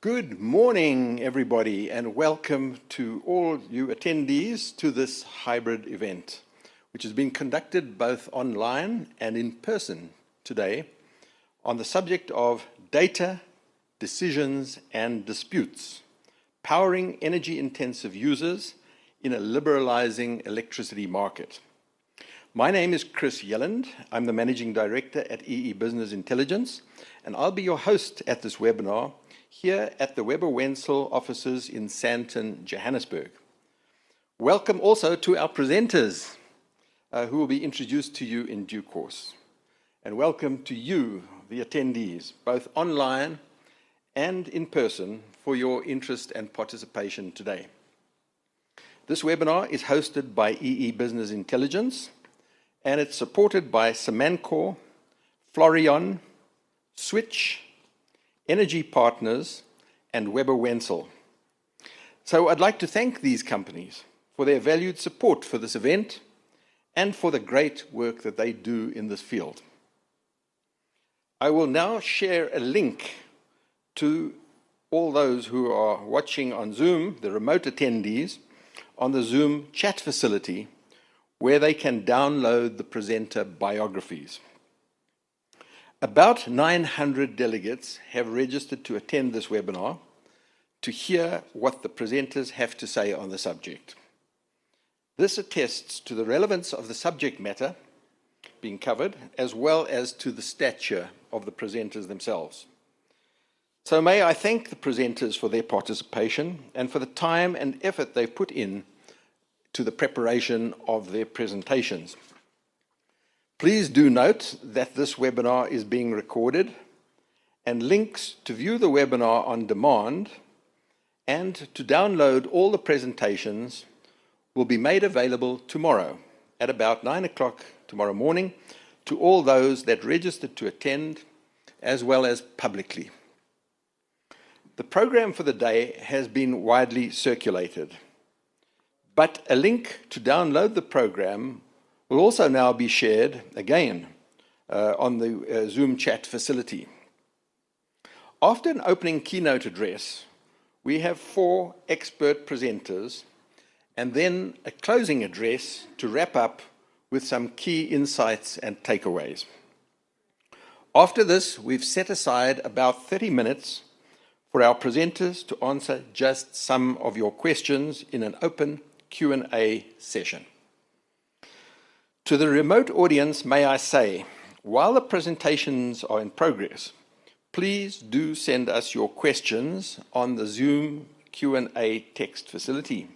Good morning, everybody, and welcome to all you attendees to this hybrid event, which has been conducted both online and in person today on the subject of data, decisions, and disputes, powering energy-intensive users in a liberalising electricity market. My name is Chris Yelland. I'm the Managing Director at EE Business Intelligence, and I'll be your host at this webinar here at the Weber Wenzel offices in Sandton, Johannesburg. Welcome also to our presenters who will be introduced to you in due course. And welcome to you, the attendees, both online and in person, for your interest and participation today. This webinar is hosted by EE Business Intelligence, and it's supported by Samancor, Florian, Switch, Energy Partners, and Weber Wenzel. So I'd like to thank these companies for their valued support for this event and for the great work that they do in this field. I will now share a link to all those who are watching on Zoom, the remote attendees, on the Zoom chat facility, where they can download the presenter biographies. About 900 delegates have registered to attend this webinar to hear what the presenters have to say on the subject. This attests to the relevance of the subject matter being covered, as well as to the stature of the presenters themselves. So may I thank the presenters for their participation and for the time and effort they've put in to the preparation of their presentations. Please do note that this webinar is being recorded, and links to view the webinar on demand and to download all the presentations will be made available tomorrow at about 9 o'clock tomorrow morning to all those that registered to attend, as well as publicly. The program for the day has been widely circulated, but a link to download the program will also now be shared again on the Zoom chat facility. After an opening keynote address, we have 4 expert presenters and then a closing address to wrap up with some key insights and takeaways. After this, we've set aside about 30 minutes for our presenters to answer just some of your questions in an open Q&A session. To the remote audience, may I say, while the presentations are in progress, please do send us your questions on the Zoom Q&A text facility.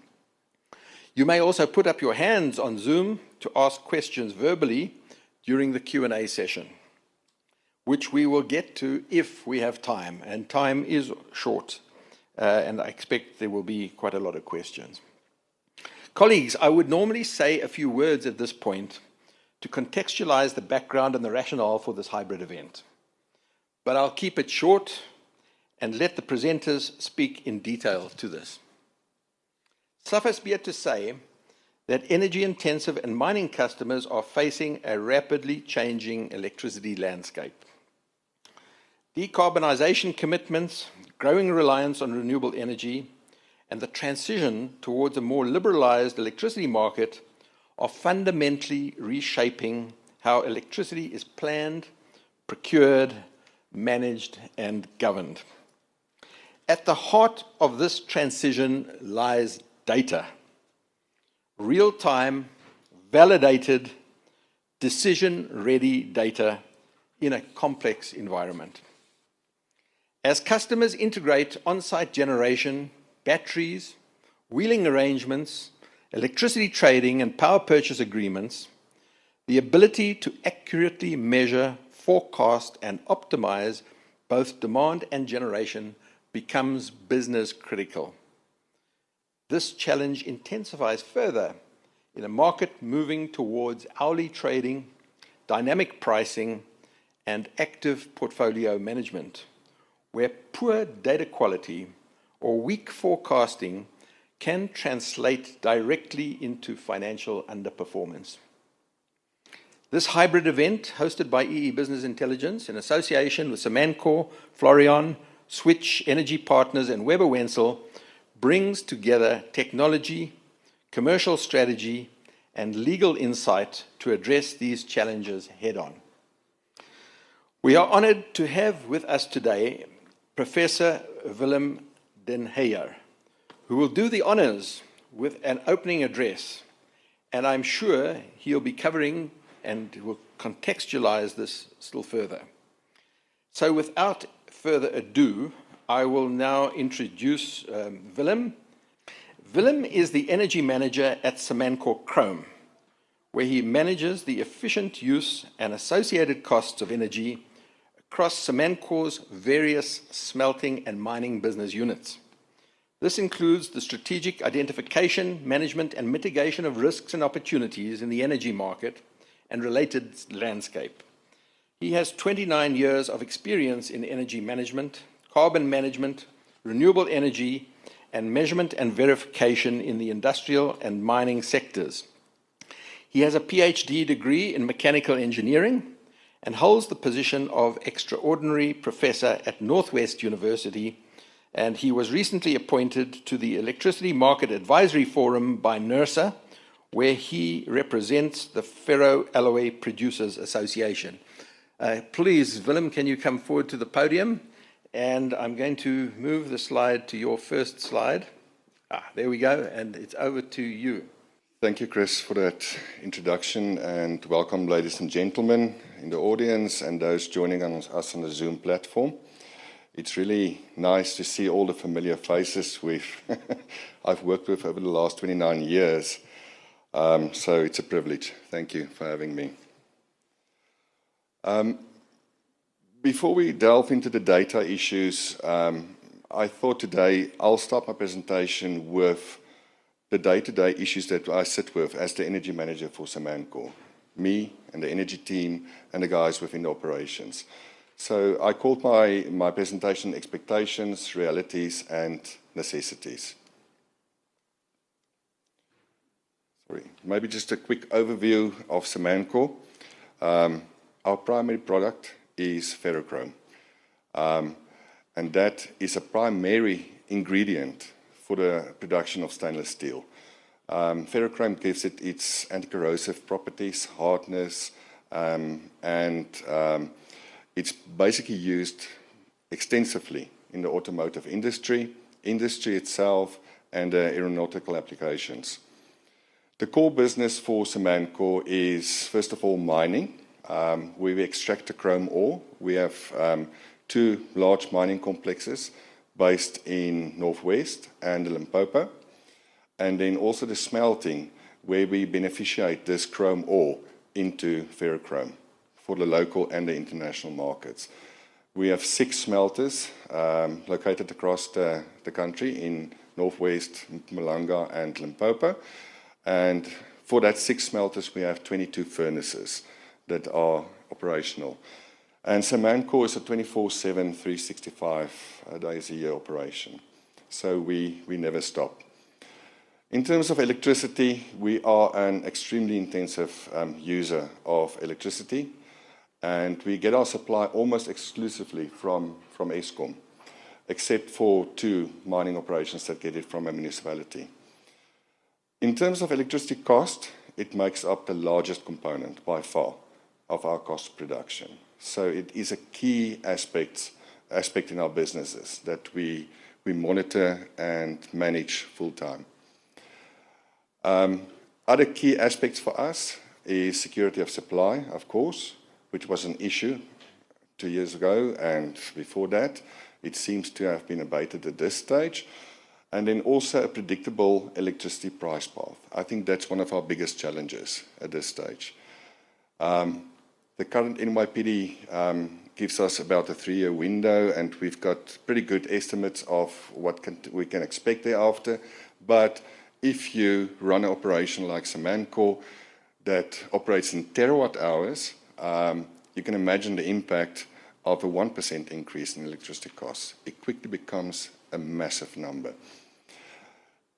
You may also put up your hands on Zoom to ask questions verbally during the Q&A session, which we will get to if we have time, and time is short, and I expect there will be quite a lot of questions. Colleagues, I would normally say a few words at this point to contextualize the background and the rationale for this hybrid event. But I'll keep it short and let the presenters speak in detail to this. Suffice be it to say that energy-intensive and mining customers are facing a rapidly changing electricity landscape. Decarbonisation commitments, growing reliance on renewable energy, and the transition towards a more liberalised electricity market are fundamentally reshaping how electricity is planned, procured, managed, and governed. At the heart of this transition lies data. Real-time, validated, decision-ready data in a complex environment. As customers integrate on-site generation, batteries, wheeling arrangements, electricity trading, and power purchase agreements, the ability to accurately measure, forecast, and optimize both demand and generation becomes business critical. This challenge intensifies further in a market moving towards hourly trading, dynamic pricing, and active portfolio management, where poor data quality or weak forecasting can translate directly into financial underperformance. This hybrid event, hosted by EE Business Intelligence in association with Samancor, Florian, Switch Energy Partners and Weber Wenzel brings together technology, commercial strategy, and legal insight to address these challenges head-on. We are honored to have with us today Professor Willem den Heyer, who will do the honors with an opening address, and I'm sure he'll be covering and will contextualize this still further. So without further ado, I will now introduce Willem. Willem is the energy manager at Samancor Chrome, where he manages the efficient use and associated costs of energy across Samancor's various smelting and mining business units. This includes the strategic identification, management, and mitigation of risks and opportunities in the energy market and related landscape. He has 29 years of experience in energy management, carbon management, renewable energy, and measurement and verification in the industrial and mining sectors. He has a PhD degree in mechanical engineering and holds the position of extraordinary professor at Northwest University, and he was recently appointed to the Electricity Market Advisory Forum by NERSA, where he represents the Ferroalloy Producers Association. Please, Willem, can you come forward to the podium? And I'm going to move the slide to your first slide. There we go, and it's over to you. Thank you, Chris, for that introduction, and welcome, ladies and gentlemen in the audience and those joining us on the Zoom platform. It's really nice to see all the familiar faces I've worked with over the last 29 years. So it's a privilege. Thank you for having me. Before we delve into the data issues, I thought today I'll start my presentation with the day-to-day issues that I sit with as the energy manager for Samancor, me and the energy team and the guys within the operations. So I called my presentation Expectations, Realities and Necessities. Maybe just a quick overview of Samancor. Our primary product is ferrochrome, and that is a primary ingredient for the production of stainless steel. Ferrochrome gives it its anti-corrosive properties, hardness, and it's basically used extensively in the automotive industry itself, and aeronautical applications. The core business for Samancor is, first of all, mining. We extract the chrome ore. We have two large mining complexes based in Northwest and Limpopo, and then also the smelting, where we beneficiate this chrome ore into ferrochrome for the local and the international markets. We have 6 smelters located across the country in Northwest, Mpumalanga and Limpopo, and for that 6 smelters we have 22 furnaces that are operational. And Samancor is a 24/7, 365 days a year operation. So we never stop. In terms of electricity, we are an extremely intensive user of electricity, and we get our supply almost exclusively from Eskom, except for 2 mining operations that get it from a municipality. In terms of electricity cost, it makes up the largest component by far of our cost of production. So it is a key aspect in our businesses that we monitor and manage full-time. Other key aspects for us is security of supply, of course, which was an issue 2 years ago, and before that, it seems to have been abated at this stage. And then also a predictable electricity price path. I think that's one of our biggest challenges at this stage. The current NYPD gives us about a 3-year window, and we've got pretty good estimates of what we can expect thereafter. But if you run an operation like Samancor that operates in terawatt hours, you can imagine the impact of a 1% increase in electricity costs. It quickly becomes a massive number.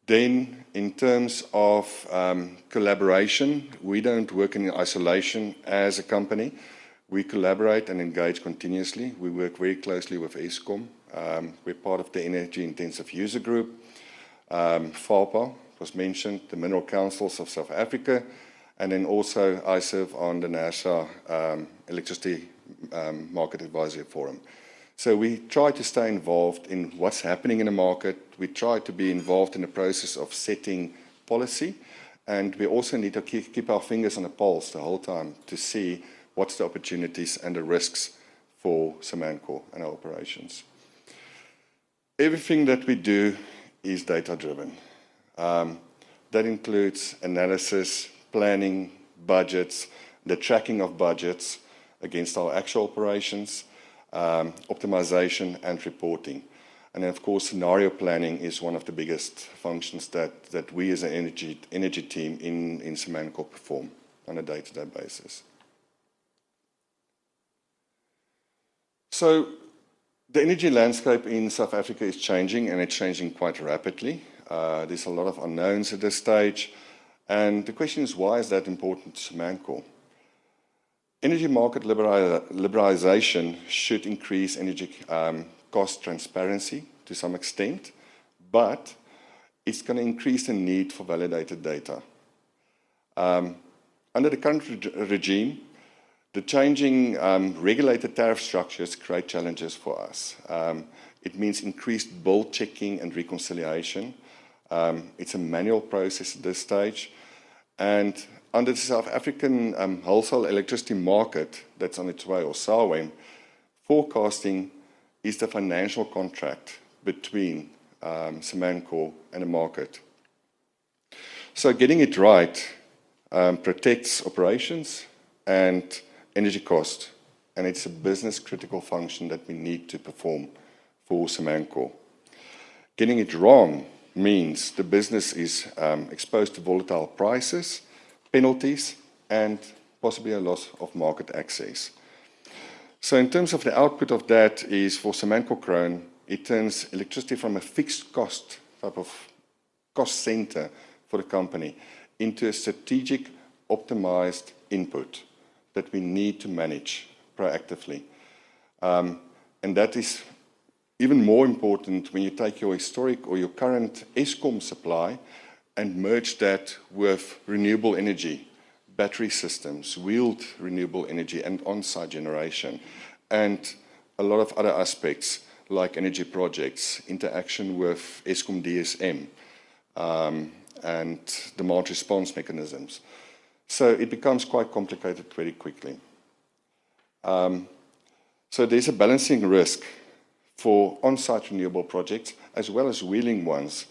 Then, in terms of collaboration, we don't work in isolation as a company. We collaborate and engage continuously. We work very closely with Eskom We're part of the Energy Intensive User Group. FAPA was mentioned, the Mineral Councils of South Africa, and then also I serve on the NASA Electricity Market Advisory Forum. So we try to stay involved in what's happening in the market. We try to be involved in the process of setting policy, and we also need to keep our fingers on the pulse the whole time to see what's the opportunities and the risks for Samancor and our operations. Everything that we do is data-driven. That includes analysis, planning, budgets, the tracking of budgets against our actual operations, optimization and reporting. And then, of course, scenario planning is one of the biggest functions that we as an energy team in Samancor perform on a day-to-day basis. So the energy landscape in South Africa is changing, and it's changing quite rapidly. There's a lot of unknowns at this stage. And the question is, why is that important to Samancor? Energy market liberalisation should increase energy cost transparency to some extent, but it's going to increase the need for validated data. Under the current regime, the changing regulated tariff structures create challenges for us. It means increased bill checking and reconciliation. It's a manual process at this stage. And under the South African wholesale electricity market that's on its way, or SAWEM, forecasting is the financial contract between Samancor and the market. So getting it right protects operations and energy cost, and it's a business critical function that we need to perform for Samancor. Getting it wrong means the business is exposed to volatile prices, penalties, and possibly a loss of market access. So in terms of the output of that is, for Samancor Kroon, it turns electricity from a fixed cost type of cost center for the company into a strategic, optimized input that we need to manage proactively. And that is even more important when you take your historic or your current Eskom supply and merge that with renewable energy, battery systems, wheeled renewable energy, and on-site generation, and a lot of other aspects like energy projects, interaction with Eskom DSM, and demand response mechanisms. So it becomes quite complicated very quickly. So there's a balancing risk for on-site renewable projects as well as wheeling ones,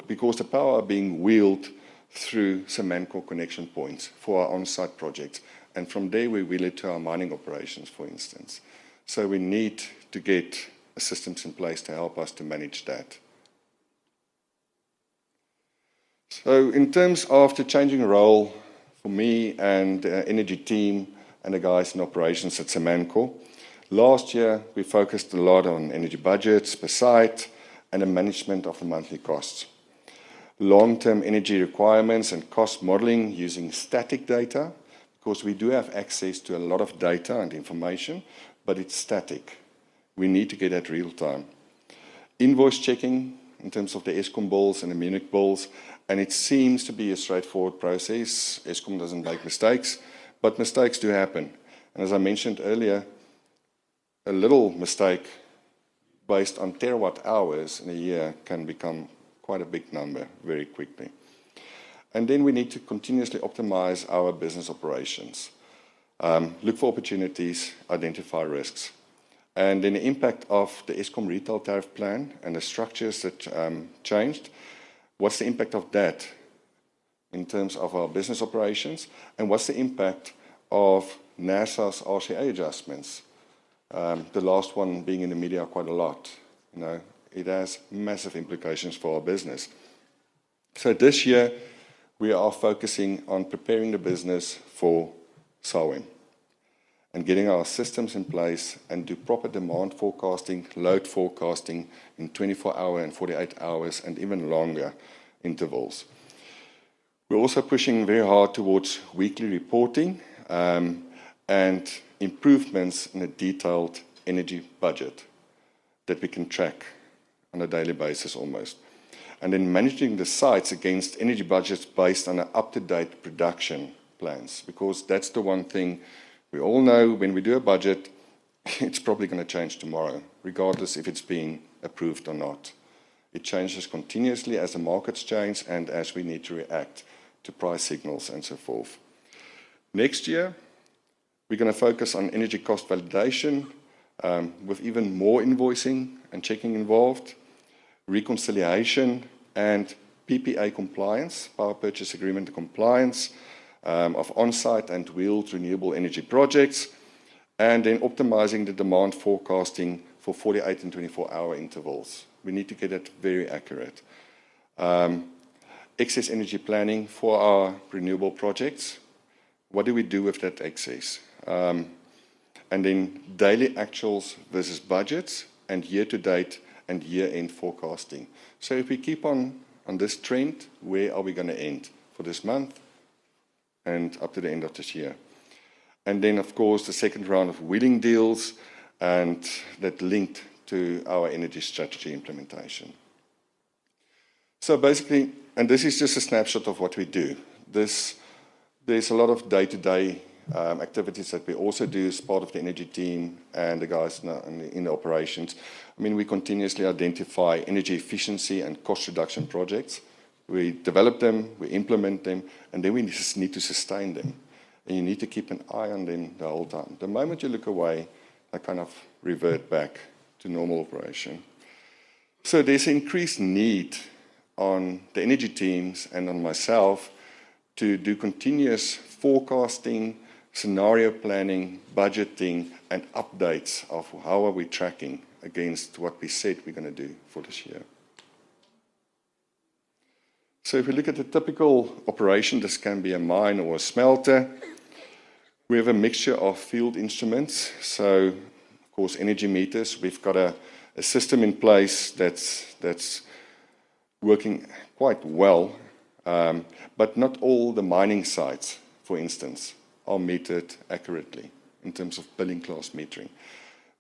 because the power are being wheeled through Samancor connection points for our on-site projects. And from there, we wheel it to our mining operations, for instance. So we need to get systems in place to help us to manage that. So in terms of the changing role for me and the energy team and the guys in operations at Samancor, last year we focused a lot on energy budgets per site and the management of the monthly costs. Long-term energy requirements and cost modeling using static data, because we do have access to a lot of data and information, but it's static. We need to get that real time. Invoice checking in terms of the Eskom bills and the Munich bills, and it seems to be a straightforward process. Eskom doesn't make mistakes, but mistakes do happen. And as I mentioned earlier, a little mistake based on terawatt hours in a year can become quite a big number very quickly. And then we need to continuously optimize our business operations, look for opportunities, identify risks. And then the impact of the Eskom retail tariff plan and the structures that changed, what's the impact of that in terms of our business operations, and what's the impact of NASA's RCA adjustments, the last one being in the media quite a lot. You know, it has massive implications for our business. So this year, we are focusing on preparing the business for SAWEM and getting our systems in place and do proper demand forecasting, load forecasting in 24-hour and 48 hours and even longer intervals. We're also pushing very hard towards weekly reporting and improvements in a detailed energy budget. that we can track on a daily basis almost. And then managing the sites against energy budgets based on an up-to-date production plans, because that's the one thing we all know when we do a budget, it's probably going to change tomorrow, regardless if it's being approved or not. It changes continuously as the markets change and as we need to react to price signals and so forth. Next year, we're going to focus on energy cost validation with even more invoicing and checking involved, reconciliation and PPA compliance, power purchase agreement compliance of on-site and wheeled renewable energy projects, and then optimizing the demand forecasting for 48 and 24-hour intervals. We need to get it very accurate. Excess energy planning for our renewable projects. What do we do with that excess? And then daily actuals versus budgets and year-to-date and year-end forecasting. So if we keep on this trend, where are we going to end for this month and up to the end of this year? And then, of course, the second round of wheeling deals, and that linked to our energy strategy implementation. So basically, and this is just a snapshot of what we do. There's a lot of day-to-day activities that we also do as part of the energy team and the guys in the operations. I mean, we continuously identify energy efficiency and cost reduction projects. We develop them, we implement them, and then we just need to sustain them. And you need to keep an eye on them the whole time. The moment you look away, they kind of revert back to normal operation. So there's an increased need on the energy teams and on myself to do continuous forecasting, scenario planning, budgeting, and updates of how are we tracking against what we said we're going to do for this year. So if we look at the typical operation, this can be a mine or a smelter. We have a mixture of field instruments. So, of course, energy meters. We've got a system in place that's working quite well, but not all the mining sites, for instance, are metered accurately in terms of billing class metering.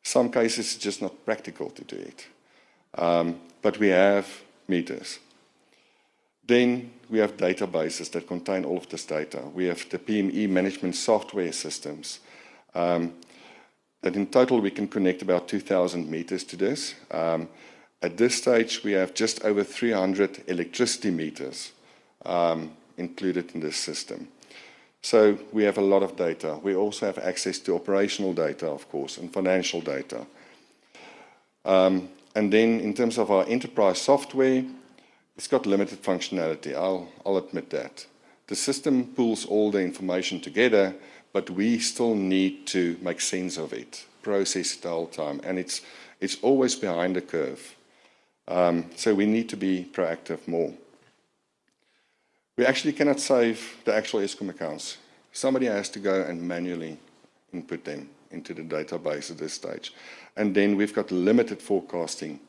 Some cases, it's just not practical to do it. But we have meters. Then we have databases that contain all of this data. We have the PME management software systems. That in total, we can connect about 2,000 meters to this. At this stage, we have just over 300 electricity meters included in this system. So we have a lot of data. We also have access to operational data, of course, and financial data. And then in terms of our enterprise software, it's got limited functionality, I'll admit that. The system pulls all the information together, but we still need to make sense of it, process it the whole time, and it's always behind the curve. So we need to be proactive more. We actually cannot save the actual Eskom accounts. Somebody has to go and manually input them into the database at this stage. And then we've got limited forecasting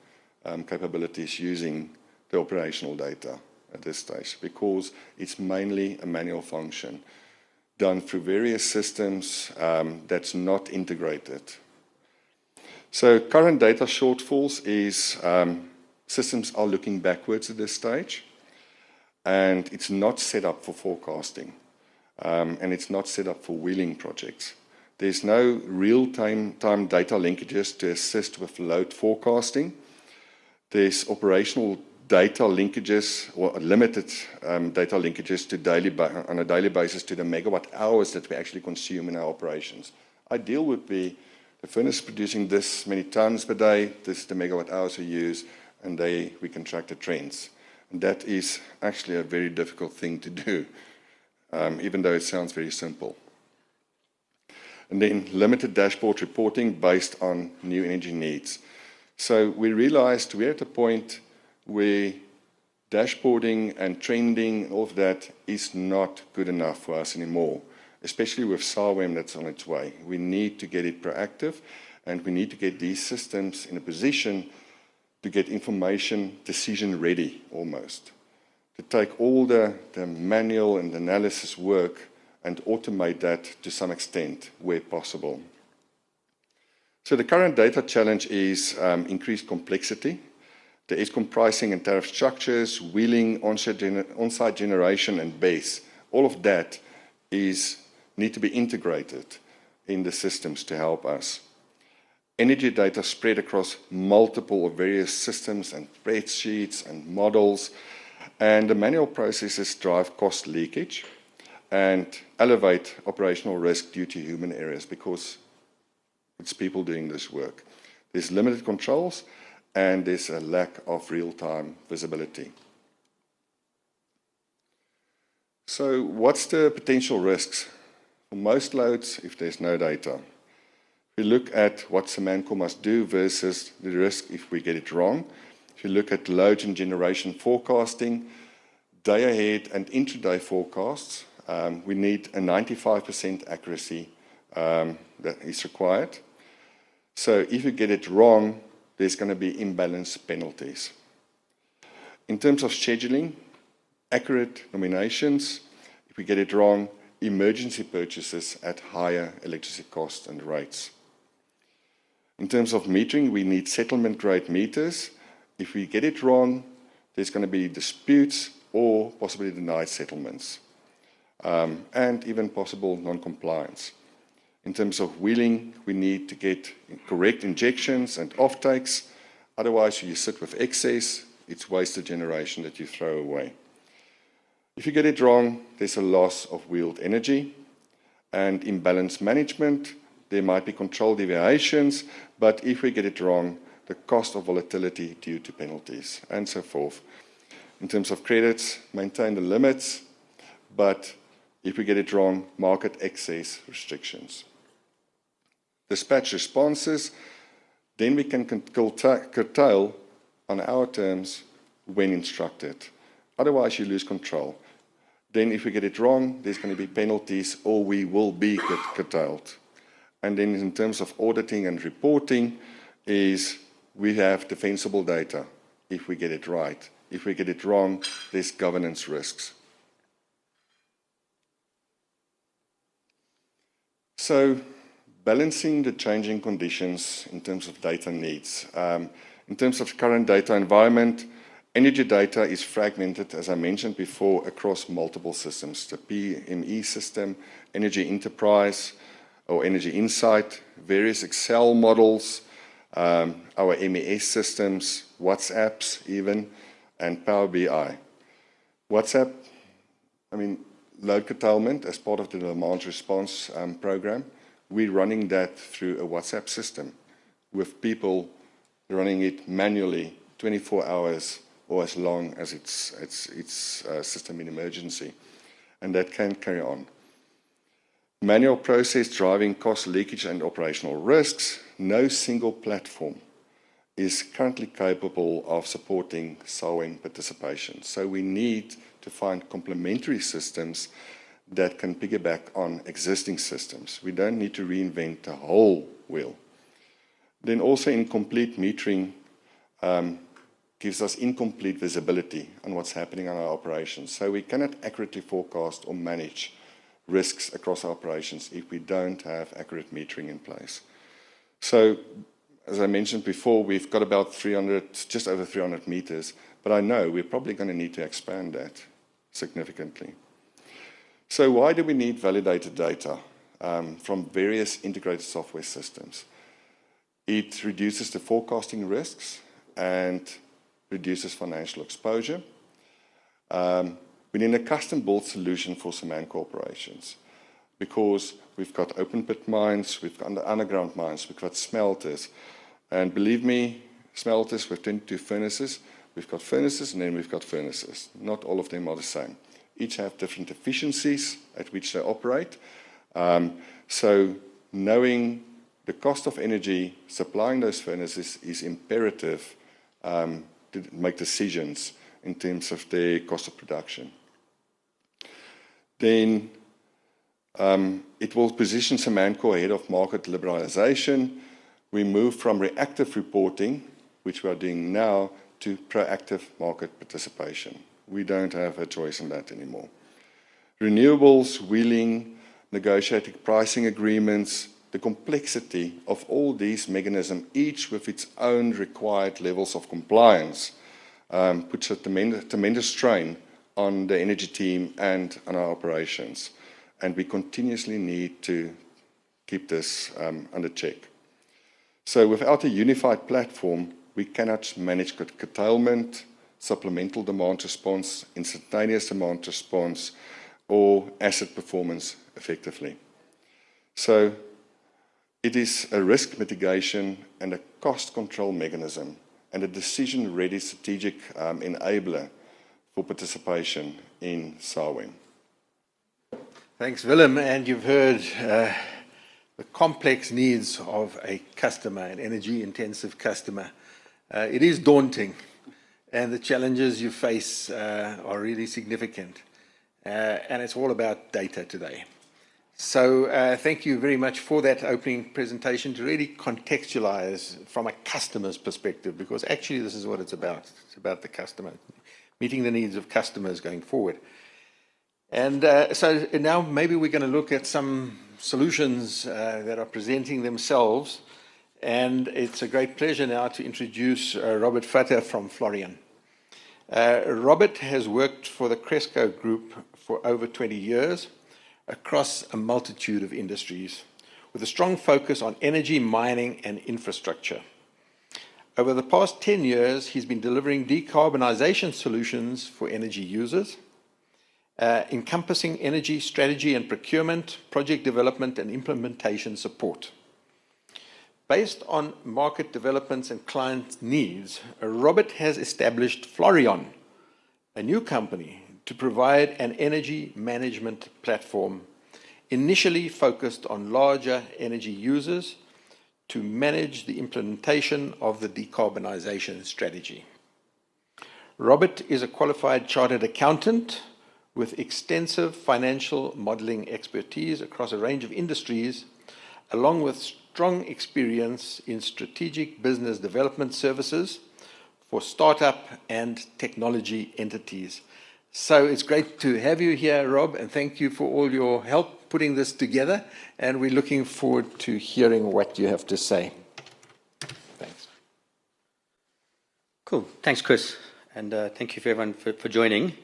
capabilities using the operational data at this stage, because it's mainly a manual function done through various systems that's not integrated. So current data shortfalls is systems are looking backwards at this stage, and it's not set up for forecasting, and it's not set up for wheeling projects. There's no real-time data linkages to assist with load forecasting. There's operational data linkages, or limited data linkages to on a daily basis to the megawatt hours that we actually consume in our operations. Ideal would be the furnace producing this many tons per day, this is the megawatt hours we use, and we can track the trends. And that is actually a very difficult thing to do, even though it sounds very simple. And then limited dashboard reporting based on new energy needs. So we realized we're at a point where dashboarding and trending, all of that is not good enough for us anymore, especially with SAWEM that's on its way. We need to get it proactive, and we need to get these systems in a position to get information decision ready almost, to take all the manual and analysis work and automate that to some extent where possible. So the current data challenge is increased complexity. The Eskom pricing and tariff structures, wheeling, on-site generation, and base, all of that need to be integrated in the systems to help us. Energy data spread across multiple or various systems and spreadsheets and models, and the manual processes drive cost leakage and elevate operational risk due to human errors because it's people doing this work. There's limited controls and there's a lack of real-time visibility. So what's the potential risks? For most loads, if there's no data, if we look at what Samanco must do versus the risk if we get it wrong, if you look at load and generation forecasting, day ahead and intraday forecasts, we need a 95% accuracy that is required. So if you get it wrong, there's going to be imbalance penalties. In terms of scheduling, accurate nominations, if we get it wrong, emergency purchases at higher electricity costs and rates. In terms of metering, we need settlement-grade meters. If we get it wrong, there's going to be disputes or possibly denied settlements, and even possible non-compliance. In terms of wheeling, we need to get correct injections and offtakes. Otherwise, you sit with excess, it's wasted generation that you throw away. If you get it wrong, there's a loss of wheeled energy and imbalance management. There might be control deviations, but if we get it wrong, the cost of volatility due to penalties and so forth. In terms of credits, maintain the limits, but if we get it wrong, market access restrictions. Dispatch responses, then we can curtail on our terms when instructed. Otherwise, you lose control. Then if we get it wrong, there's going to be penalties or we will be curtailed. And then in terms of auditing and reporting is we have defensible data if we get it right. If we get it wrong, there's governance risks. So balancing the changing conditions in terms of data needs. In terms of current data environment, energy data is fragmented, as I mentioned before, across multiple systems. The PME system, energy enterprise, or energy insight, various Excel models, our MES systems, WhatsApps even, and Power BI. WhatsApp, load curtailment as part of the demand response program. We're running that through a WhatsApp system with people running it manually 24 hours or as long as it's system in emergency. And that can carry on. Manual process driving cost leakage and operational risks. No single platform is currently capable of supporting sowing participation. So we need to find complementary systems that can piggyback on existing systems. We don't need to reinvent the whole wheel. Then also incomplete metering gives us incomplete visibility on what's happening on our operations. So we cannot accurately forecast or manage risks across our operations if we don't have accurate metering in place. So, as I mentioned before, we've got about just over 300 meters, but I know we're probably going to need to expand that significantly. So why do we need validated data from various integrated software systems? It reduces the forecasting risks and reduces financial exposure. We need a custom-built solution for Samanco operations because we've got open-pit mines, we've got underground mines, we've got smelters. And believe me, smelters with 22 furnaces, we've got furnaces and then we've got furnaces. Not all of them are the same. Each have different efficiencies at which they operate. So knowing the cost of energy supplying those furnaces is imperative to make decisions in terms of their cost of production. Then it will position Samanco ahead of market liberalisation. We move from reactive reporting, which we are doing now, to proactive market participation. We don't have a choice in that anymore. Renewables, wheeling, negotiating pricing agreements, the complexity of all these mechanisms, each with its own required levels of compliance, puts a tremendous strain on the energy team and on our operations. And we continuously need to keep this under check. So without a unified platform, we cannot manage curtailment, supplemental demand response, instantaneous demand response, or asset performance effectively. So it is a risk mitigation and a cost control mechanism and a decision-ready strategic enabler for participation in SAWIN. Thanks, Willem. And you've heard the complex needs of a customer, an energy-intensive customer. It is daunting, and the challenges you face are really significant. And it's all about data today. So thank you very much for that opening presentation to really contextualize from a customer's perspective, because actually this is what it's about. It's about the customer, meeting the needs of customers going forward. And so now maybe we're going to look at some solutions that are presenting themselves. And it's a great pleasure now to introduce Robert Vatter from Florian. Robert has worked for the Cresco Group for over 20 years across a multitude of industries, with a strong focus on energy, mining, and infrastructure. Over the past 10 years, he's been delivering decarbonisation solutions for energy users, encompassing energy strategy and procurement, project development, and implementation support. Based on market developments and client needs, Robert has established Florian, a new company, to provide an energy management platform initially focused on larger energy users to manage the implementation of the decarbonisation strategy. Robert is a qualified chartered accountant with extensive financial modelling expertise across a range of industries, along with strong experience in strategic business development services for startup and technology entities. So it's great to have you here, Rob, and thank you for all your help putting this together, and we're looking forward to hearing what you have to say. Thanks. Cool. Thanks, Chris, and thank you for everyone for joining.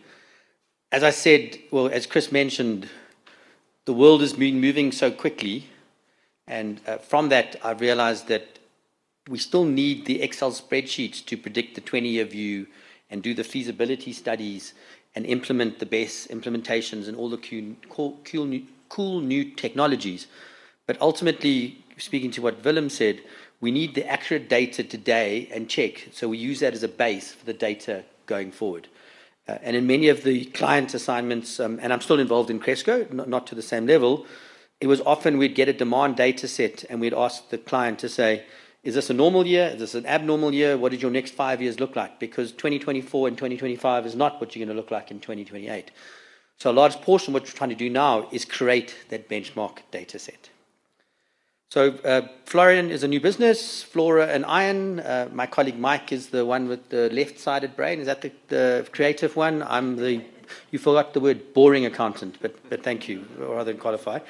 As I said, well, as Chris mentioned, the world has been moving so quickly, and from that, I've realized that we still need the Excel spreadsheets to predict the 20-year view and do the feasibility studies and implement the best implementations and all the cool new technologies. But ultimately, speaking to what Willem said, we need the accurate data today and check. So we use that as a base for the data going forward. And in many of the client assignments, and I'm still involved in Cresco, not to the same level, it was often we'd get a demand data set and we'd ask the client to say, is this a normal year? Is this an abnormal year? What did your next 5 years look like? Because 2024 and 2025 is not what you're going to look like in 2028. So a large portion of what we're trying to do now is create that benchmark data set. So Florian is a new business, Flora and Iron. My colleague Mike is the one with the left-sided brain. Is that the creative one? You forgot the word boring accountant, but thank you, rather than qualify.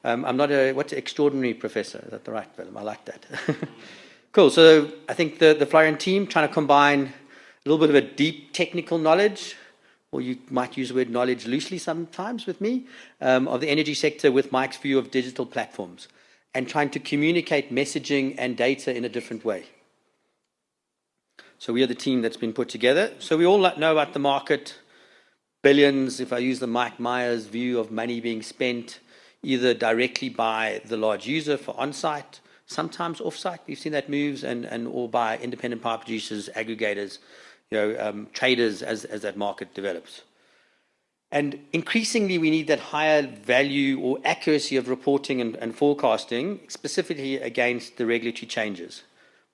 I'm not what's extraordinary professor? Is that the right film? I like that. Cool. So I think the Florian team trying to combine a little bit of a deep technical knowledge, or you might use the word knowledge loosely sometimes with me, of the energy sector with Mike's view of digital platforms, and trying to communicate messaging and data in a different way. So we are the team that's been put together. So we all know about the market, billions, if I use the Mike Myers view of money being spent either directly by the large user for on-site, sometimes off-site, we've seen that moves, and or by independent power producers, aggregators, traders as that market develops. And increasingly, we need that higher value or accuracy of reporting and forecasting, specifically against the regulatory changes,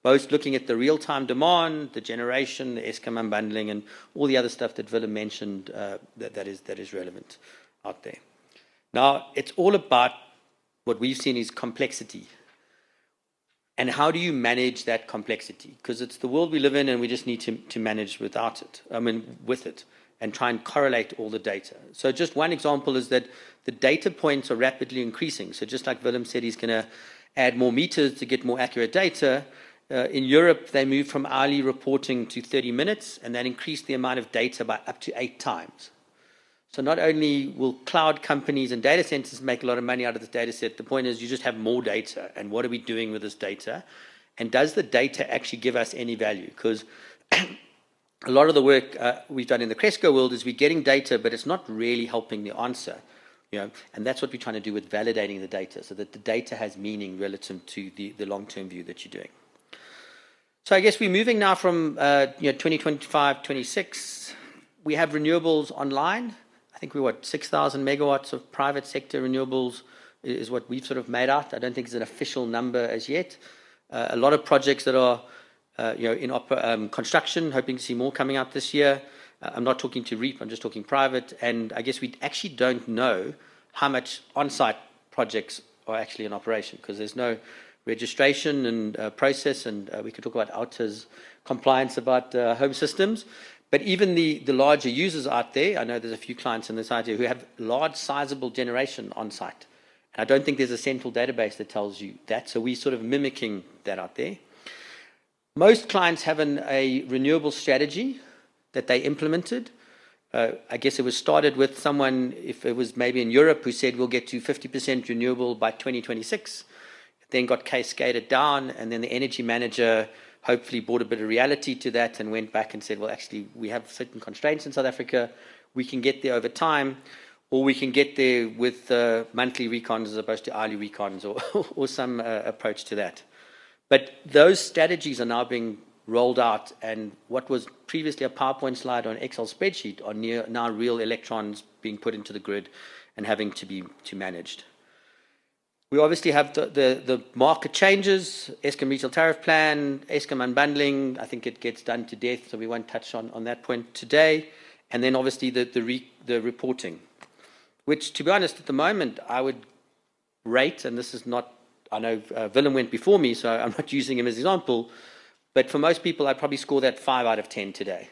both looking at the real-time demand, the generation, the Eskom unbundling, and all the other stuff that Willem mentioned that is relevant out there. Now, it's all about what we've seen is complexity. And how do you manage that complexity? Because it's the world we live in, and we just need to manage with it, and try and correlate all the data. So just one example is that the data points are rapidly increasing. So just like Willem said, he's going to add more meters to get more accurate data. In Europe, they moved from hourly reporting to 30 minutes, and that increased the amount of data by up to 8 times. So not only will cloud companies and data centers make a lot of money out of this data set, the point is you just have more data. And what are we doing with this data? And does the data actually give us any value? Because a lot of the work we've done in the Cresco world is we're getting data, but it's not really helping the answer. And that's what we're trying to do with validating the data, so that the data has meaning relative to the long-term view that you're doing. So I guess we're moving now from 2025, 26. We have renewables online. I think we're 6,000 megawatts of private sector renewables is what we've sort of made out. I don't think it's an official number as yet. A lot of projects that are in construction, hoping to see more coming out this year. I'm not talking to REAP, I'm just talking private. And I guess we actually don't know how much on-site projects are actually in operation, because there's no registration and process, and we could talk about OUTA's compliance about home systems. But even the larger users out there, I know there's a few clients in this idea who have large, sizable generation on site. And I don't think there's a central database that tells you that, so we're sort of mimicking that out there. Most clients have a renewable strategy that they implemented. I guess it was started with someone, if it was maybe in Europe, who said we'll get to 50% renewable by 2026. Then got cascaded down, and then the energy manager hopefully brought a bit of reality to that and went back and said, well, actually, we have certain constraints in South Africa. We can get there over time, or we can get there with monthly recons as opposed to hourly recons, or some approach to that. But those strategies are now being rolled out, and what was previously a PowerPoint slide or an Excel spreadsheet are now real electrons being put into the grid and having to be managed. We obviously have the market changes, Eskom retail tariff plan, Eskom unbundling. I think it gets done to death, so we won't touch on that point today. And then obviously the reporting, which, to be honest, at the moment, I would rate, and this is not, I know Willem went before me, so I'm not using him as an example, but for most people, I'd probably score that 5 out of 10 today.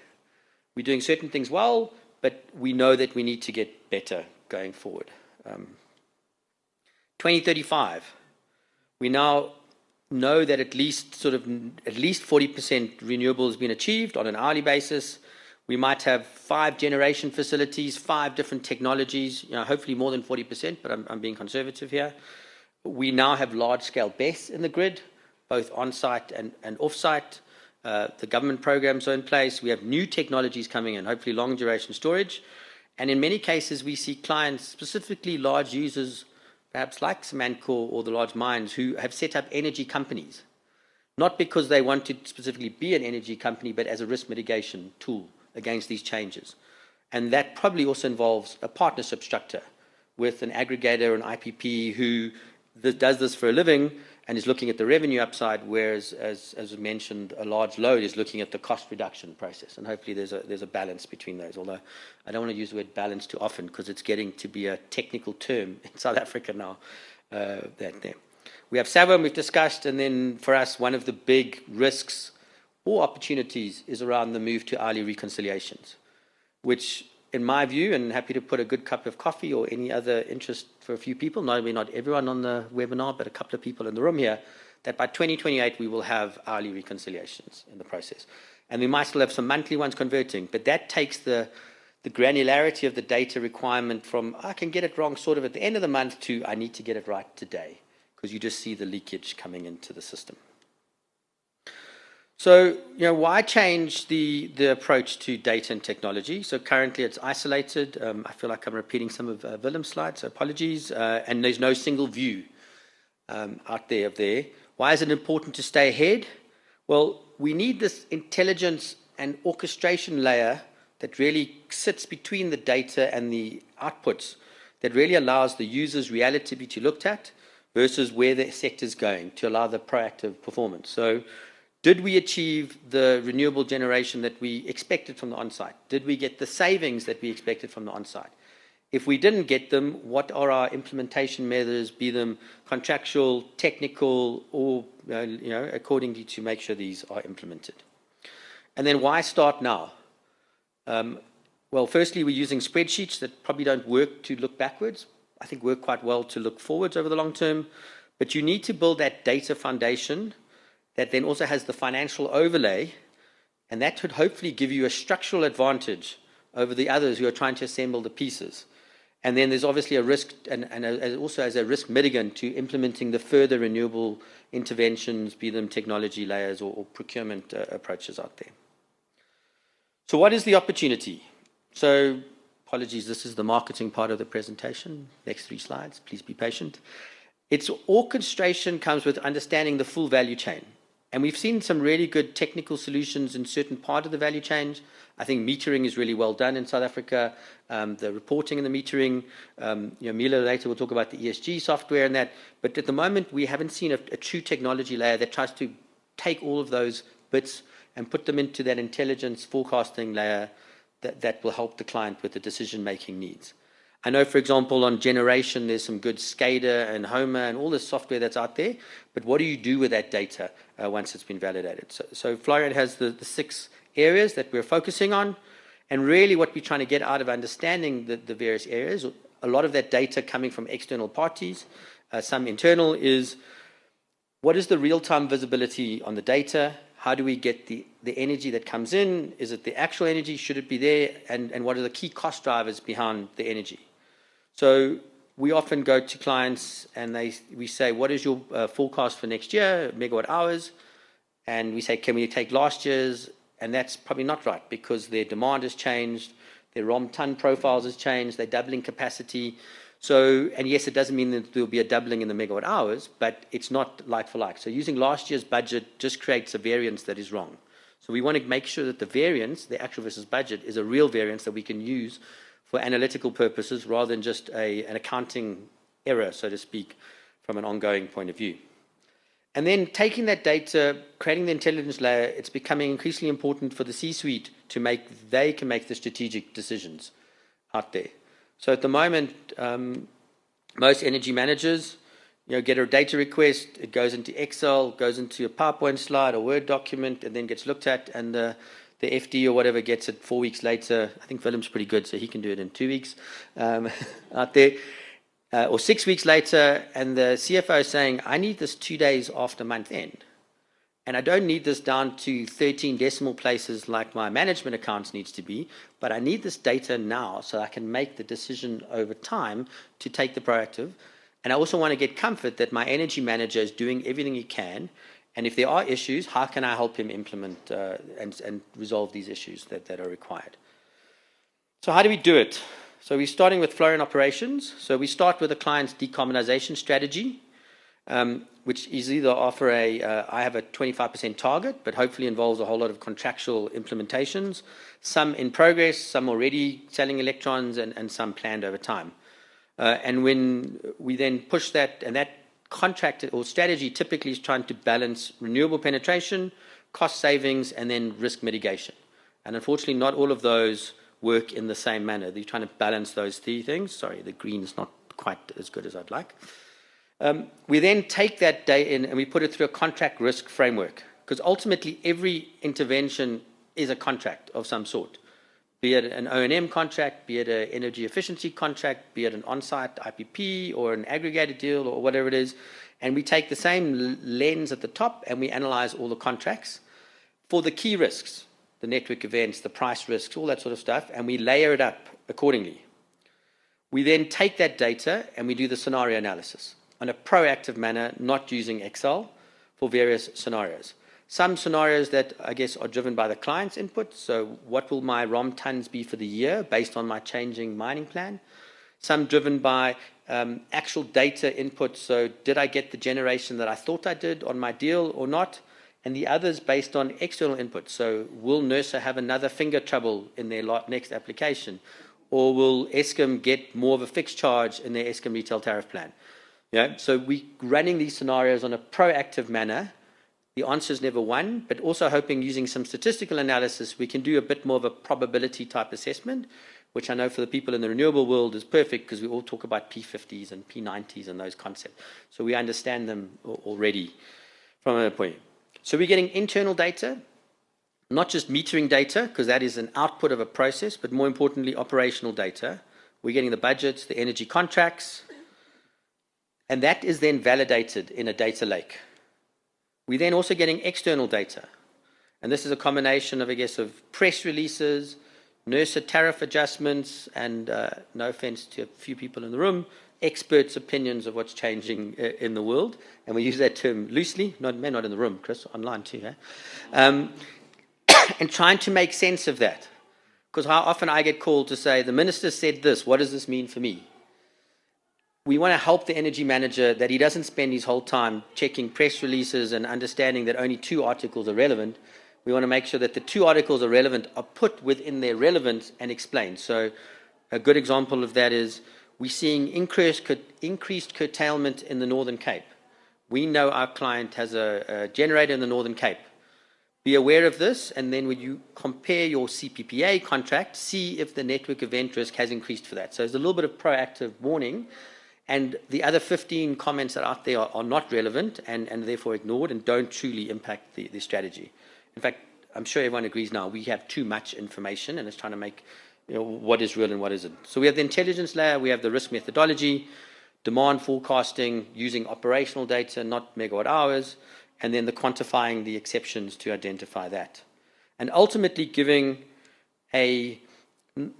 We're doing certain things well, but we know that we need to get better going forward. 2035, we now know that at least 40% renewable has been achieved on an hourly basis. We might have 5 generation facilities, 5 different technologies, hopefully more than 40%, but I'm being conservative here. We now have large-scale BESS in the grid, both on-site and off-site. The government programs are in place. We have new technologies coming in, hopefully long-duration storage. And in many cases, we see clients, specifically large users, perhaps like Samancor or the large mines, who have set up energy companies, not because they want to specifically be an energy company, but as a risk mitigation tool against these changes. And that probably also involves a partnership structure with an aggregator, an IPP, who does this for a living and is looking at the revenue upside, whereas, as mentioned, a large load is looking at the cost reduction process. And hopefully there's a balance between those, although I don't want to use the word balance too often because it's getting to be a technical term in South Africa now. We have SAVOM we've discussed, and then for us, one of the big risks or opportunities is around the move to hourly reconciliations, which, in my view, and happy to put a good cup of coffee or any other interest for a few people, not everyone on the webinar, but a couple of people in the room here, that by 2028 we will have hourly reconciliations in the process. And we might still have some monthly ones converting, but that takes the granularity of the data requirement from, I can get it wrong sort of at the end of the month, to I need to get it right today, because you just see the leakage coming into the system. So, why change the approach to data and technology? So currently it's isolated. I feel like I'm repeating some of Willem's slides, so apologies. And there's no single view out there of there. Why is it important to stay ahead? Well, we need this intelligence and orchestration layer that really sits between the data and the outputs, that really allows the user's reality to be looked at versus where the sector's going, to allow the proactive performance. So, did we achieve the renewable generation that we expected from the on-site? Did we get the savings that we expected from the on-site? If we didn't get them, what are our implementation methods, be them contractual, technical, or accordingly to make sure these are implemented? And then why start now? Well, firstly, we're using spreadsheets that probably don't work to look backwards. I think work quite well to look forwards over the long term. But you need to build that data foundation that then also has the financial overlay, and that could hopefully give you a structural advantage over the others who are trying to assemble the pieces. And then there's obviously a risk, and also as a risk mitigant to implementing the further renewable interventions, be them technology layers or procurement approaches out there. So what is the opportunity? So, apologies, this is the marketing part of the presentation. Next 3 slides, please be patient. Its orchestration comes with understanding the full value chain. And we've seen some really good technical solutions in certain part of the value chain. I think metering is really well done in South Africa. The reporting and the metering, Mila later will talk about the ESG software and that. But at the moment, we haven't seen a true technology layer that tries to take all of those bits and put them into that intelligence forecasting layer that will help the client with the decision-making needs. I know, for example, on generation, there's some good SCADA and Homer and all the software that's out there, but what do you do with that data once it's been validated? So Florian has the 6 areas that we're focusing on, and really what we're trying to get out of understanding the various areas, a lot of that data coming from external parties, some internal, is what is the real-time visibility on the data? How do we get the energy that comes in? Is it the actual energy? Should it be there? And what are the key cost drivers behind the energy? So we often go to clients and we say, what is your forecast for next year, megawatt hours? And we say, can we take last year's? And that's probably not right because their demand has changed, their ROM ton profiles has changed, they're doubling capacity. So, and yes, it doesn't mean that there will be a doubling in the megawatt hours, but it's not like for like. So using last year's budget just creates a variance that is wrong. So we want to make sure that the variance, the actual versus budget, is a real variance that we can use for analytical purposes rather than just an accounting error, so to speak, from an ongoing point of view. And then taking that data, creating the intelligence layer, it's becoming increasingly important for the C-suite to they can make the strategic decisions out there. So at the moment, most energy managers, get a data request, it goes into Excel, goes into a PowerPoint slide, a Word document, and then gets looked at, and the FD or whatever gets it 4 weeks later. I think Willem's pretty good, so he can do it in 2 weeks out there. Or 6 weeks later, and the CFO is saying, I need this 2 days after month end. And I don't need this down to 13 decimal places like my management accounts needs to be, but I need this data now so I can make the decision over time to take the proactive. And I also want to get comfort that my energy manager is doing everything he can. And if there are issues, how can I help him implement and resolve these issues that are required? So how do we do it? So we're starting with Florian operations. So we start with a client's decarbonisation strategy, which is either offer I have a 25% target, but hopefully involves a whole lot of contractual implementations, some in progress, some already selling electrons, and some planned over time. And when we then push that, and that contract or strategy typically is trying to balance renewable penetration, cost savings, and then risk mitigation. And unfortunately, not all of those work in the same manner. They're trying to balance those 3 things. Sorry, the green is not quite as good as I'd like. We then take that data in and we put it through a contract risk framework, because ultimately every intervention is a contract of some sort, be it an O&M contract, be it an energy efficiency contract, be it an on-site IPP or an aggregated deal or whatever it is. And we take the same lens at the top and we analyze all the contracts for the key risks, the network events, the price risks, all that sort of stuff, and we layer it up accordingly. We then take that data and we do the scenario analysis in a proactive manner, not using Excel, for various scenarios. Some scenarios that, I guess, are driven by the client's input. So what will my ROM tons be for the year based on my changing mining plan? Some driven by actual data input. So did I get the generation that I thought I did on my deal or not? And the others based on external input. So will NERSA have another finger trouble in their next application? Or will Eskom get more of a fixed charge in their Eskom retail tariff plan? So we're running these scenarios on a proactive manner. The answer is never one, but also hoping using some statistical analysis, we can do a bit more of a probability type assessment, which I know for the people in the renewable world is perfect because we all talk about P50s and P90s and those concepts. So we understand them already from a point of view. So we're getting internal data, not just metering data, because that is an output of a process, but more importantly, operational data. We're getting the budgets, the energy contracts, And that is then validated in a data lake. We're then also getting external data. And this is a combination of, I guess, of press releases, NERSA tariff adjustments, and no offense to a few people in the room, experts' opinions of what's changing in the world. And we use that term loosely, not in the room, Chris, online too. And trying to make sense of that. Because how often I get called to say, the minister said this, what does this mean for me? We want to help the energy manager that he doesn't spend his whole time checking press releases and understanding that only 2 articles are relevant. We want to make sure that the 2 articles are relevant are put within their relevance and explained. So a good example of that is we're seeing increased curtailment in the Northern Cape. We know our client has a generator in the Northern Cape. Be aware of this, and then when you compare your CPPA contract, see if the network event risk has increased for that. So there's a little bit of proactive warning, and the other 15 comments that are out there are not relevant and therefore ignored and don't truly impact the strategy. In fact, I'm sure everyone agrees now, we have too much information, and it's trying to make what is real and what isn't. So we have the intelligence layer, we have the risk methodology, demand forecasting using operational data, not megawatt hours, and then the quantifying the exceptions to identify that. And ultimately giving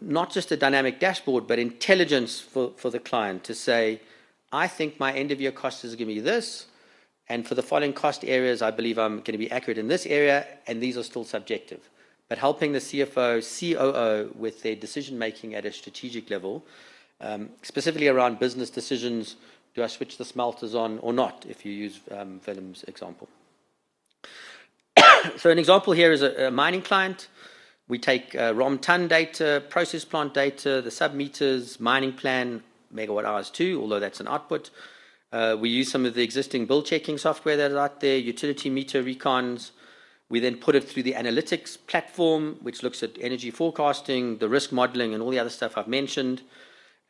not just a dynamic dashboard, but intelligence for the client to say, I think my end of year cost is going to be this, and for the following cost areas, I believe I'm going to be accurate in this area, and these are still subjective. But helping the CFO, COO with their decision making at a strategic level, specifically around business decisions. Do I switch the smelters on or not, if you use Willem's example? So an example here is a mining client. We take ROM ton data, process plant data, the sub-meters, mining plan, megawatt hours too, although that's an output. We use some of the existing bill checking software that is out there, utility meter recons. We then put it through the analytics platform, which looks at energy forecasting, the risk modeling, and all the other stuff I've mentioned.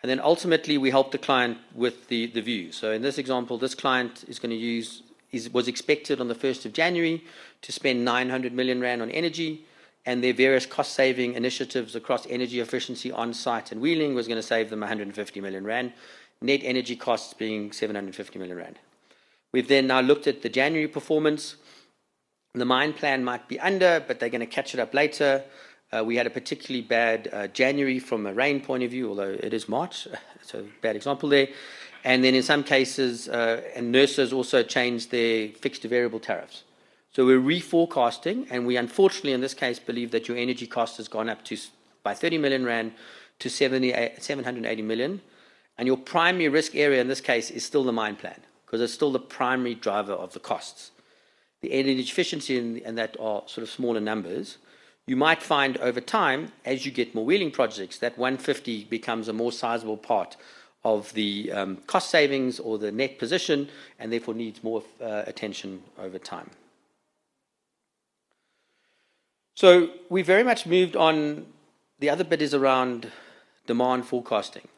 And then ultimately, we help the client with the view. So in this example, this client is going to was expected on the 1st of January to spend 900 million rand on energy, and their various cost-saving initiatives across energy efficiency on-site and wheeling was going to save them 150 million rand, net energy costs being 750 million rand. We've then now looked at the January performance. The mine plan might be under, but they're going to catch it up later. We had a particularly bad January from a rain point of view, although it is March, so bad example there. And then in some cases, and NERSA's also changed their fixed to variable tariffs. So we're reforecasting, and we unfortunately in this case believe that your energy cost has gone up by 30 million rand to 780 million. And your primary risk area in this case is still the mine plan, because it's still the primary driver of the costs. The energy efficiency and that are sort of smaller numbers. You might find over time, as you get more wheeling projects, that 150 becomes a more sizable part of the cost savings or the net position, and therefore needs more attention over time. So we very much moved on. The other bit is around demand forecasting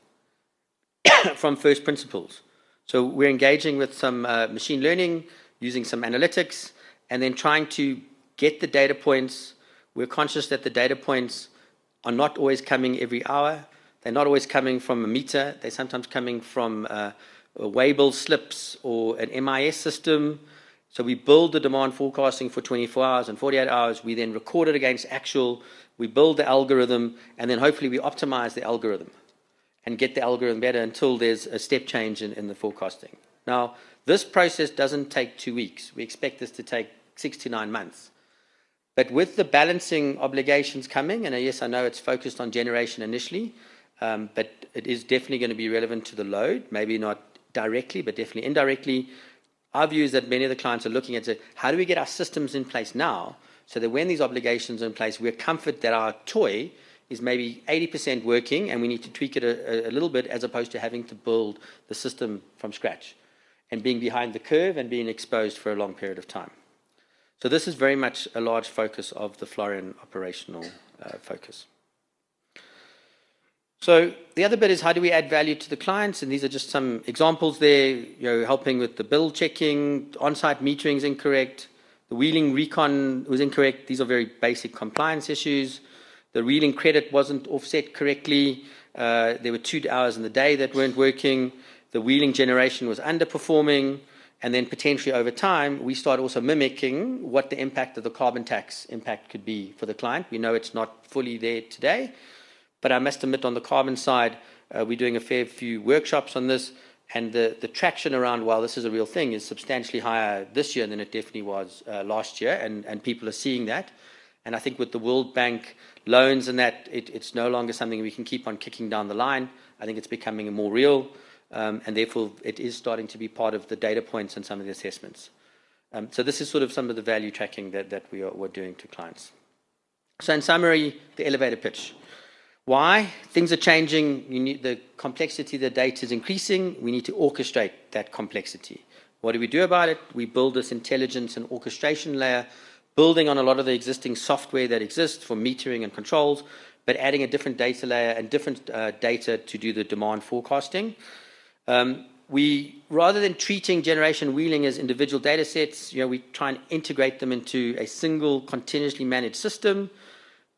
from first principles. So we're engaging with some machine learning, using some analytics, and then trying to get the data points. We're conscious that the data points are not always coming every hour. They're not always coming from a meter. They're sometimes coming from Weibull slips or an MIS system. So we build the demand forecasting for 24 hours and 48 hours. We then record it against actual. We build the algorithm, and then hopefully we optimize the algorithm and get the algorithm better until there's a step change in the forecasting. Now, this process doesn't take 2 weeks. We expect this to take 6 to 9 months. But with the balancing obligations coming, and yes, I know it's focused on generation initially, but it is definitely going to be relevant to the load, maybe not directly, but definitely indirectly. Our view is that many of the clients are looking at how do we get our systems in place now so that when these obligations are in place, we're comfort that our toy is maybe 80% working and we need to tweak it a little bit as opposed to having to build the system from scratch and being behind the curve and being exposed for a long period of time. So this is very much a large focus of the Florian operational focus. So the other bit is how do we add value to the clients? And these are just some examples there, helping with the bill checking, on-site metering is incorrect, the wheeling recon was incorrect. These are very basic compliance issues. The wheeling credit wasn't offset correctly. There were 2 hours in the day that weren't working. the wheeling generation was underperforming, and then potentially over time, we start also mimicking what the impact of the carbon tax impact could be for the client. We know it's not fully there today, but I must admit on the carbon side, we're doing a fair few workshops on this, and the traction around, while this is a real thing, is substantially higher this year than it definitely was last year, and people are seeing that. And I think with the World Bank loans and that, it's no longer something we can keep on kicking down the line. I think it's becoming more real, and therefore it is starting to be part of the data points and some of the assessments. So this is sort of some of the value tracking that we're doing to clients. So in summary, the elevator pitch. Why? Things are changing. You need the complexity of the data is increasing. We need to orchestrate that complexity. What do we do about it? We build this intelligence and orchestration layer, building on a lot of the existing software that exists for metering and controls, but adding a different data layer and different data to do the demand forecasting. We, rather than treating generation wheeling as individual data sets, we try and integrate them into a single continuously managed system,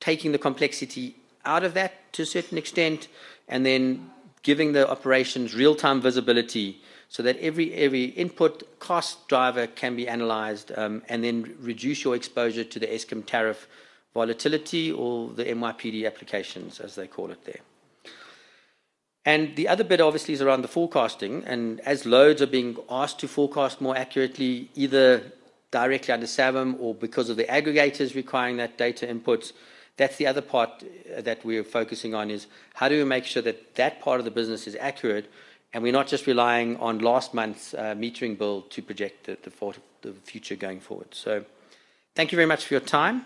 taking the complexity out of that to a certain extent, and then giving the operations real-time visibility so that every input cost driver can be analyzed, and then reduce your exposure to the Eskom tariff volatility or the MYPD applications, as they call it there. And the other bit obviously is around the forecasting, and as loads are being asked to forecast more accurately, either directly under SAVM or because of the aggregators requiring that data inputs, that's the other part that we're focusing on, is how do we make sure that that part of the business is accurate, and we're not just relying on last month's metering bill to project the future going forward. So thank you very much for your time.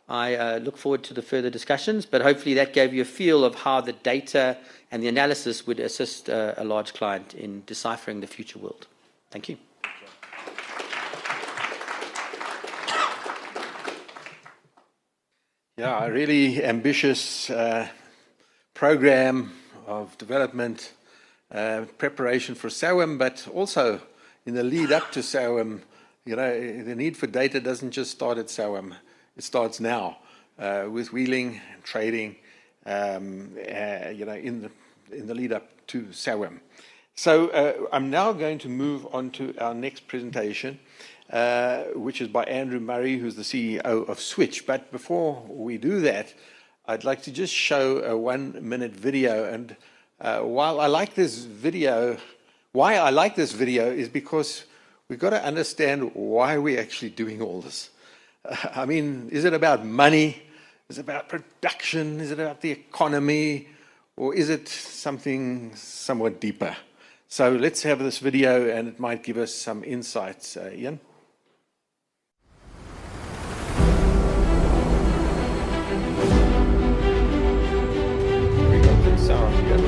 I look forward to the further discussions, but hopefully that gave you a feel of how the data and the analysis would assist a large client in deciphering the future world. Thank you. Yeah, a really ambitious program of development, preparation for SAWM, but also in the lead up to SAWM, the need for data doesn't just start at SAWM. It starts now with wheeling, trading, in the lead up to SAWM. So I'm now going to move on to our next presentation, which is by Andrew Murray, who's the CEO of Switch. But before we do that, I'd like to just show a 1-minute video. And why I like this video is because we've got to understand why we're actually doing all this. I mean, is it about money? Is it about production? Is it about the economy? Or is it something somewhat deeper? So let's have this video, and it might give us some insights. Ian? We got the sound here.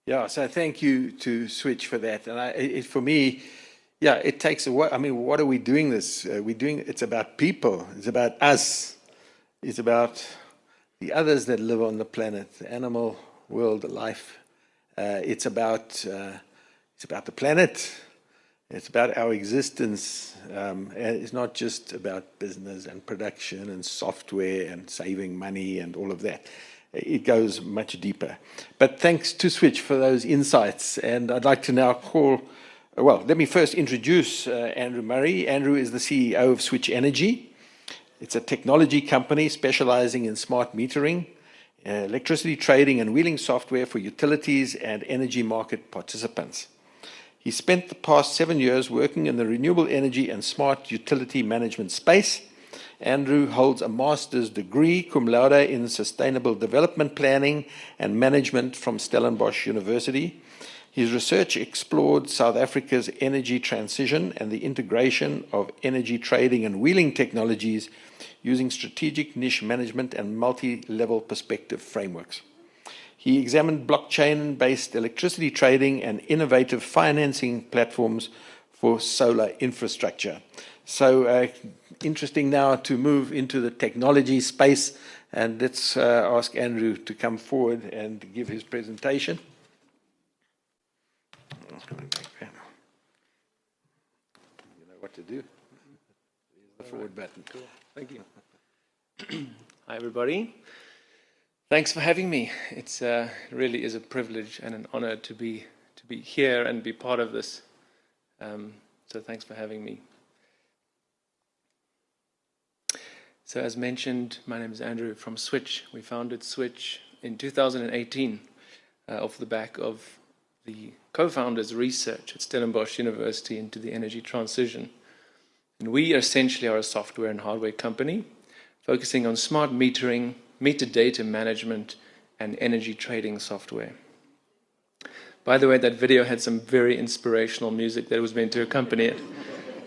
Yeah, so thank you to Switch for that. And for me, yeah, it takes a while. I mean, what are we doing this? It's about people. It's about us. It's about the others that live on the planet, the animal world, the life. It's about the planet. It's about our existence. And it's not just about business and production and software and saving money and all of that. It goes much deeper. But thanks to Switch for those insights. And I'd like to now let me first introduce Andrew Murray. Andrew is the CEO of Switch Energy. It's a technology company specializing in smart metering, electricity trading and wheeling software for utilities and energy market participants. He spent the past 7 years working in the renewable energy and smart utility management space. Andrew holds a master's degree, cum laude, in sustainable development planning and management from Stellenbosch University. His research explored South Africa's energy transition and the integration of energy trading and wheeling technologies using strategic niche management and multi-level perspective frameworks. He examined blockchain-based electricity trading and innovative financing platforms for solar infrastructure. So interesting now to move into the technology space, and let's ask Andrew to come forward and give his presentation. You know what to do. Here's the forward button. Cool. Thank you. Hi, everybody. Thanks for having me. It's really is a privilege and an honor to be here and be part of this. So thanks for having me. So as mentioned, my name is Andrew from Switch. We founded Switch in 2018 off the back of the co-founders' research at Stellenbosch University into the energy transition. And we essentially are a software and hardware company focusing on smart metering, meter data management, and energy trading software. By the way, that video had some very inspirational music that was meant to accompany it.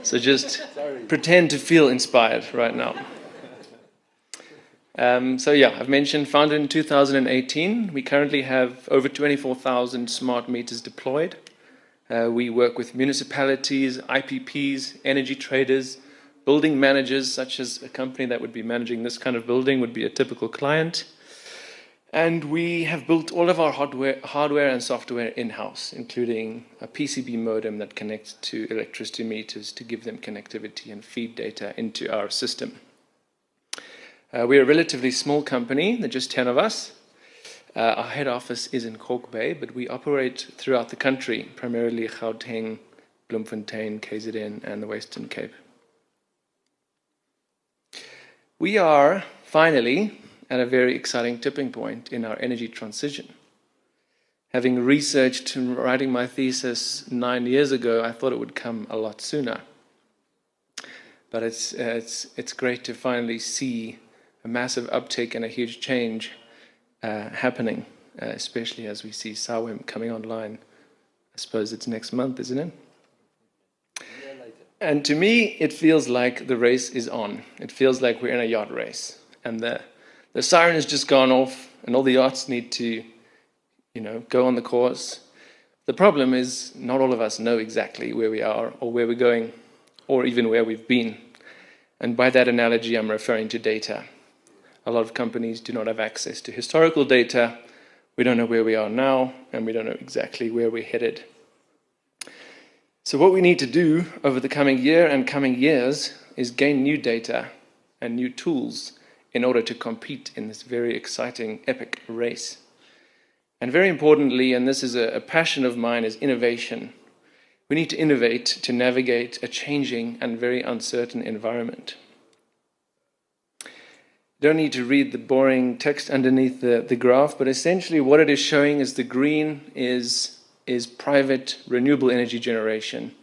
So just pretend to feel inspired right now. So yeah, I've mentioned founded in 2018. We currently have over 24,000 smart meters deployed. We work with municipalities, IPPs, energy traders, building managers, such as a company that would be managing this kind of building would be a typical client. And we have built all of our hardware and software in-house, including a PCB modem that connects to electricity meters to give them connectivity and feed data into our system. We're a relatively small company, there are just 10 of us. Our head office is in Kalk Bay, but we operate throughout the country, primarily Gauteng, Bloemfontein, KZN, and the Western Cape. We are finally at a very exciting tipping point in our energy transition. Having researched and writing my thesis 9 years ago, I thought it would come a lot sooner. But it's great to finally see a massive uptake and a huge change happening, especially as we see SAWIM coming online. I suppose it's next month, isn't it? And to me, it feels like the race is on. It feels like we're in a yacht race. And the siren has just gone off, and all the yachts need to, go on the course. The problem is not all of us know exactly where we are or where we're going, or even where we've been. And by that analogy, I'm referring to data. A lot of companies do not have access to historical data. We don't know where we are now, and we don't know exactly where we're headed. So what we need to do over the coming year and coming years is gain new data and new tools in order to compete in this very exciting, epic race. And very importantly, and this is a passion of mine, is innovation. We need to innovate to navigate a changing and very uncertain environment. You don't need to read the boring text underneath the graph, but essentially what it is showing is the green is private renewable energy generation.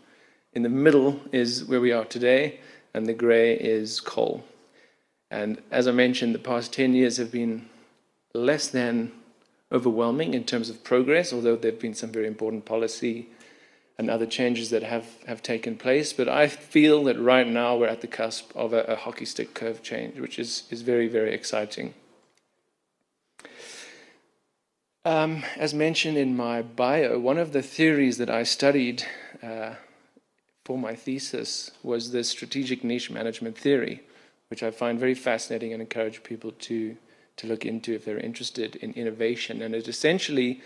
In the middle is where we are today, and the gray is coal. And as I mentioned, the past 10 years have been less than overwhelming in terms of progress, although there have been some very important policy and other changes that have taken place. But I feel that right now we're at the cusp of a hockey stick curve change, which is very, very exciting. As mentioned in my bio, one of the theories that I studied for my thesis was the strategic niche management theory, which I find very fascinating and encourage people to look into if they're interested in innovation. And it essentially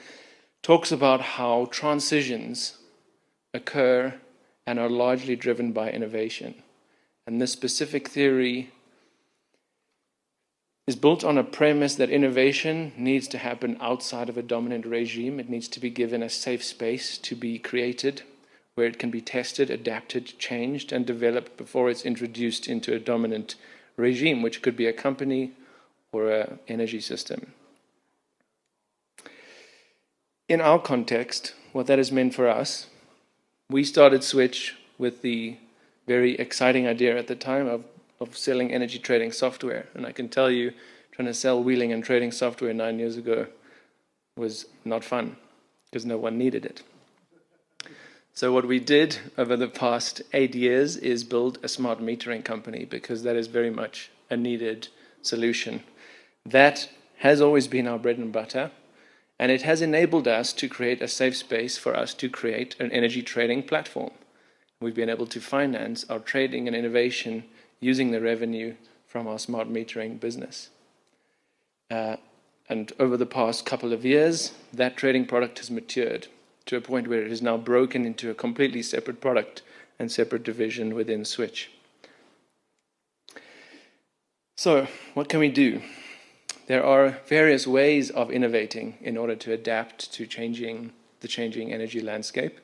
talks about how transitions occur and are largely driven by innovation. And this specific theory is built on a premise that innovation needs to happen outside of a dominant regime. It needs to be given a safe space to be created, where it can be tested, adapted, changed, and developed before it's introduced into a dominant regime, which could be a company or an energy system. In our context, what that has meant for us, we started Switch with the very exciting idea at the time of selling energy trading software. And I can tell you, trying to sell wheeling and trading software 9 years ago was not fun, because no one needed it. So what we did over the past 8 years is build a smart metering company, because that is very much a needed solution. That has always been our bread and butter, and it has enabled us to create a safe space for us to create an energy trading platform. We've been able to finance our trading and innovation using the revenue from our smart metering business. And over the past couple of years, that trading product has matured to a point where it is now broken into a completely separate product and separate division within Switch. So, what can we do? There are various ways of innovating in order to adapt to the changing energy landscape.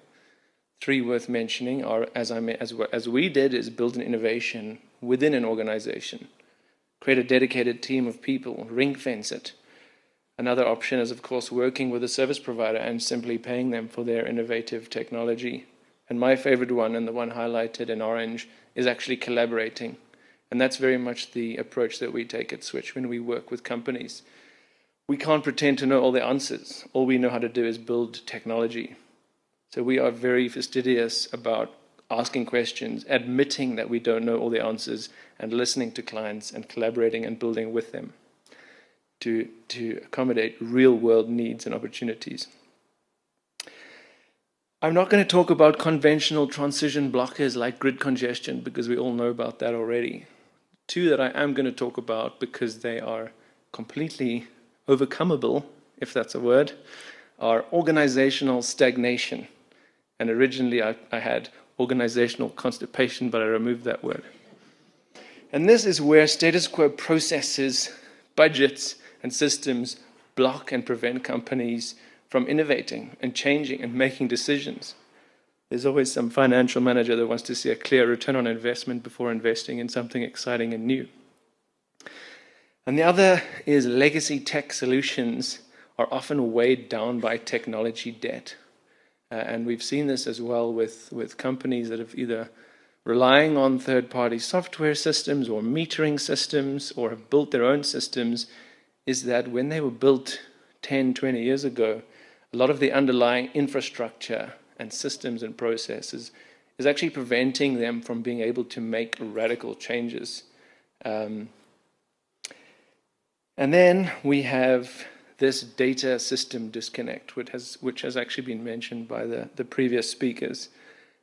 3 worth mentioning are, as we did, is build an innovation within an organization. Create a dedicated team of people, ring fence it. Another option is, of course, working with a service provider and simply paying them for their innovative technology. And my favorite one, and the one highlighted in orange, is actually collaborating. And that's very much the approach that we take at Switch when we work with companies. We can't pretend to know all the answers. All we know how to do is build technology. So we are very fastidious about asking questions, admitting that we don't know all the answers, and listening to clients and collaborating and building with them to accommodate real-world needs and opportunities. I'm not going to talk about conventional transition blockers like grid congestion, because we all know about that already. 2 that I am going to talk about, because they are completely overcomable, if that's a word, are organizational stagnation. And originally I had organizational constipation, but I removed that word. And this is where status quo processes, budgets, and systems block and prevent companies from innovating and changing and making decisions. There's always some financial manager that wants to see a clear return on investment before investing in something exciting and new. And the other is legacy tech solutions are often weighed down by technology debt. And we've seen this as well with companies that have either relying on third-party software systems or metering systems or have built their own systems, is that when they were built 10, 20 years ago, a lot of the underlying infrastructure and systems and processes is actually preventing them from being able to make radical changes. And then we have this data system disconnect, which has actually been mentioned by the previous speakers.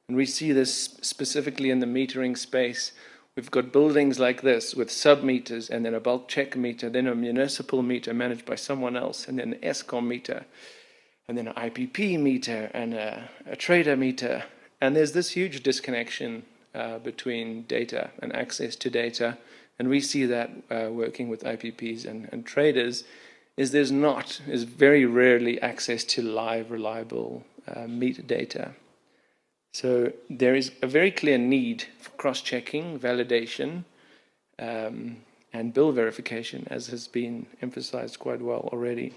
And we see this specifically in the metering space. We've got buildings like this with sub-meters and then a bulk check meter, then a municipal meter managed by someone else, and then an ESCOM meter, and then an IPP meter and a trader meter. And there's this huge disconnection between data and access to data. And we see that working with IPPs and traders, is there's very rarely access to live, reliable meter data. So there is a very clear need for cross-checking, validation, and bill verification, as has been emphasized quite well already.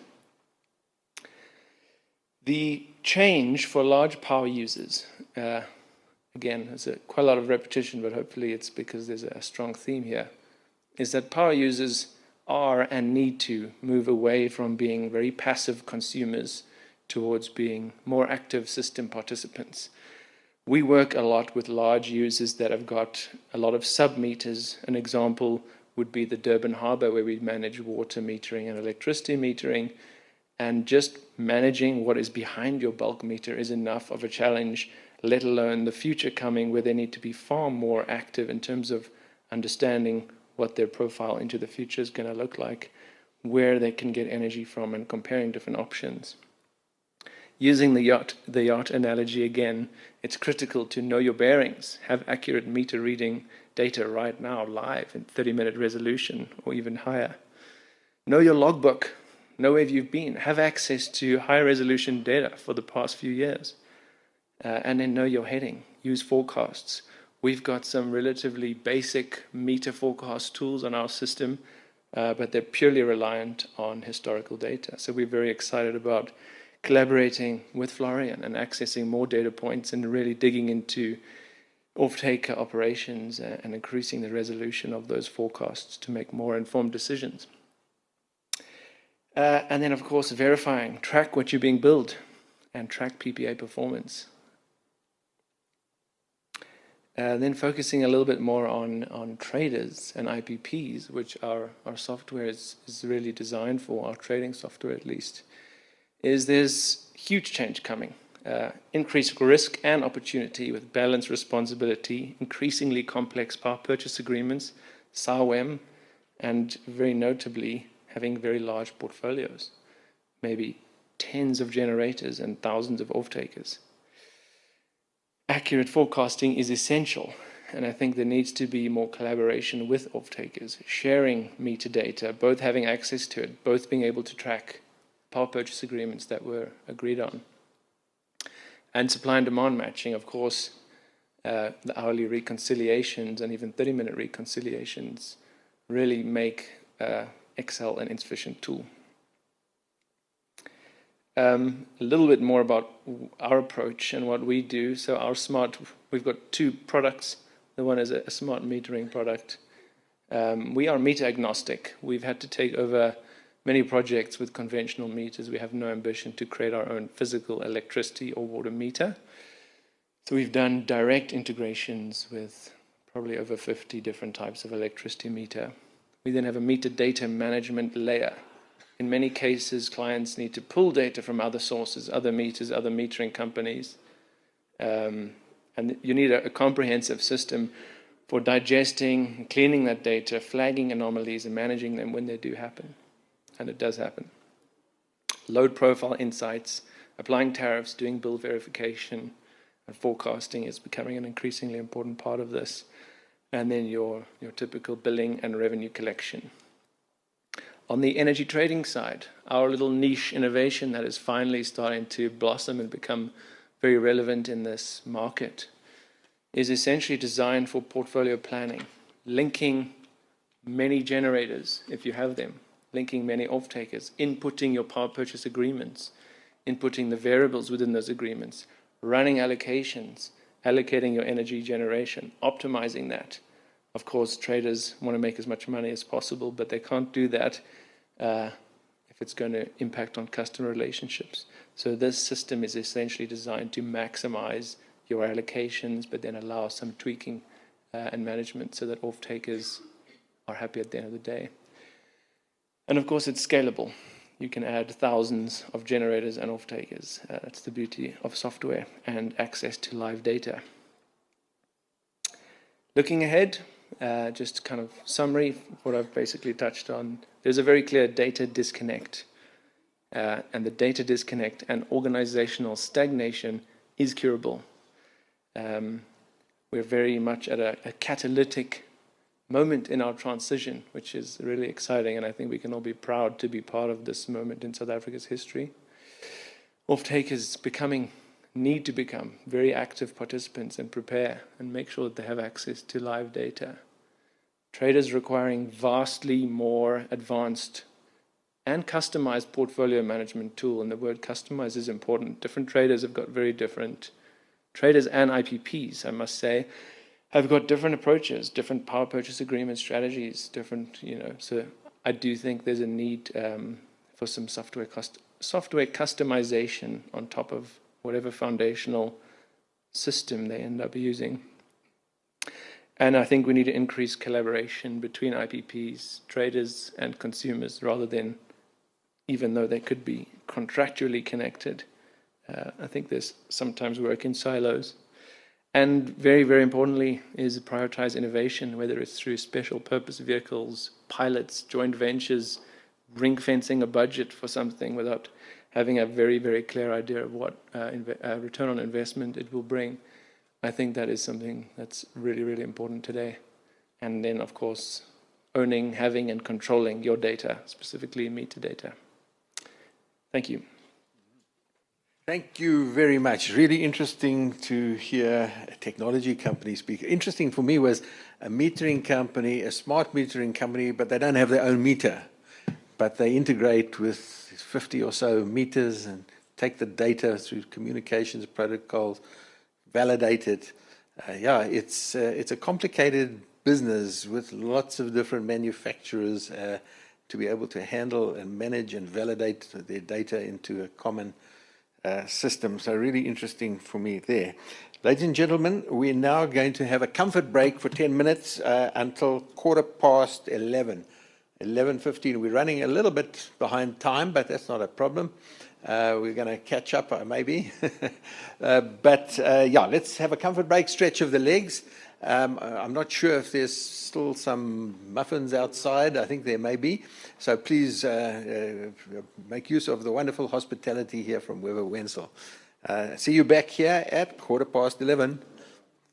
The change for large power users, again, there's quite a lot of repetition, but hopefully it's because there's a strong theme here, is that power users are and need to move away from being very passive consumers towards being more active system participants. We work a lot with large users that have got a lot of sub-meters. An example would be the Durban Harbour, where we manage water metering and electricity metering. And just managing what is behind your bulk meter is enough of a challenge, let alone the future coming, where they need to be far more active in terms of understanding what their profile into the future is going to look like, where they can get energy from, and comparing different options. Using the yacht analogy again, it's critical to know your bearings, have accurate meter reading data right now, live in 30-minute resolution or even higher. Know your logbook, know where you've been, have access to high-resolution data for the past few years, and then know your heading. Use forecasts. We've got some relatively basic meter forecast tools on our system, but they're purely reliant on historical data. So we're very excited about collaborating with Florian and accessing more data points and really digging into off-taker operations and increasing the resolution of those forecasts to make more informed decisions. And then, of course, verifying, track what you're being billed and track PPA performance. Then focusing a little bit more on traders and IPPs, which our software is really designed for, our trading software at least, is there's huge change coming. Increased risk and opportunity with balanced responsibility, increasingly complex power purchase agreements, SAWEM, and very notably, having very large portfolios, maybe tens of generators and thousands of off-takers. Accurate forecasting is essential, and I think there needs to be more collaboration with off-takers, sharing meter data, both having access to it, both being able to track power purchase agreements that were agreed on. And supply and demand matching, of course, the hourly reconciliations and even 30-minute reconciliations really make Excel an insufficient tool. A little bit more about our approach and what we do. So we've got two products. The one is a smart metering product. We are meter agnostic. We've had to take over many projects with conventional meters. We have no ambition to create our own physical electricity or water meter. So we've done direct integrations with probably over 50 different types of electricity meter. We then have a meter data management layer. In many cases, clients need to pull data from other sources, other meters, other metering companies. And you need a comprehensive system for digesting, cleaning that data, flagging anomalies, and managing them when they do happen. And it does happen. Load profile insights, applying tariffs, doing bill verification, and forecasting is becoming an increasingly important part of this. And then your typical billing and revenue collection. On the energy trading side, our little niche innovation that is finally starting to blossom and become very relevant in this market is essentially designed for portfolio planning, linking many generators, if you have them, linking many off-takers, inputting your power purchase agreements, inputting the variables within those agreements, running allocations, allocating your energy generation, optimizing that. Of course, traders want to make as much money as possible, but they can't do that if it's going to impact on customer relationships. So this system is essentially designed to maximize your allocations, but then allow some tweaking and management so that off-takers are happy at the end of the day. And of course, it's scalable. You can add thousands of generators and off-takers. That's the beauty of software and access to live data. Looking ahead, just kind of summary, what I've basically touched on. There's a very clear data disconnect. And the data disconnect and organizational stagnation is curable. We're very much at a catalytic moment in our transition, which is really exciting, and I think we can all be proud to be part of this moment in South Africa's history. Off-takers need to become very active participants and prepare and make sure that they have access to live data. Traders requiring vastly more advanced and customized portfolio management tool, and the word customize is important. Different traders have got very different, traders and IPPs, I must say, have got different approaches, different power purchase agreement strategies, different, so I do think there's a need for some software customization on top of whatever foundational system they end up using. And I think we need to increase collaboration between IPPs, traders, and consumers, rather than, even though they could be contractually connected, I think there's sometimes work in silos. And very, very importantly is prioritize innovation, whether it's through special purpose vehicles, pilots, joint ventures, ring fencing a budget for something without having a very, very clear idea of what return on investment it will bring. I think that is something that's really, really important today. And then, of course, owning, having, and controlling your data, specifically meter data. Thank you. Thank you very much. Really interesting to hear a technology company speak. Interesting for me was a metering company, a smart metering company, but they don't have their own meter. But they integrate with 50 or so meters and take the data through communications protocols, validate it. Yeah, it's a complicated business with lots of different manufacturers to be able to handle and manage and validate their data into a common system. So really interesting for me there. Ladies and gentlemen, we're now going to have a comfort break for 10 minutes until 11:15. 11:15. We're running a little bit behind time, but that's not a problem. We're going to catch up, maybe. Yeah, let's have a comfort break, stretch of the legs. I'm not sure if there's still some muffins outside. I think there may be. So please make use of the wonderful hospitality here from Weber Wenzel. See you back here at 11:15.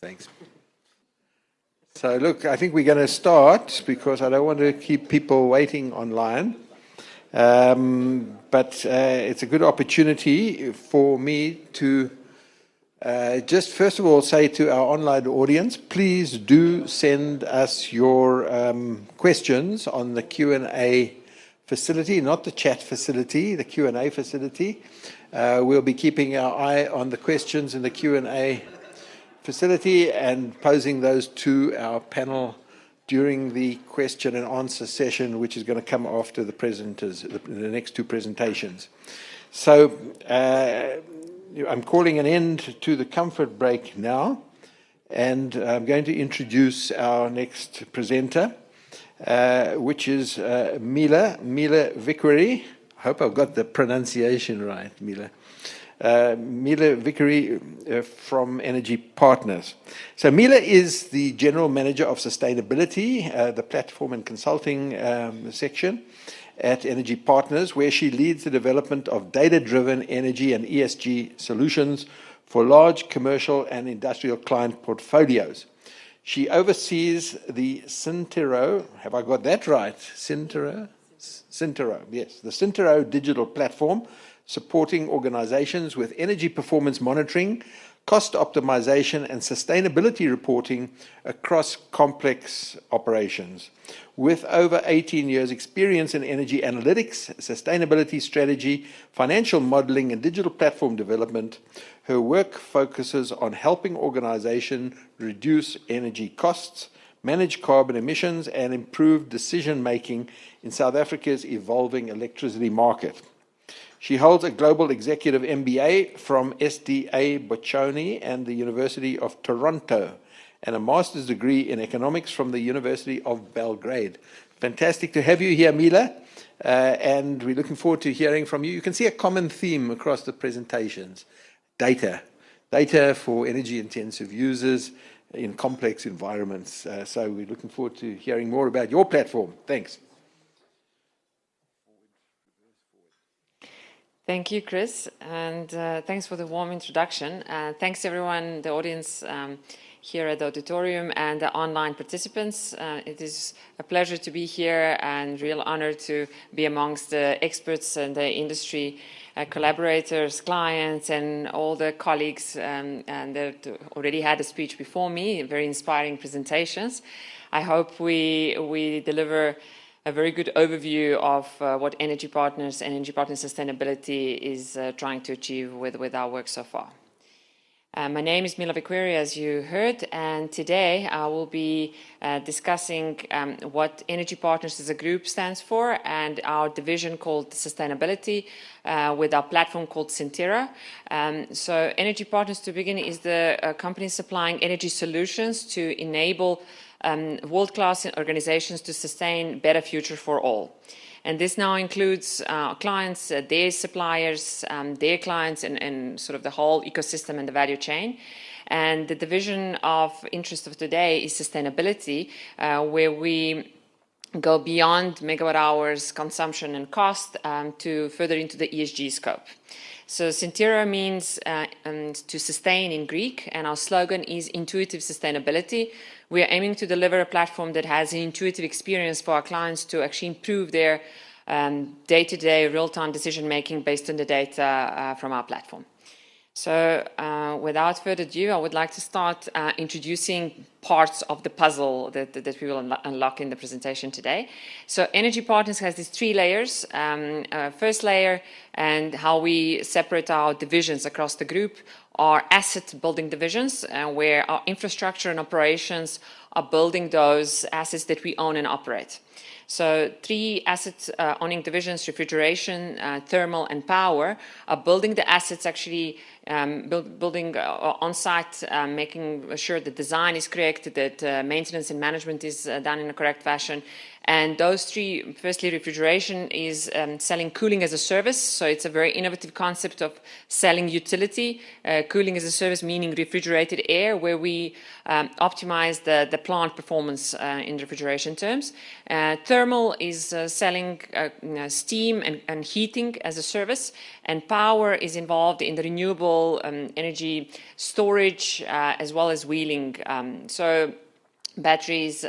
Thanks. So look, I think we're going to start because I don't want to keep people waiting online. But it's a good opportunity for me to just first of all say to our online audience, please do send us your questions on the Q&A facility, not the chat facility, the Q&A facility. We'll be keeping our eye on the questions in the Q&A facility and posing those to our panel during the question and answer session, which is going to come after the presenters, the next two presentations. So I'm calling an end to the comfort break now, and I'm going to introduce our next presenter, which is Mila Vickery. I hope I've got the pronunciation right, Mila. Mila Vickery from Energy Partners. So Mila is the General Manager of Sustainability, the platform and consulting section at Energy Partners, where she leads the development of data-driven energy and ESG solutions for large commercial and industrial client portfolios. She oversees the Cintero, have I got that right? Cintero, yes, the Cintero digital platform, supporting organizations with energy performance monitoring, cost optimization, and sustainability reporting across complex operations. With over 18 years' experience in energy analytics, sustainability strategy, financial modeling, and digital platform development, her work focuses on helping organizations reduce energy costs, manage carbon emissions, and improve decision-making in South Africa's evolving electricity market. She holds a Global Executive MBA from SDA Bocconi and the University of Toronto, and a master's degree in economics from the University of Belgrade. Fantastic to have you here, Mila, and we're looking forward to hearing from you. You can see a common theme across the presentations: data for energy-intensive users in complex environments. So we're looking forward to hearing more about your platform. Thanks. Thank you, Chris, and thanks for the warm introduction. Thanks everyone, the audience here at the auditorium and the online participants. It is a pleasure to be here and real honor to be amongst the experts and the industry collaborators, clients, and all the colleagues and that already had a speech before me, very inspiring presentations. I hope we deliver a very good overview of what Energy Partners and Energy Partners Sustainability is trying to achieve with our work so far. My name is Mila Vickery, as you heard, and today I will be discussing what Energy Partners as a group stands for and our division called Sustainability with our platform called Cintero. So Energy Partners, to begin, is the company supplying energy solutions to enable world-class organizations to sustain better future for all. And this now includes clients, their suppliers, their clients, and sort of the whole ecosystem and the value chain. And the division of interest of today is sustainability, where we go beyond megawatt hours consumption and cost to further into the ESG scope. So Cintero means to sustain in Greek, and our slogan is intuitive sustainability. We are aiming to deliver a platform that has an intuitive experience for our clients to actually improve their day-to-day real-time decision-making based on the data from our platform. So without further ado, I would like to start introducing parts of the puzzle that we will unlock in the presentation today. So Energy Partners has these 3 layers. First layer, and how we separate our divisions across the group, are asset building divisions, where our infrastructure and operations are building those assets that we own and operate. So 3 asset owning divisions, refrigeration, thermal and power, are building the assets, actually building on-site, making sure the design is correct, that maintenance and management is done in a correct fashion. And those 3, firstly, refrigeration is selling cooling as a service. So it's a very innovative concept of selling utility. Cooling as a service, meaning refrigerated air, where we optimize the plant performance in refrigeration terms. Thermal is selling steam and heating as a service. And power is involved in the renewable energy storage as well as wheeling. So batteries,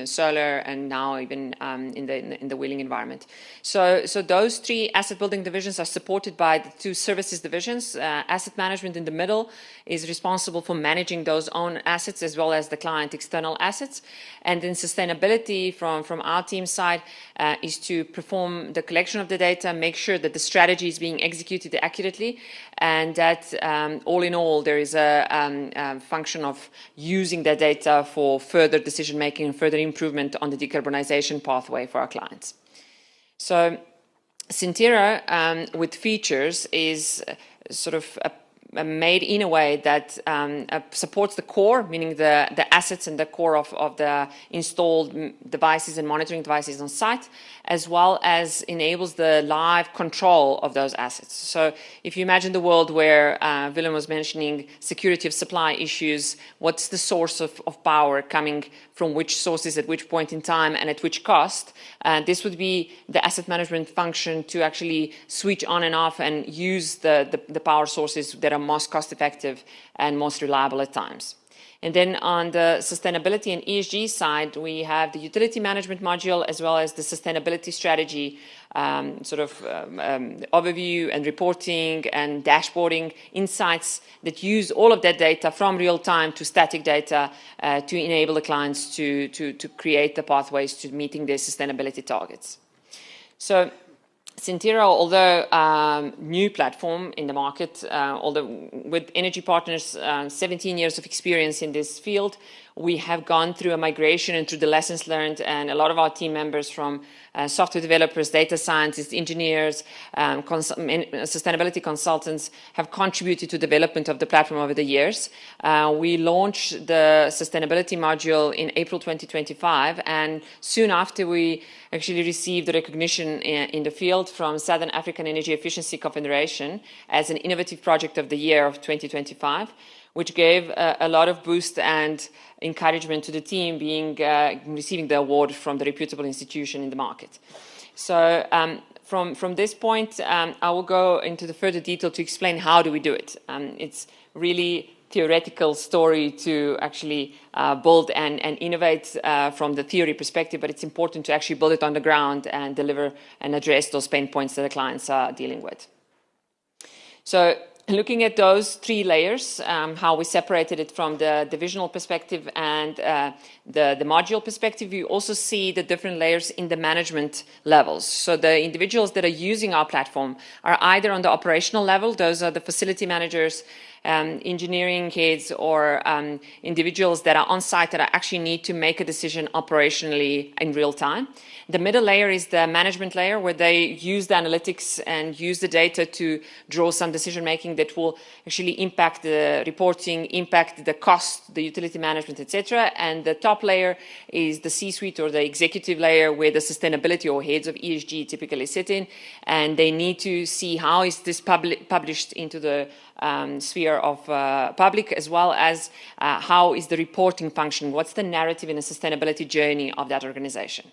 solar, and now even in the wheeling environment. So those 3 asset building divisions are supported by the 2 services divisions. Asset management in the middle is responsible for managing those own assets as well as the client external assets. And then sustainability from our team side is to perform the collection of the data, make sure that the strategy is being executed accurately, and that all in all there is a function of using that data for further decision-making and further improvement on the decarbonisation pathway for our clients. So Sintera, with features, is sort of made in a way that supports the core, meaning the assets and the core of the installed devices and monitoring devices on site, as well as enables the live control of those assets. So if you imagine the world where Willem was mentioning security of supply issues, what's the source of power coming from which sources at which point in time and at which cost, this would be the asset management function to actually switch on and off and use the power sources that are most cost effective and most reliable at times. And then on the sustainability and ESG side, we have the utility management module as well as the sustainability strategy overview and reporting and dashboarding insights that use all of that data from real time to static data to enable the clients to create the pathways to meeting their sustainability targets. So Sintera, although new platform in the market, although with Energy Partners 17 years of experience in this field, we have gone through a migration and through the lessons learned, and a lot of our team members from software developers, data scientists, engineers, sustainability consultants have contributed to the development of the platform over the years. We launched the sustainability module in April 2025, and soon after we actually received the recognition in the field from Southern African Energy Efficiency Confederation as an innovative project of the year of 2025, which gave a lot of boost and encouragement to the team receiving the award from the reputable institution in the market. So from this point, I will go into the further detail to explain how do we do it. It's really theoretical story to actually build and innovate from the theory perspective, but it's important to actually build it on the ground and deliver and address those pain points that the clients are dealing with. So looking at those 3 layers, how we separated it from the divisional perspective and the module perspective, you also see the different layers in the management levels. So the individuals that are using our platform are either on the operational level, those are the facility managers, engineering heads, or individuals that are on site that actually need to make a decision operationally in real time. The middle layer is the management layer, where they use the analytics and use the data to draw some decision making that will actually impact the reporting, impact the cost, the utility management, etc. And the top layer is the C-suite or the executive layer, where the sustainability or heads of ESG typically sit in, and they need to see how is this published into the sphere of public, as well as how is the reporting function, what's the narrative in a sustainability journey of that organization.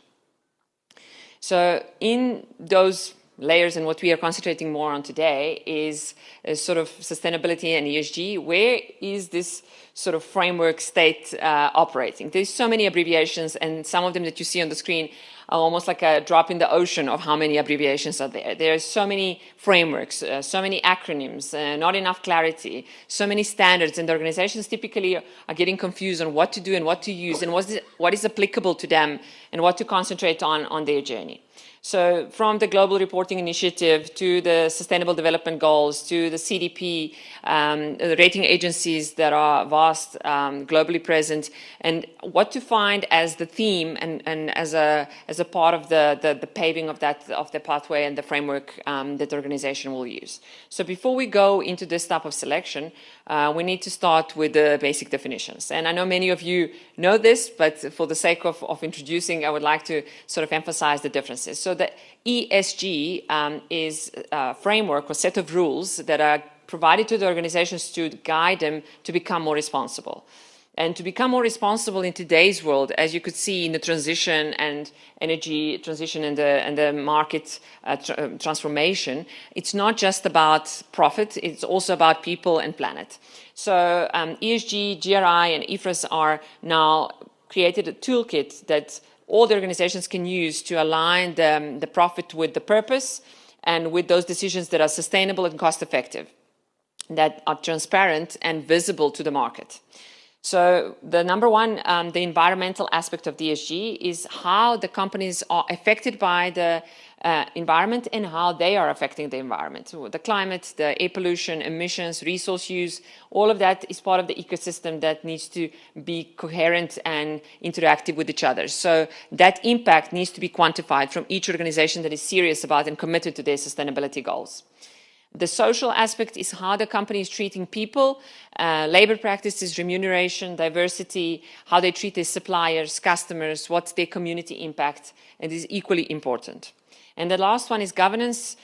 So in those layers, and what we are concentrating more on today is sort of sustainability and ESG. Where is this sort of framework state operating? There's so many abbreviations, and some of them that you see on the screen almost like a drop in the ocean of how many abbreviations are there. There are so many frameworks, so many acronyms, not enough clarity, so many standards, and the organizations typically are getting confused on what to do and what to use and what is applicable to them and what to concentrate on their journey. So from the Global Reporting Initiative to the Sustainable Development Goals to the CDP, the rating agencies that are vast, globally present, and what to find as the theme and as a part of the paving of the pathway and the framework that the organization will use. So before we go into this type of selection, we need to start with the basic definitions. And I know many of you know this, but for the sake of introducing, I would like to sort of emphasize the differences. So the ESG is a framework or set of rules that are provided to the organizations to guide them to become more responsible. And to become more responsible in today's world, as you could see in the transition and energy transition and the market transformation, it's not just about profit, it's also about people and planet. So ESG, GRI and IFRS are now created a toolkit that all the organizations can use to align the profit with the purpose and with those decisions that are sustainable and cost effective, that are transparent and visible to the market. So the number one, the environmental aspect of ESG is how the companies are affected by the environment and how they are affecting the environment. So the climate, the air pollution, emissions, resource use, all of that is part of the ecosystem that needs to be coherent and interactive with each other. So that impact needs to be quantified from each organization that is serious about and committed to their sustainability goals. The social aspect is how the company is treating people, labor practices, remuneration, diversity, how they treat their suppliers, customers, what's their community impact, and is equally important. And the last one is governance,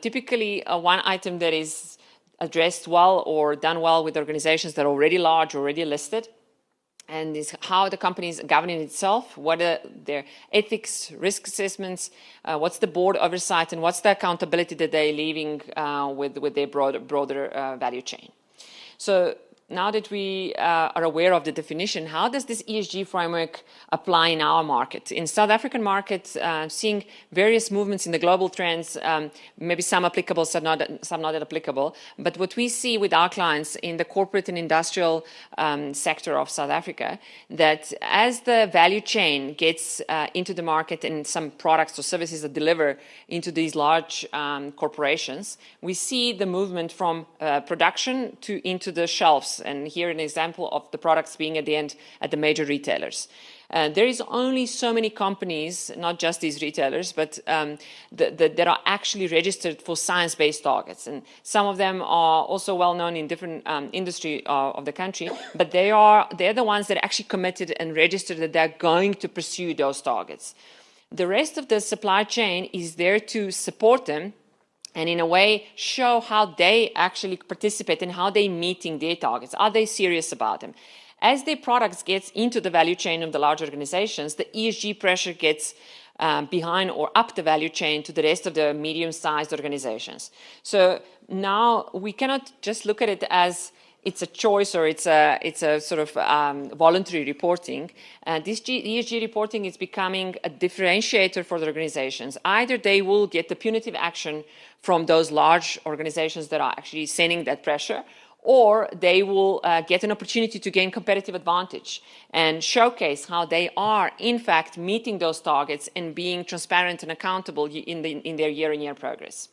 typically one item that is addressed well or done well with organizations that are already large, already listed, and is how the company is governing itself, what are their ethics, risk assessments, what's the board oversight, and what's the accountability that they're leaving with their broader value chain. So now that we are aware of the definition, how does this ESG framework apply in our market? In South African market, seeing various movements in the global trends, maybe some applicable, some not applicable, but what we see with our clients in the corporate and industrial sector of South Africa, that as the value chain gets into the market and some products or services that deliver into these large corporations, we see the movement from production to into the shelves. And here an example of the products being at the end at the major retailers. There is only so many companies, not just these retailers, but that are actually registered for science-based targets. And some of them are also well known in different industry of the country, but they're the ones that are actually committed and registered that they're going to pursue those targets. The rest of the supply chain is there to support them and in a way show how they actually participate and how they're meeting their targets. Are they serious about them? As their products get into the value chain of the large organizations, the ESG pressure gets behind or up the value chain to the rest of the medium-sized organizations. So now we cannot just look at it as it's a choice or it's a sort of voluntary reporting. This ESG reporting is becoming a differentiator for the organizations. Either they will get the punitive action from those large organizations that are actually sending that pressure, or they will get an opportunity to gain competitive advantage and showcase how they are, in fact, meeting those targets and being transparent and accountable in their year-on-year progress.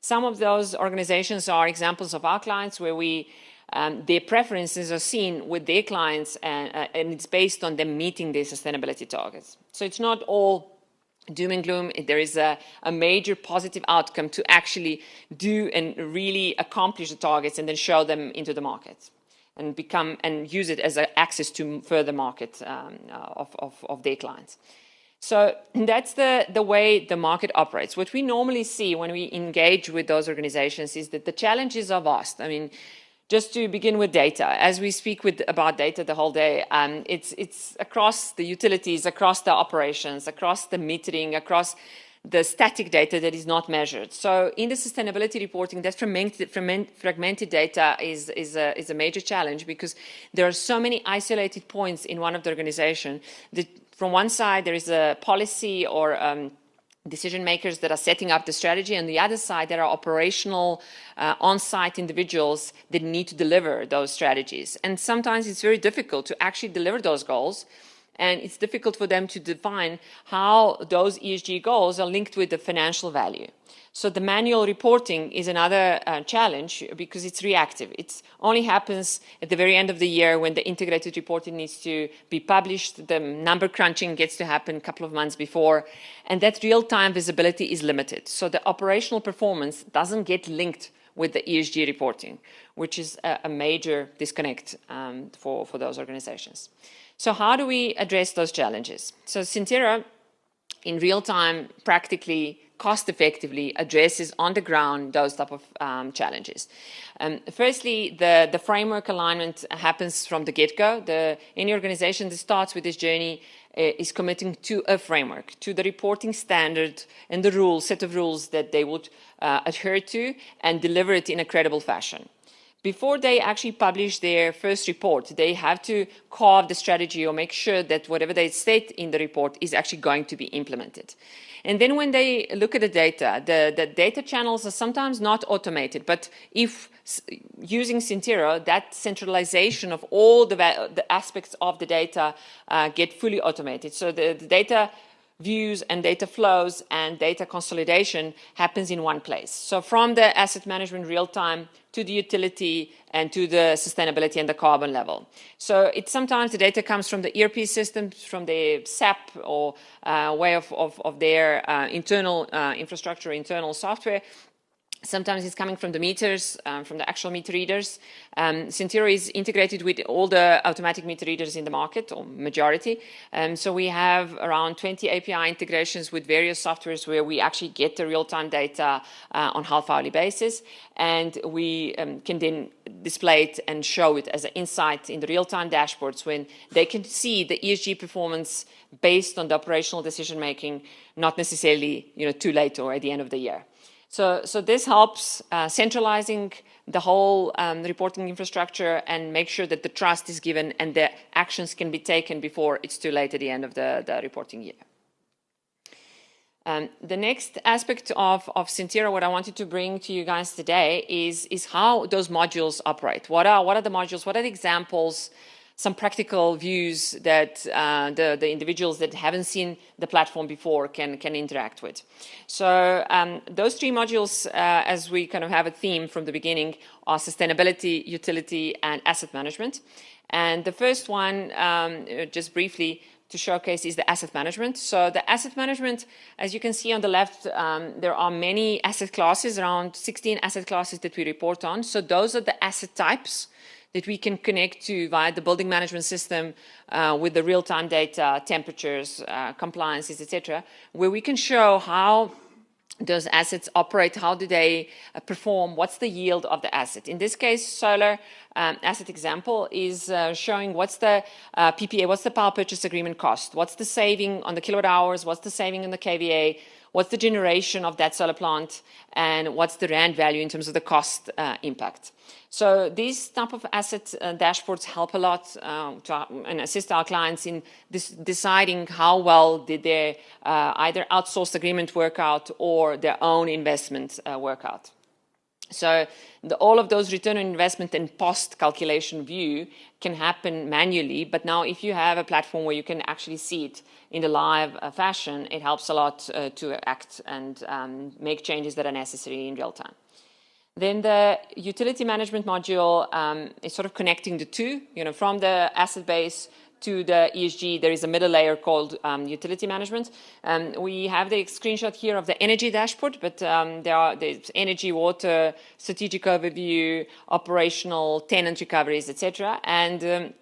Some of those organizations are examples of our clients where their preferences are seen with their clients and it's based on them meeting their sustainability targets. So it's not all doom and gloom. There is a major positive outcome to actually do and really accomplish the targets and then show them into the market and use it as an access to further market of their clients. So that's the way the market operates. What we normally see when we engage with those organizations is that the challenges are vast. I mean, just to begin with data, as we speak about data the whole day, it's across the utilities, across the operations, across the metering, across the static data that is not measured. So in the sustainability reporting, that fragmented data is a major challenge, because there are so many isolated points in one of the organization that from one side there is a policy or decision makers that are setting up the strategy. On the other side, there are operational on-site individuals that need to deliver those strategies. And sometimes it's very difficult to actually deliver those goals. And it's difficult for them to define how those ESG goals are linked with the financial value. So the manual reporting is another challenge, because it's reactive. It only happens at the very end of the year when the integrated reporting needs to be published. The number crunching gets to happen a couple of months before, and that real-time visibility is limited. So the operational performance doesn't get linked with the ESG reporting, which is a major disconnect for those organizations. So how do we address those challenges? So Sintera, in real time, practically, cost-effectively addresses on the ground those type of challenges. Firstly, the framework alignment happens from the get-go. Any organization that starts with this journey is committing to a framework, to the reporting standard and the rules, set of rules that they would adhere to and deliver it in a credible fashion. Before they actually publish their first report, they have to carve the strategy or make sure that whatever they state in the report is actually going to be implemented. And then when they look at the data channels are sometimes not automated, but if using Sintera, that centralization of all the aspects of the data get fully automated. So the data views and data flows and data consolidation happens in one place. So from the asset management real time to the utility and to the sustainability and the carbon level. So it's sometimes the data comes from the ERP systems, from the SAP or way of their internal infrastructure, internal software. Sometimes it's coming from the meters, from the actual meter readers. Sintera is integrated with all the automatic meter readers in the market, or majority. So we have around 20 API integrations with various softwares where we actually get the real-time data on half-hourly basis. And we can then display it and show it as an insight in the real-time dashboards when they can see the ESG performance based on the operational decision-making, not necessarily too late or at the end of the year. So this helps centralizing the whole reporting infrastructure and make sure that the trust is given and the actions can be taken before it's too late at the end of the reporting year. The next aspect of Sintera, what I wanted to bring to you guys today is how those modules operate. What are the modules? What are the examples? Some practical views that the individuals that haven't seen the platform before can interact with. So those three modules, as we kind of have a theme from the beginning, are sustainability, utility, and asset management. And the first one, just briefly to showcase, is the asset management. So the asset management, as you can see on the left, there are many asset classes, around 16 asset classes that we report on. So those are the asset types that we can connect to via the building management system with the real-time data, temperatures, compliances, etc., where we can show how those assets operate, how do they perform, what's the yield of the asset. In this case, solar asset example is showing what's the PPA, what's the power purchase agreement cost, what's the saving on the kilowatt hours, what's the saving on the KVA, what's the generation of that solar plant, and what's the RAND value in terms of the cost impact. So these type of asset dashboards help a lot and assist our clients in deciding how well did their either outsourced agreement work out or their own investment work out. So all of those return on investment and post calculation view can happen manually, but now if you have a platform where you can actually see it in a live fashion, it helps a lot to act and make changes that are necessary in real time. Then the utility management module is sort of connecting the two, from the asset base to the ESG, there is a middle layer called utility management. We have the screenshot here of the energy dashboard, but there's energy, water, strategic overview, operational, tenant recoveries, etc. And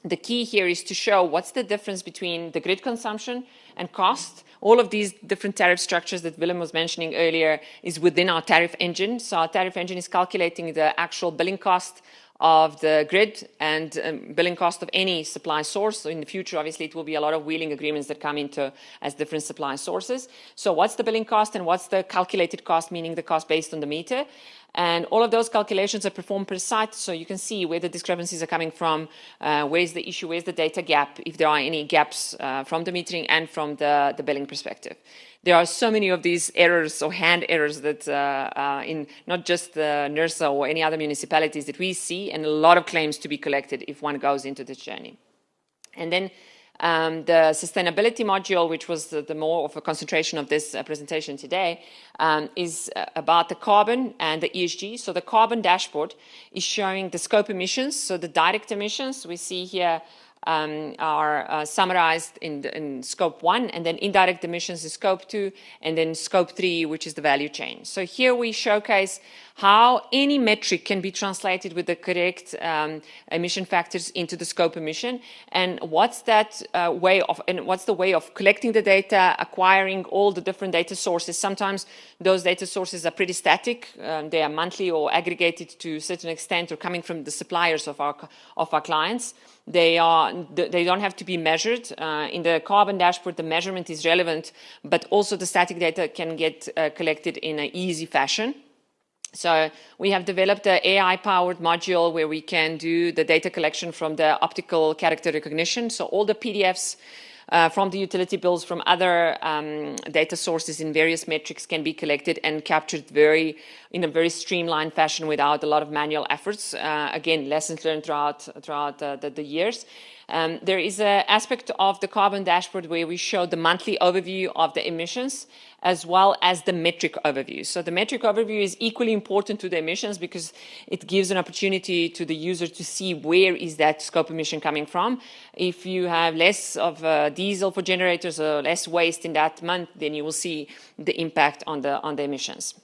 the key here is to show what's the difference between the grid consumption and cost. All of these different tariff structures that Willem was mentioning earlier is within our tariff engine. So our tariff engine is calculating the actual billing cost of the grid and billing cost of any supply source. So in the future, obviously, it will be a lot of wheeling agreements that come into as different supply sources. So what's the billing cost and what's the calculated cost, meaning the cost based on the meter? And all of those calculations are performed per site, so you can see where the discrepancies are coming from, where's the issue, where's the data gap, if there are any gaps from the metering and from the billing perspective. There are so many of these errors or hand errors that in not just the NERSA or any other municipalities that we see, and a lot of claims to be collected if one goes into this journey. And then the sustainability module, which was the more of a concentration of this presentation today, is about the carbon and the ESG. So the carbon dashboard is showing the scope emissions. So the direct emissions we see here are summarized in scope 1, and then indirect emissions is scope 2, and then scope 3, which is the value chain. So here we showcase how any metric can be translated with the correct emission factors into the scope emission, and what's that what's the way of collecting the data, acquiring all the different data sources. Sometimes those data sources are pretty static; they are monthly or aggregated to a certain extent, or coming from the suppliers of our clients. They don't have to be measured. In the carbon dashboard, the measurement is relevant, but also the static data can get collected in an easy fashion. So we have developed an AI-powered module where we can do the data collection from the optical character recognition. So all the PDFs from the utility bills from other data sources in various metrics can be collected and captured in a very streamlined fashion without a lot of manual efforts. Again, lessons learned throughout the years. There is an aspect of the carbon dashboard where we show the monthly overview of the emissions as well as the metric overview. So the metric overview is equally important to the emissions because it gives an opportunity to the user to see where is that scope emission coming from. If you have less of diesel for generators or less waste in that month, then you will see the impact on the emissions.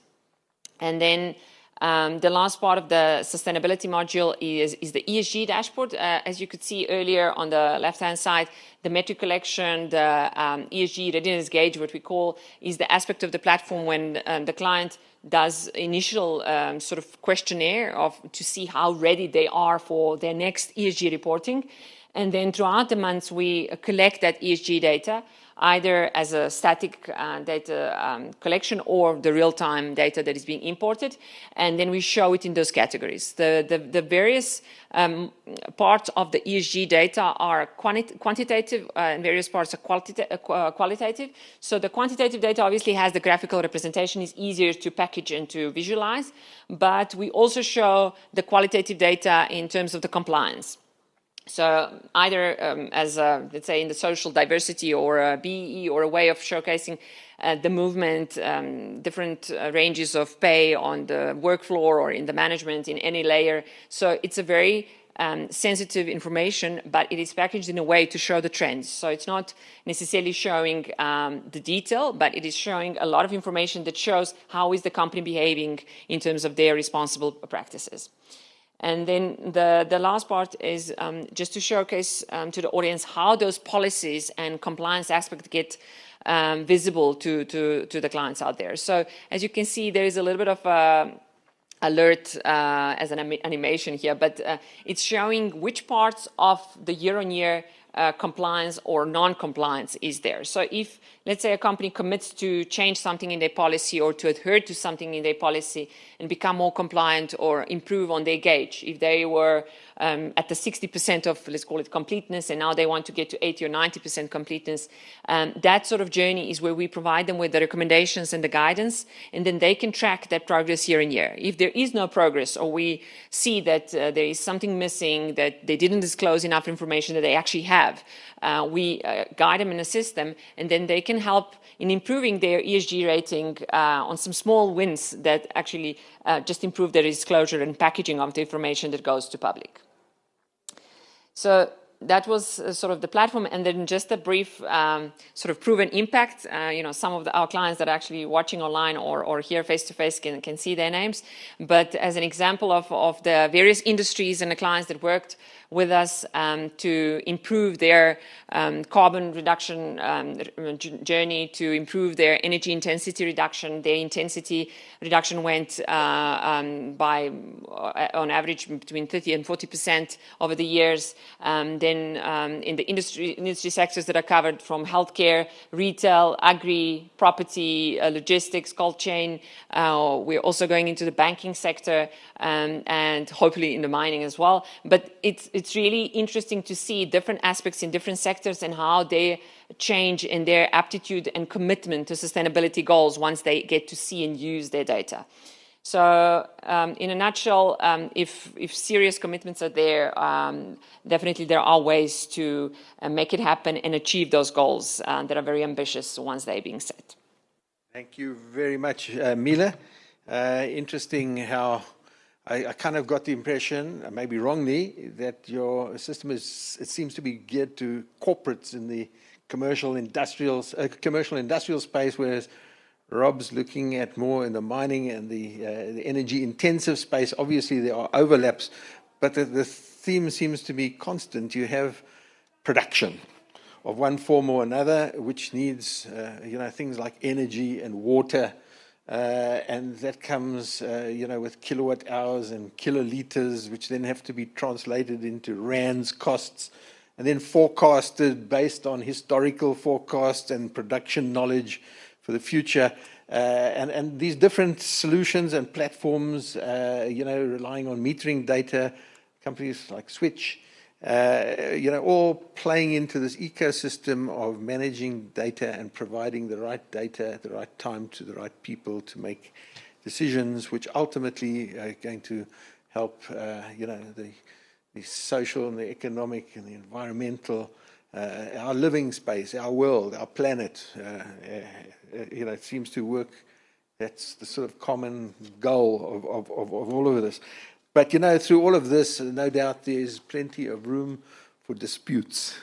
And then the last part of the sustainability module is the ESG dashboard. As you could see earlier on the left-hand side, the metric collection, the ESG readiness gauge, what we call, is the aspect of the platform when the client does initial sort of questionnaire to see how ready they are for their next ESG reporting. And then throughout the months, we collect that ESG data, either as a static data collection or the real-time data that is being imported, and then we show it in those categories. The various parts of the ESG data are quantitative and various parts are qualitative. So the quantitative data obviously has the graphical representation, is easier to package and to visualize, but we also show the qualitative data in terms of the compliance. So either as, let's say, in the social diversity or a BEE or a way of showcasing the movement, different ranges of pay on the work floor or in the management in any layer. So it's a very sensitive information, but it is packaged in a way to show the trends. So it's not necessarily showing the detail, but it is showing a lot of information that shows how is the company behaving in terms of their responsible practices. And then the last part is just to showcase to the audience how those policies and compliance aspects get visible to the clients out there. So as you can see, there is a little bit of alert as an animation here, but it's showing which parts of the year-on-year compliance or non-compliance is there. So if, let's say, a company commits to change something in their policy or to adhere to something in their policy and become more compliant or improve on their gauge, if they were at the 60% of, let's call it, completeness, and now they want to get to 80 or 90% completeness, that sort of journey is where we provide them with the recommendations and the guidance, and then they can track that progress year in year. If there is no progress, or we see that there is something missing, that they didn't disclose enough information that they actually have, we guide them and assist them, and then they can help in improving their ESG rating on some small wins that actually just improve their disclosure and packaging of the information that goes to public. So that was sort of the platform, and then just a brief sort of proven impact. Some of our clients that are actually watching online or here face to face can see their names. But as an example of the various industries and the clients that worked with us to improve their carbon reduction journey, to improve their energy intensity reduction. Their intensity reduction went by, on average, between 30 and 40% over the years. Then in the industry sectors that are covered, from healthcare, retail, agri, property, logistics, cold chain. We're also going into the banking sector and hopefully in the mining as well. But it's really interesting to see different aspects in different sectors and how they change in their aptitude and commitment to sustainability goals once they get to see and use their data. So in a nutshell, if serious commitments are there, definitely there are ways to make it happen and achieve those goals that are very ambitious once they're being set. Thank you very much, Mila. Interesting how I kind of got the impression, maybe wrongly, that your system it seems to be geared to corporates in the commercial industrial space, whereas Rob's looking at more in the mining and the energy intensive space. Obviously, there are overlaps, but the theme seems to be constant. You have production of one form or another, which needs things like energy and water. And that comes, with kilowatt hours and kiloliters, which then have to be translated into rands costs, and then forecasted based on historical forecasts and production knowledge for the future. And these different solutions and platforms, relying on metering data, companies like Switch, all playing into this ecosystem of managing data and providing the right data at the right time to the right people to make decisions, which ultimately are going to help, the social and the economic and the environmental, our living space, our world, our planet. It seems to work. That's the sort of common goal of all of this. But, through all of this, no doubt there's plenty of room for disputes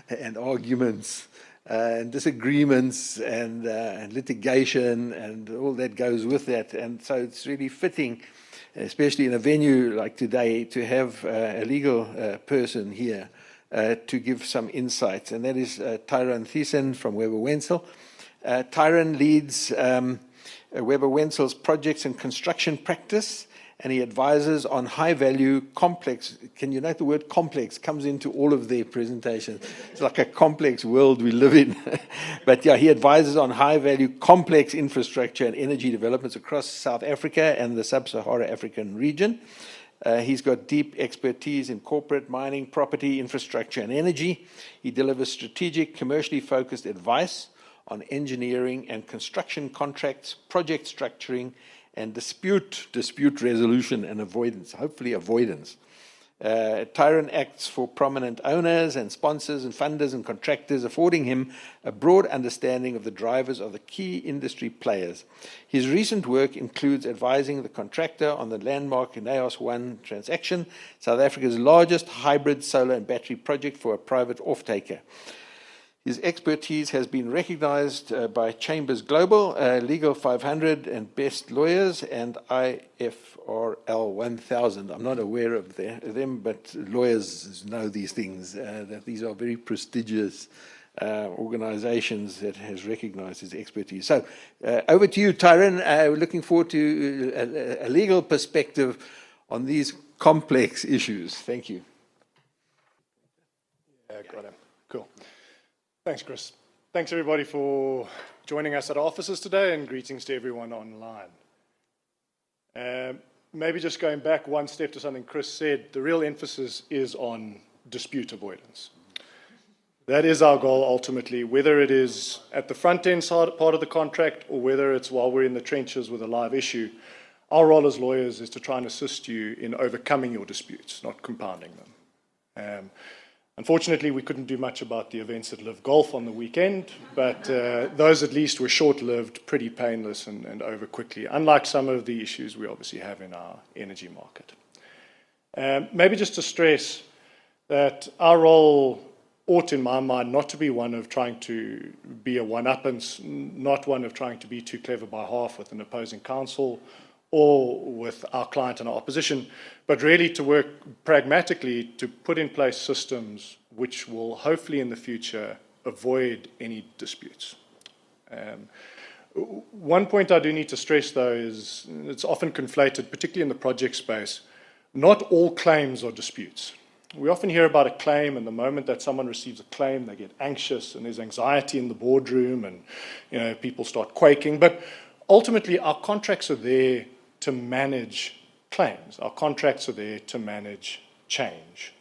and arguments and disagreements and litigation and all that goes with that. And so it's really fitting, especially in a venue like today, to have a legal person here to give some insights. And that is Tyrone Thiessen from Weber Wenzel. Tyrone leads Weber Wenzel's projects and construction practice, and he advises on high-value, complex. Can you note the word complex comes into all of their presentations? It's like a complex world we live in. But yeah, he advises on high-value, complex infrastructure and energy developments across South Africa and the sub-Saharan African region. He's got deep expertise in corporate, mining, property, infrastructure, and energy. He delivers strategic, commercially focused advice on engineering and construction contracts, project structuring, and dispute resolution and avoidance, hopefully avoidance. Tyrone acts for prominent owners and sponsors and funders and contractors, affording him a broad understanding of the drivers of the key industry players. His recent work includes advising the contractor on the landmark NEOS 1 transaction, South Africa's largest hybrid solar and battery project for a private off-taker. His expertise has been recognized by Chambers Global, Legal 500 and Best Lawyers, and IFRL 1000. I'm not aware of them, but lawyers know these things, that these are very prestigious organizations that has recognized his expertise. So over to you, Tyrone. We're looking forward to a legal perspective on these complex issues. Thank you. Yeah, got him. Cool. Thanks, Chris. Thanks, everybody, for joining us at our offices today, and greetings to everyone online. Maybe just going back one step to something Chris said, the real emphasis is on dispute avoidance. That is our goal, ultimately, whether it is at the front-end side part of the contract or whether it's while we're in the trenches with a live issue. Our role as lawyers is to try and assist you in overcoming your disputes, not compounding them. Unfortunately, we couldn't do much about the events at Live Golf on the weekend, but those at least were short-lived, pretty painless, and over quickly, unlike some of the issues we obviously have in our energy market. Maybe just to stress that our role ought, in my mind, not to be one of trying to be a one-uppance, not one of trying to be too clever by half with an opposing counsel or with our client and our opposition, but really to work pragmatically to put in place systems which will hopefully in the future avoid any disputes. One point I do need to stress, though, is it's often conflated, particularly in the project space. Not all claims are disputes. We often hear about a claim, and the moment that someone receives a claim, they get anxious, and there's anxiety in the boardroom, and people start quaking. But ultimately, our contracts are there to manage claims. Our contracts are there to manage change.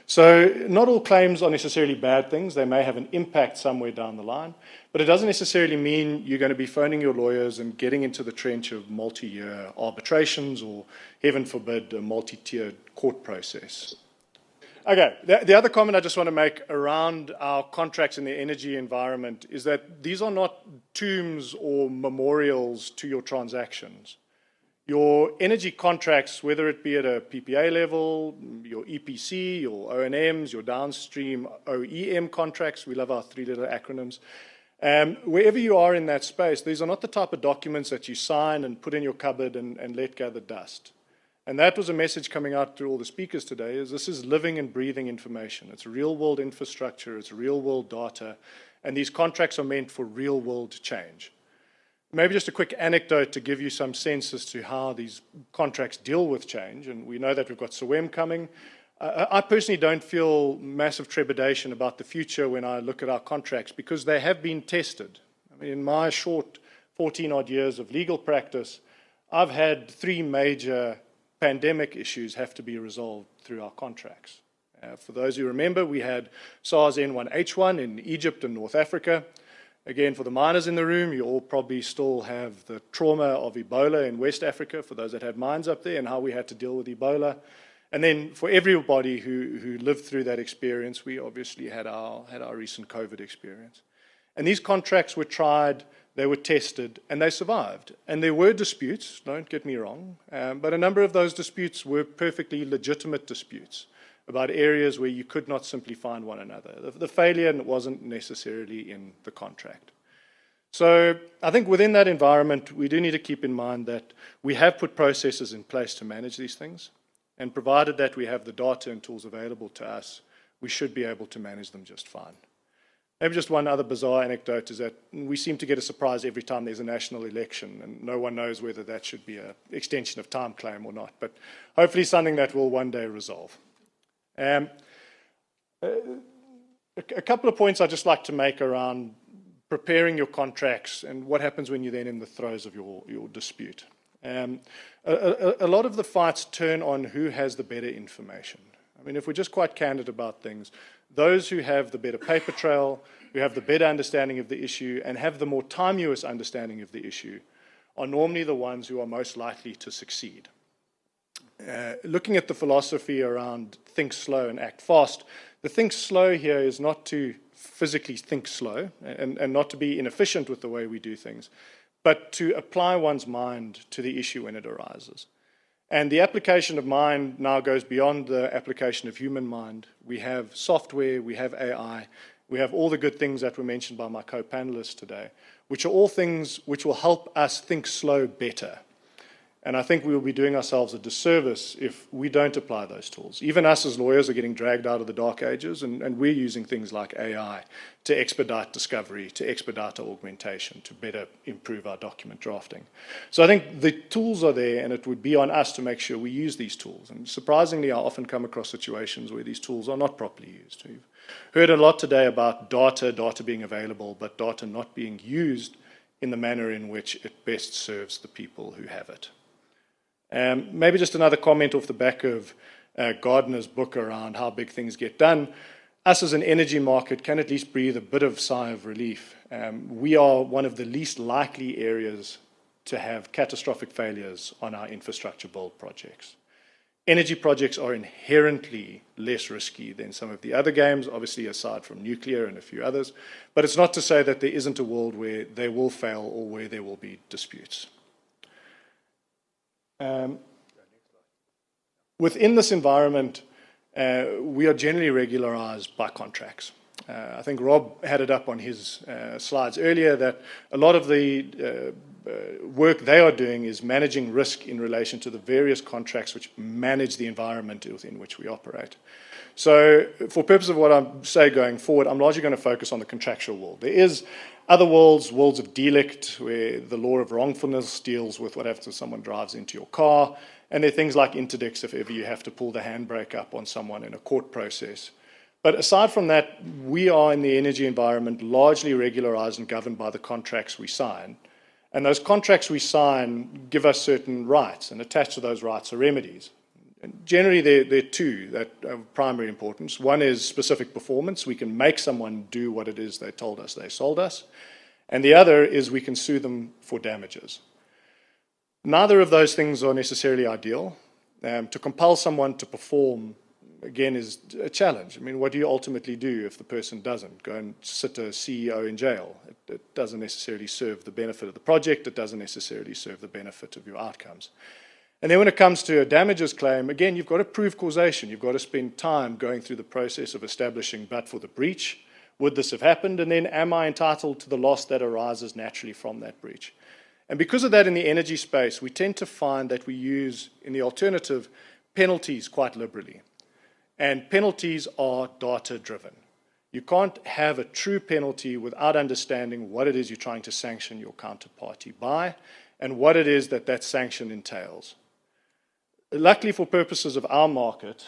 So not all claims are necessarily bad things. They may have an impact somewhere down the line, but it doesn't necessarily mean you're going to be phoning your lawyers and getting into the trench of multi-year arbitrations or, heaven forbid, a multi-tiered court process. Okay, the other comment I just want to make around our contracts in the energy environment is that these are not tombs or memorials to your transactions. Your energy contracts, whether it be at a PPA level, your EPC, your O&Ms, your downstream OEM contracts, we love our three-letter acronyms, wherever you are in that space, these are not the type of documents that you sign and put in your cupboard and let gather dust. And that was a message coming out through all the speakers today, is this is living and breathing information. It's real-world infrastructure, it's real-world data, and these contracts are meant for real-world change. Maybe just a quick anecdote to give you some sense as to how these contracts deal with change, and we know that we've got SWEM coming. I personally don't feel massive trepidation about the future when I look at our contracts because they have been tested. I mean, in my short 14-odd years of legal practice, I've had 3 major pandemic issues have to be resolved through our contracts. For those who remember, we had SARS N1H1 in Egypt and North Africa. Again, for the miners in the room, you all probably still have the trauma of Ebola in West Africa, for those that had mines up there, and how we had to deal with Ebola. And then for everybody who lived through that experience, we obviously had our recent COVID experience. And these contracts were tried, they were tested, and they survived. And there were disputes, don't get me wrong, but a number of those disputes were perfectly legitimate disputes about areas where you could not simply find one another. The failure wasn't necessarily in the contract. So I think within that environment, we do need to keep in mind that we have put processes in place to manage these things, and provided that we have the data and tools available to us, we should be able to manage them just fine. Maybe just one other bizarre anecdote is that we seem to get a surprise every time there's a national election, and no one knows whether that should be an extension of time claim or not, but hopefully something that will one day resolve. A couple of points I'd just like to make around preparing your contracts and what happens when you're then in the throes of your dispute. A lot of the fights turn on who has the better information. I mean, if we're just quite candid about things, those who have the better paper trail, who have the better understanding of the issue, and have the more timeous understanding of the issue, are normally the ones who are most likely to succeed. Looking at the philosophy around think slow and act fast, the think slow here is not to physically think slow and not to be inefficient with the way we do things, but to apply one's mind to the issue when it arises. And the application of mind now goes beyond the application of human mind. We have software, we have AI, we have all the good things that were mentioned by my co-panelists today, which are all things which will help us think slow better. And I think we will be doing ourselves a disservice if we don't apply those tools. Even us as lawyers are getting dragged out of the dark ages, and we're using things like AI to expedite discovery, to expedite our augmentation, to better improve our document drafting. So I think the tools are there, and it would be on us to make sure we use these tools. And surprisingly, I often come across situations where these tools are not properly used. We've heard a lot today about data being available, but data not being used in the manner in which it best serves the people who have it. Maybe just another comment off the back of Gardner's book around how big things get done. Us as an energy market can at least breathe a bit of sigh of relief. We are one of the least likely areas to have catastrophic failures on our infrastructure build projects. Energy projects are inherently less risky than some of the other games, obviously aside from nuclear and a few others, but it's not to say that there isn't a world where they will fail or where there will be disputes. Within this environment, we are generally regularized by contracts. I think Rob had it up on his slides earlier that a lot of the work they are doing is managing risk in relation to the various contracts which manage the environment within which we operate. So for purpose of what I'm saying going forward, I'm largely going to focus on the contractual world. There is other worlds of delict, where the law of wrongfulness deals with what happens if someone drives into your car, and there are things like interdicts if ever you have to pull the handbrake up on someone in a court process. But aside from that, we are in the energy environment largely regularized and governed by the contracts we sign. And those contracts we sign give us certain rights, and attached to those rights are remedies. And generally, there are two that are of primary importance. One is specific performance. We can make someone do what it is they told us they sold us. And the other is we can sue them for damages. Neither of those things are necessarily ideal. To compel someone to perform, again, is a challenge. I mean, what do you ultimately do if the person doesn't? Go and sit a CEO in jail. It doesn't necessarily serve the benefit of the project. It doesn't necessarily serve the benefit of your outcomes. And then when it comes to a damages claim, again, you've got to prove causation. You've got to spend time going through the process of establishing, but for the breach, would this have happened? And then am I entitled to the loss that arises naturally from that breach? And because of that, in the energy space, we tend to find that we use, in the alternative, penalties quite liberally. And penalties are data-driven. You can't have a true penalty without understanding what it is you're trying to sanction your counterparty by and what it is that that sanction entails. Luckily, for purposes of our market,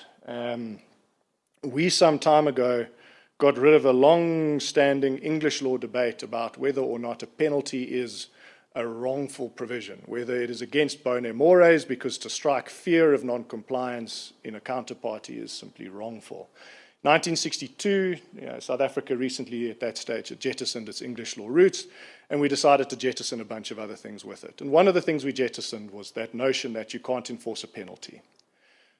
we some time ago got rid of a long-standing English law debate about whether or not a penalty is a wrongful provision, whether it is against bone mores, because to strike fear of non-compliance in a counterparty is simply wrongful. 1962, South Africa recently at that stage had jettisoned its English law roots, and we decided to jettison a bunch of other things with it. And one of the things we jettisoned was that notion that you can't enforce a penalty.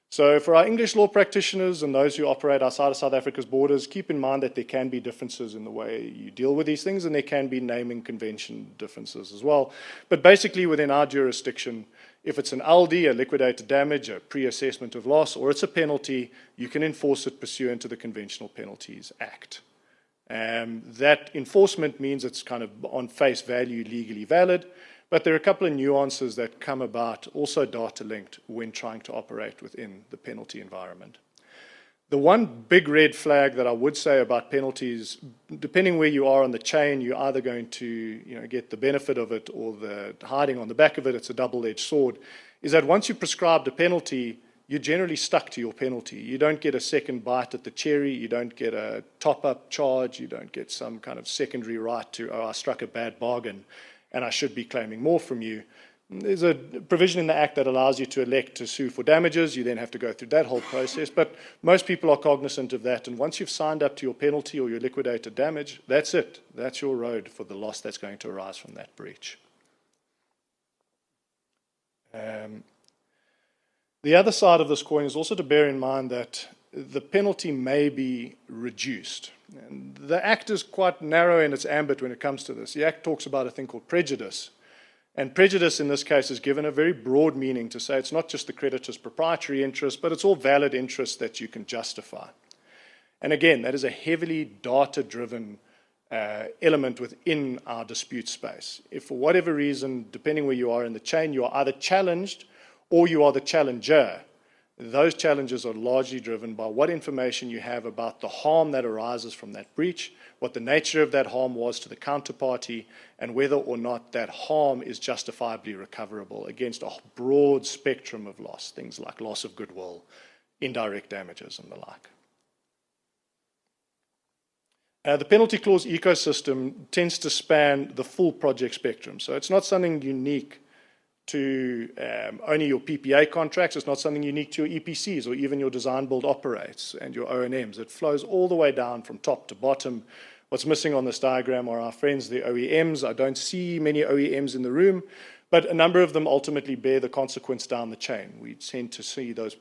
So for our English law practitioners and those who operate outside of South Africa's borders, keep in mind that there can be differences in the way you deal with these things, and there can be naming convention differences as well. But basically within our jurisdiction, if it's an LD, a liquidated damage, a pre-assessment of loss, or it's a penalty, you can enforce it pursuant to the Conventional Penalties Act. That enforcement means it's kind of on face value legally valid, but there are a couple of nuances that come about, also data-linked, when trying to operate within the penalty environment. The one big red flag that I would say about penalties, depending where you are on the chain, you're either going to get the benefit of it or the hiding on the back of it. It's a double-edged sword, is that once you prescribed a penalty, you're generally stuck to your penalty. You don't get a second bite at the cherry. You don't get a top-up charge. You don't get some kind of secondary right to, oh, I struck a bad bargain and I should be claiming more from you. There's a provision in the Act that allows you to elect to sue for damages. You then have to go through that whole process. But most people are cognizant of that. And once you've signed up to your penalty or your liquidated damage, that's it. That's your road for the loss that's going to arise from that breach. The other side of this coin is also to bear in mind that the penalty may be reduced. And the Act is quite narrow in its ambit when it comes to this. The Act talks about a thing called prejudice. And prejudice in this case is given a very broad meaning to say it's not just the creditor's proprietary interest, but it's all valid interests that you can justify. And again, that is a heavily data-driven element within our dispute space. If for whatever reason, depending where you are in the chain, you are either challenged or you are the challenger, those challenges are largely driven by what information you have about the harm that arises from that breach, what the nature of that harm was to the counterparty, and whether or not that harm is justifiably recoverable against a broad spectrum of loss, things like loss of goodwill, indirect damages, and the like. The penalty clause ecosystem tends to span the full project spectrum, so it's not something unique to only your PPA contracts. It's not something unique to your EPCs or even your design, build, operates and your O&Ms. It flows all the way down from top to bottom. What's missing on this diagram are our friends, the OEMs. I don't see many OEMs in the room, but a number of them ultimately bear the consequence down the chain. We tend to see those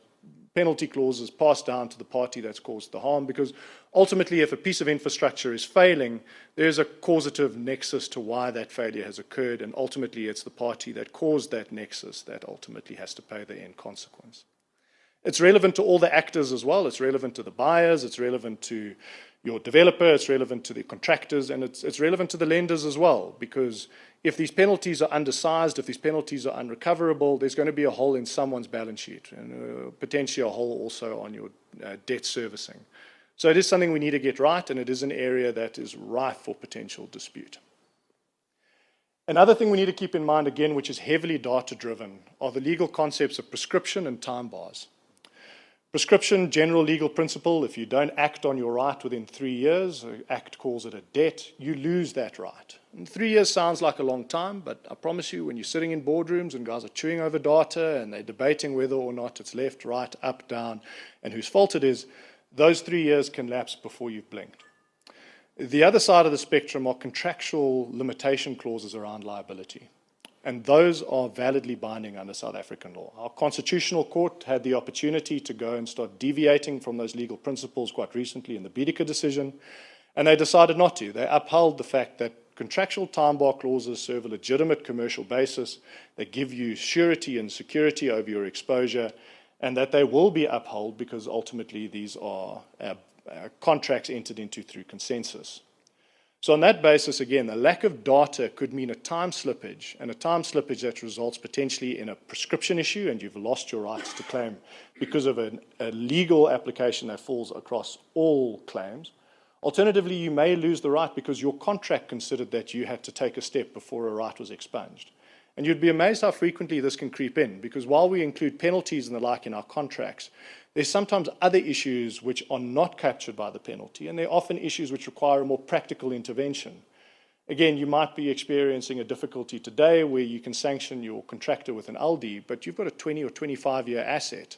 penalty clauses passed down to the party that's caused the harm, because ultimately if a piece of infrastructure is failing, there's a causative nexus to why that failure has occurred, and ultimately it's the party that caused that nexus that ultimately has to pay the end consequence. It's relevant to all the actors as well. It's relevant to the buyers, it's relevant to your developer, it's relevant to the contractors, and it's relevant to the lenders as well, because if these penalties are undersized, if these penalties are unrecoverable, there's going to be a hole in someone's balance sheet, and potentially a hole also on your debt servicing. So it is something we need to get right, and it is an area that is rife for potential dispute. Another thing we need to keep in mind, again, which is heavily data-driven, are the legal concepts of prescription and time bars. Prescription, general legal principle, if you don't act on your right within 3 years, the Act calls it a debt, you lose that right. And 3 years sounds like a long time, but I promise you, when you're sitting in boardrooms and guys are chewing over data and they're debating whether or not it's left, right, up, down, and whose fault it is, those 3 years can lapse before you've blinked. The other side of the spectrum are contractual limitation clauses around liability. And those are validly binding under South African law. Our Constitutional Court had the opportunity to go and start deviating from those legal principles quite recently in the Biedeke decision, and they decided not to. They upheld the fact that contractual time bar clauses serve a legitimate commercial basis, they give you surety and security over your exposure, and that they will be upheld because ultimately these are contracts entered into through consensus. So on that basis, again, the lack of data could mean a time slippage, and a time slippage that results potentially in a prescription issue, and you've lost your rights to claim because of a legal application that falls across all claims. Alternatively, you may lose the right because your contract considered that you had to take a step before a right was expunged. And you'd be amazed how frequently this can creep in, because while we include penalties and the like in our contracts, there's sometimes other issues which are not captured by the penalty, and there are often issues which require a more practical intervention. Again, you might be experiencing a difficulty today where you can sanction your contractor with an LD, but you've got a 20 or 25-year asset.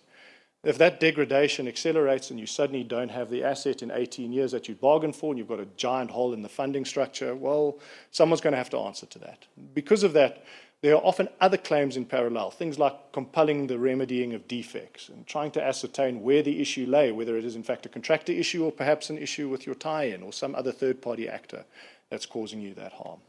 If that degradation accelerates and you suddenly don't have the asset in 18 years that you bargained for, and you've got a giant hole in the funding structure, well, someone's going to have to answer to that. Because of that, there are often other claims in parallel, things like compelling the remedying of defects and trying to ascertain where the issue lay, whether it is in fact a contractor issue or perhaps an issue with your tie-in or some other third-party actor that's causing you that harm.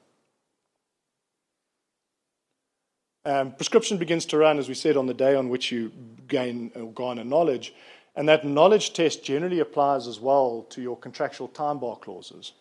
Prescription begins to run, as we said, on the day on which you garner knowledge, and that knowledge test generally applies as well to your contractual time bar clauses.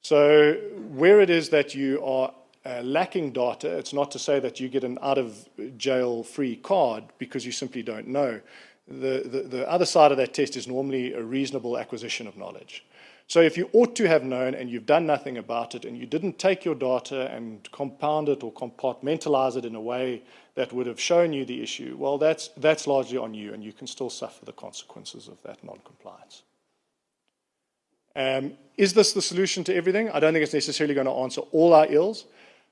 So where it is that you are lacking data, it's not to say that you get an out-of-jail-free card because you simply don't know. The other side of that test is normally a reasonable acquisition of knowledge. So if you ought to have known and you've done nothing about it and you didn't take your data and compound it or compartmentalize it in a way that would have shown you the issue, well, that's largely on you, and you can still suffer the consequences of that non-compliance. Is this the solution to everything? I don't think it's necessarily going to answer all our ills.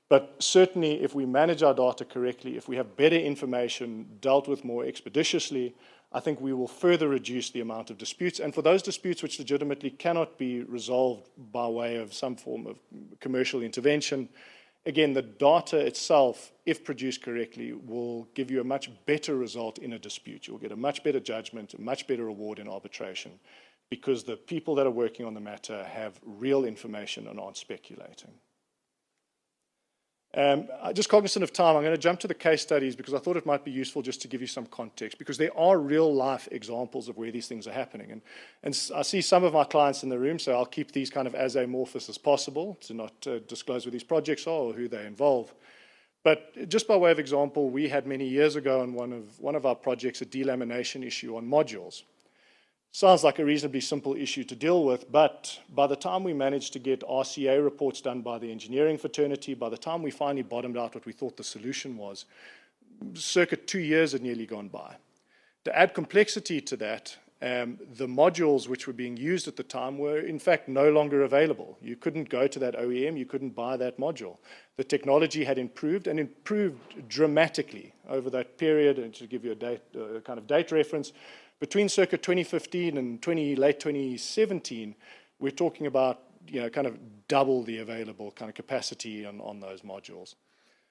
But certainly, if we manage our data correctly, if we have better information dealt with more expeditiously, I think we will further reduce the amount of disputes. And for those disputes which legitimately cannot be resolved by way of some form of commercial intervention, again, the data itself, if produced correctly, will give you a much better result in a dispute. You'll get a much better judgment, a much better award in arbitration, because the people that are working on the matter have real information and aren't speculating. Just cognizant of time, I'm going to jump to the case studies because I thought it might be useful just to give you some context, because there are real-life examples of where these things are happening. And I see some of my clients in the room, so I'll keep these kind of as amorphous as possible to not disclose where these projects are or who they involve. But just by way of example, we had many years ago on one of our projects a delamination issue on modules. Sounds like a reasonably simple issue to deal with, but by the time we managed to get RCA reports done by the engineering fraternity, by the time we finally bottomed out what we thought the solution was, circa 2 years had nearly gone by. To add complexity to that, the modules which were being used at the time were in fact no longer available. You couldn't go to that OEM, you couldn't buy that module. The technology had improved, and improved dramatically over that period. And to give you a date, kind of date reference, between circa 2015 and late 2017, we're talking about kind of double the available kind of capacity on those modules.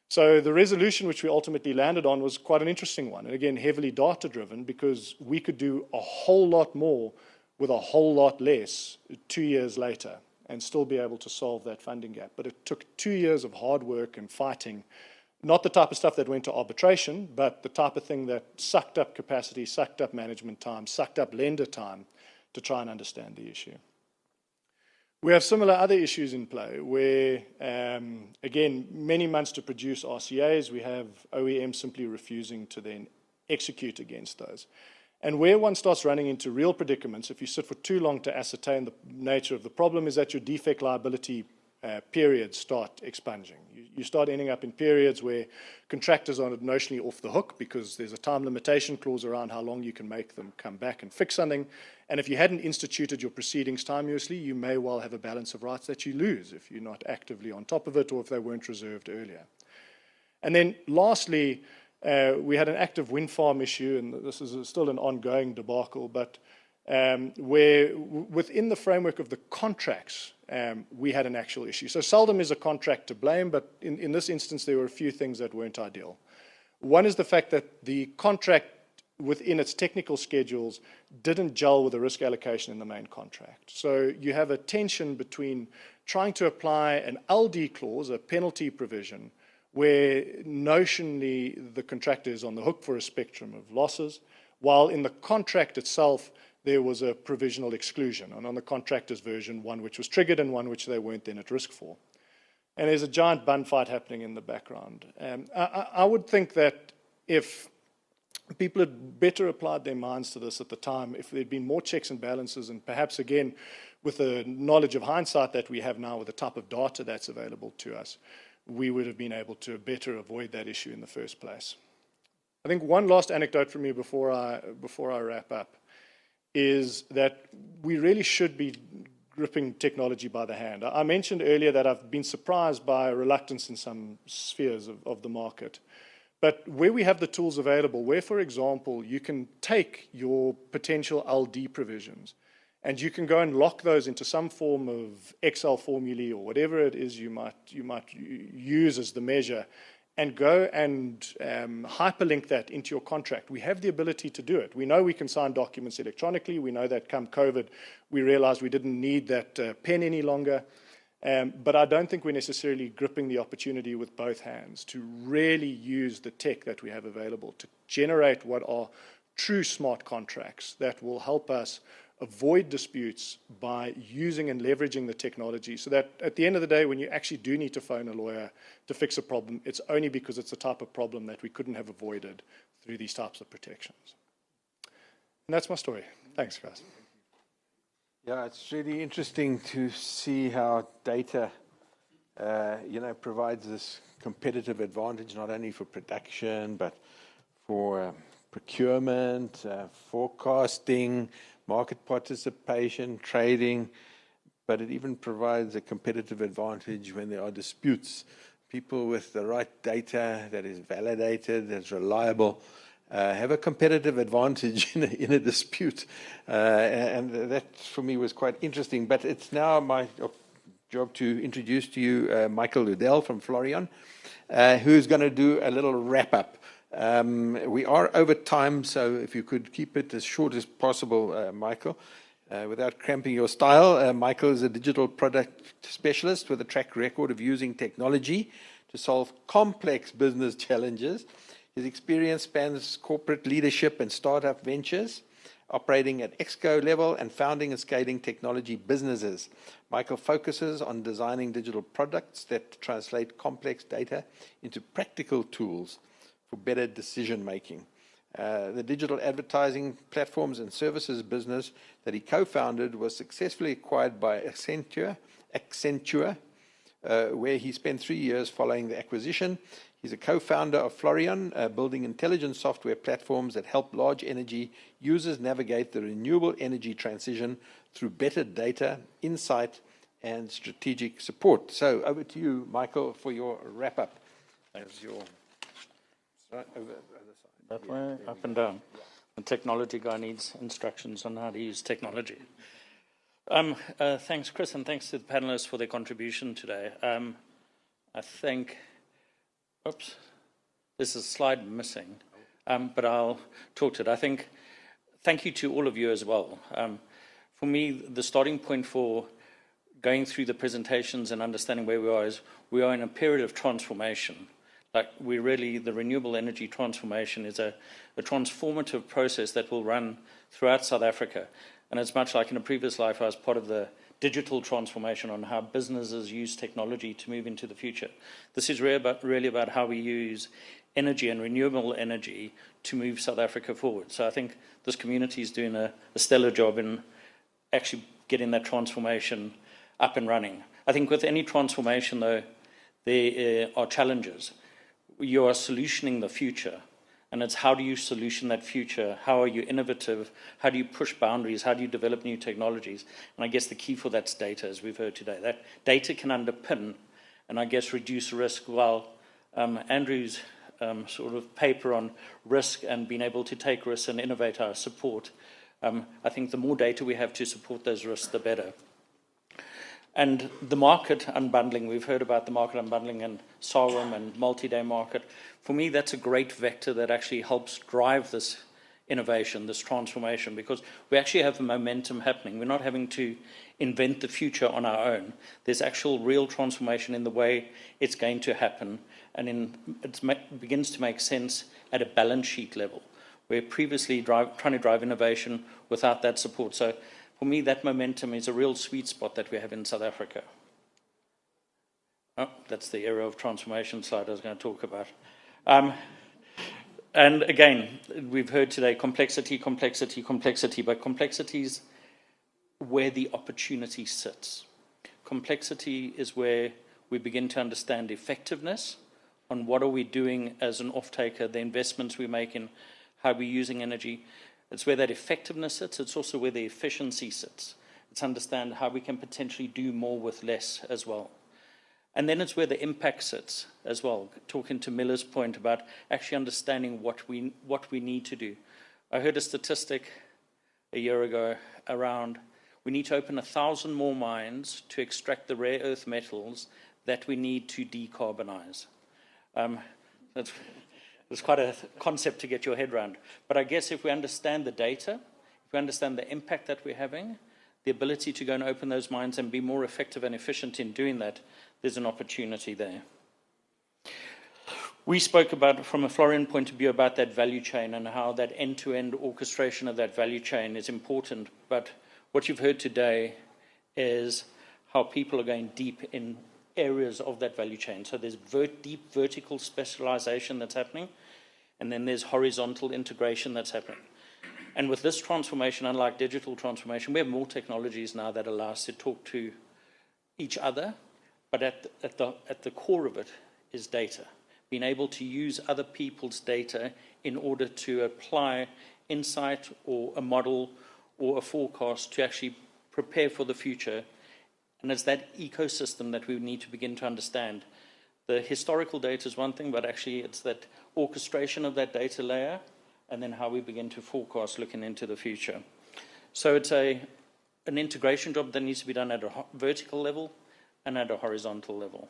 So the resolution which we ultimately landed on was quite an interesting one, and again heavily data-driven, because we could do a whole lot more with a whole lot less 2 years later and still be able to solve that funding gap. But it took 2 years of hard work and fighting Not the type of stuff that went to arbitration, but the type of thing that sucked up capacity, sucked up management time, sucked up lender time to try and understand the issue. We have similar other issues in play where, again, many months to produce RCAs. We have OEMs simply refusing to then execute against those. And where one starts running into real predicaments, if you sit for too long to ascertain the nature of the problem, is that your defect liability periods start expunging. You start ending up in periods where contractors are notionally off the hook because there's a time limitation clause around how long you can make them come back and fix something. And if you hadn't instituted your proceedings timeously, you may well have a balance of rights that you lose if you're not actively on top of it or if they weren't reserved earlier. And then lastly, we had an active wind farm issue, and this is still an ongoing debacle, but where within the framework of the contracts, we had an actual issue. So seldom is a contract to blame, but in this instance, there were a few things that weren't ideal. One is the fact that the contract within its technical schedules didn't gel with the risk allocation in the main contract. So you have a tension between trying to apply an LD clause, a penalty provision, where notionally the contractor is on the hook for a spectrum of losses, while in the contract itself, there was a provisional exclusion, and on the contractor's version, one which was triggered and one which they weren't then at risk for. And there's a giant bun fight happening in the background. I would think that if people had better applied their minds to this at the time, if there'd been more checks and balances, and perhaps again, with the knowledge of hindsight that we have now with the type of data that's available to us, we would have been able to better avoid that issue in the first place. I think one last anecdote from me before I wrap up is that we really should be gripping technology by the hand. I mentioned earlier that I've been surprised by reluctance in some spheres of the market. But where we have the tools available, where, for example, you can take your potential LD provisions and you can go and lock those into some form of Excel formulae or whatever it is you might use as the measure, and go and hyperlink that into your contract. We have the ability to do it. We know we can sign documents electronically. We know that come COVID, we realized we didn't need that pen any longer. But I don't think we're necessarily gripping the opportunity with both hands to really use the tech that we have available to generate what are true smart contracts that will help us avoid disputes by using and leveraging the technology, so that at the end of the day, when you actually do need to phone a lawyer to fix a problem, it's only because it's a type of problem that we couldn't have avoided through these types of protections. And that's my story. Thanks, guys. Yeah, it's really interesting to see how data, provides this competitive advantage not only for production but for procurement, forecasting, market participation, trading, but it even provides a competitive advantage when there are disputes. People with the right data that is validated, that's reliable, have a competitive advantage in a dispute. And that, for me, was quite interesting. But it's now my job to introduce to you Michael Ludell from Florian, who's going to do a little wrap-up. We are over time, so if you could keep it as short as possible, Michael, without cramping your style. Michael is a digital product specialist with a track record of using technology to solve complex business challenges. His experience spans corporate leadership and startup ventures, operating at exco level and founding and scaling technology businesses. Michael focuses on designing digital products that translate complex data into practical tools for better decision-making. The digital advertising platforms and services business that he co-founded was successfully acquired by Accenture, where he spent 3 years following the acquisition. He's a co-founder of Florian, building intelligent software platforms that help large energy users navigate the renewable energy transition through better data, insight, and strategic support. So over to you, Michael, for your wrap-up. As your right over the other side. That way, up and down. The technology guy needs instructions on how to use technology. Thanks, Chris, and thanks to the panelists for their contribution today. I think, oops, there's a slide missing, but I'll talk to it. I think, thank you to all of you as well. For me, the starting point for going through the presentations and understanding where we are is we are in a period of transformation. Like the renewable energy transformation is a transformative process that will run throughout South Africa. And it's much like in a previous life, I was part of the digital transformation on how businesses use technology to move into the future. This is really about how we use energy and renewable energy to move South Africa forward. So I think this community is doing a stellar job in actually getting that transformation up and running. I think with any transformation, though, there are challenges. You are solutioning the future, and it's how do you solution that future? How are you innovative? How do you push boundaries? How do you develop new technologies? And I guess the key for that's data, as we've heard today. That data can underpin and I guess reduce risk. While Andrew's sort of paper on risk and being able to take risks and innovate our support, I think the more data we have to support those risks, the better. And the market unbundling, we've heard about the market unbundling and SARWIM and multi-day market. For me, that's a great vector that actually helps drive this innovation, this transformation, because we actually have the momentum happening. We're not having to invent the future on our own. There's actual real transformation in the way it's going to happen, and it begins to make sense at a balance sheet level, where previously trying to drive innovation without that support. So for me, that momentum is a real sweet spot that we have in South Africa. Oh, that's the area of transformation slide I was going to talk about. And again, we've heard today complexity, complexity, complexity, but complexity is where the opportunity sits. Complexity is where we begin to understand effectiveness on what are we doing as an off-taker, the investments we make in how we're using energy. It's where that effectiveness sits. It's also where the efficiency sits. It's understand how we can potentially do more with less as well. And then it's where the impact sits as well, talking to Miller's point about actually understanding what we need to do. I heard a statistic a year ago around we need to open 1,000 more mines to extract the rare earth metals that we need to decarbonize. It's quite a concept to get your head around. But I guess if we understand the data, if we understand the impact that we're having, the ability to go and open those mines and be more effective and efficient in doing that, there's an opportunity there. We spoke about, from a Florian point of view, about that value chain and how that end-to-end orchestration of that value chain is important. But what you've heard today is how people are going deep in areas of that value chain. So there's deep vertical specialization that's happening, and then there's horizontal integration that's happening. And with this transformation, unlike digital transformation, we have more technologies now that allow us to talk to each other, but at the core of it is data. Being able to use other people's data in order to apply insight or a model or a forecast to actually prepare for the future. And it's that ecosystem that we need to begin to understand. The historical data is one thing, but actually it's that orchestration of that data layer and then how we begin to forecast looking into the future. So it's an integration job that needs to be done at a vertical level and at a horizontal level.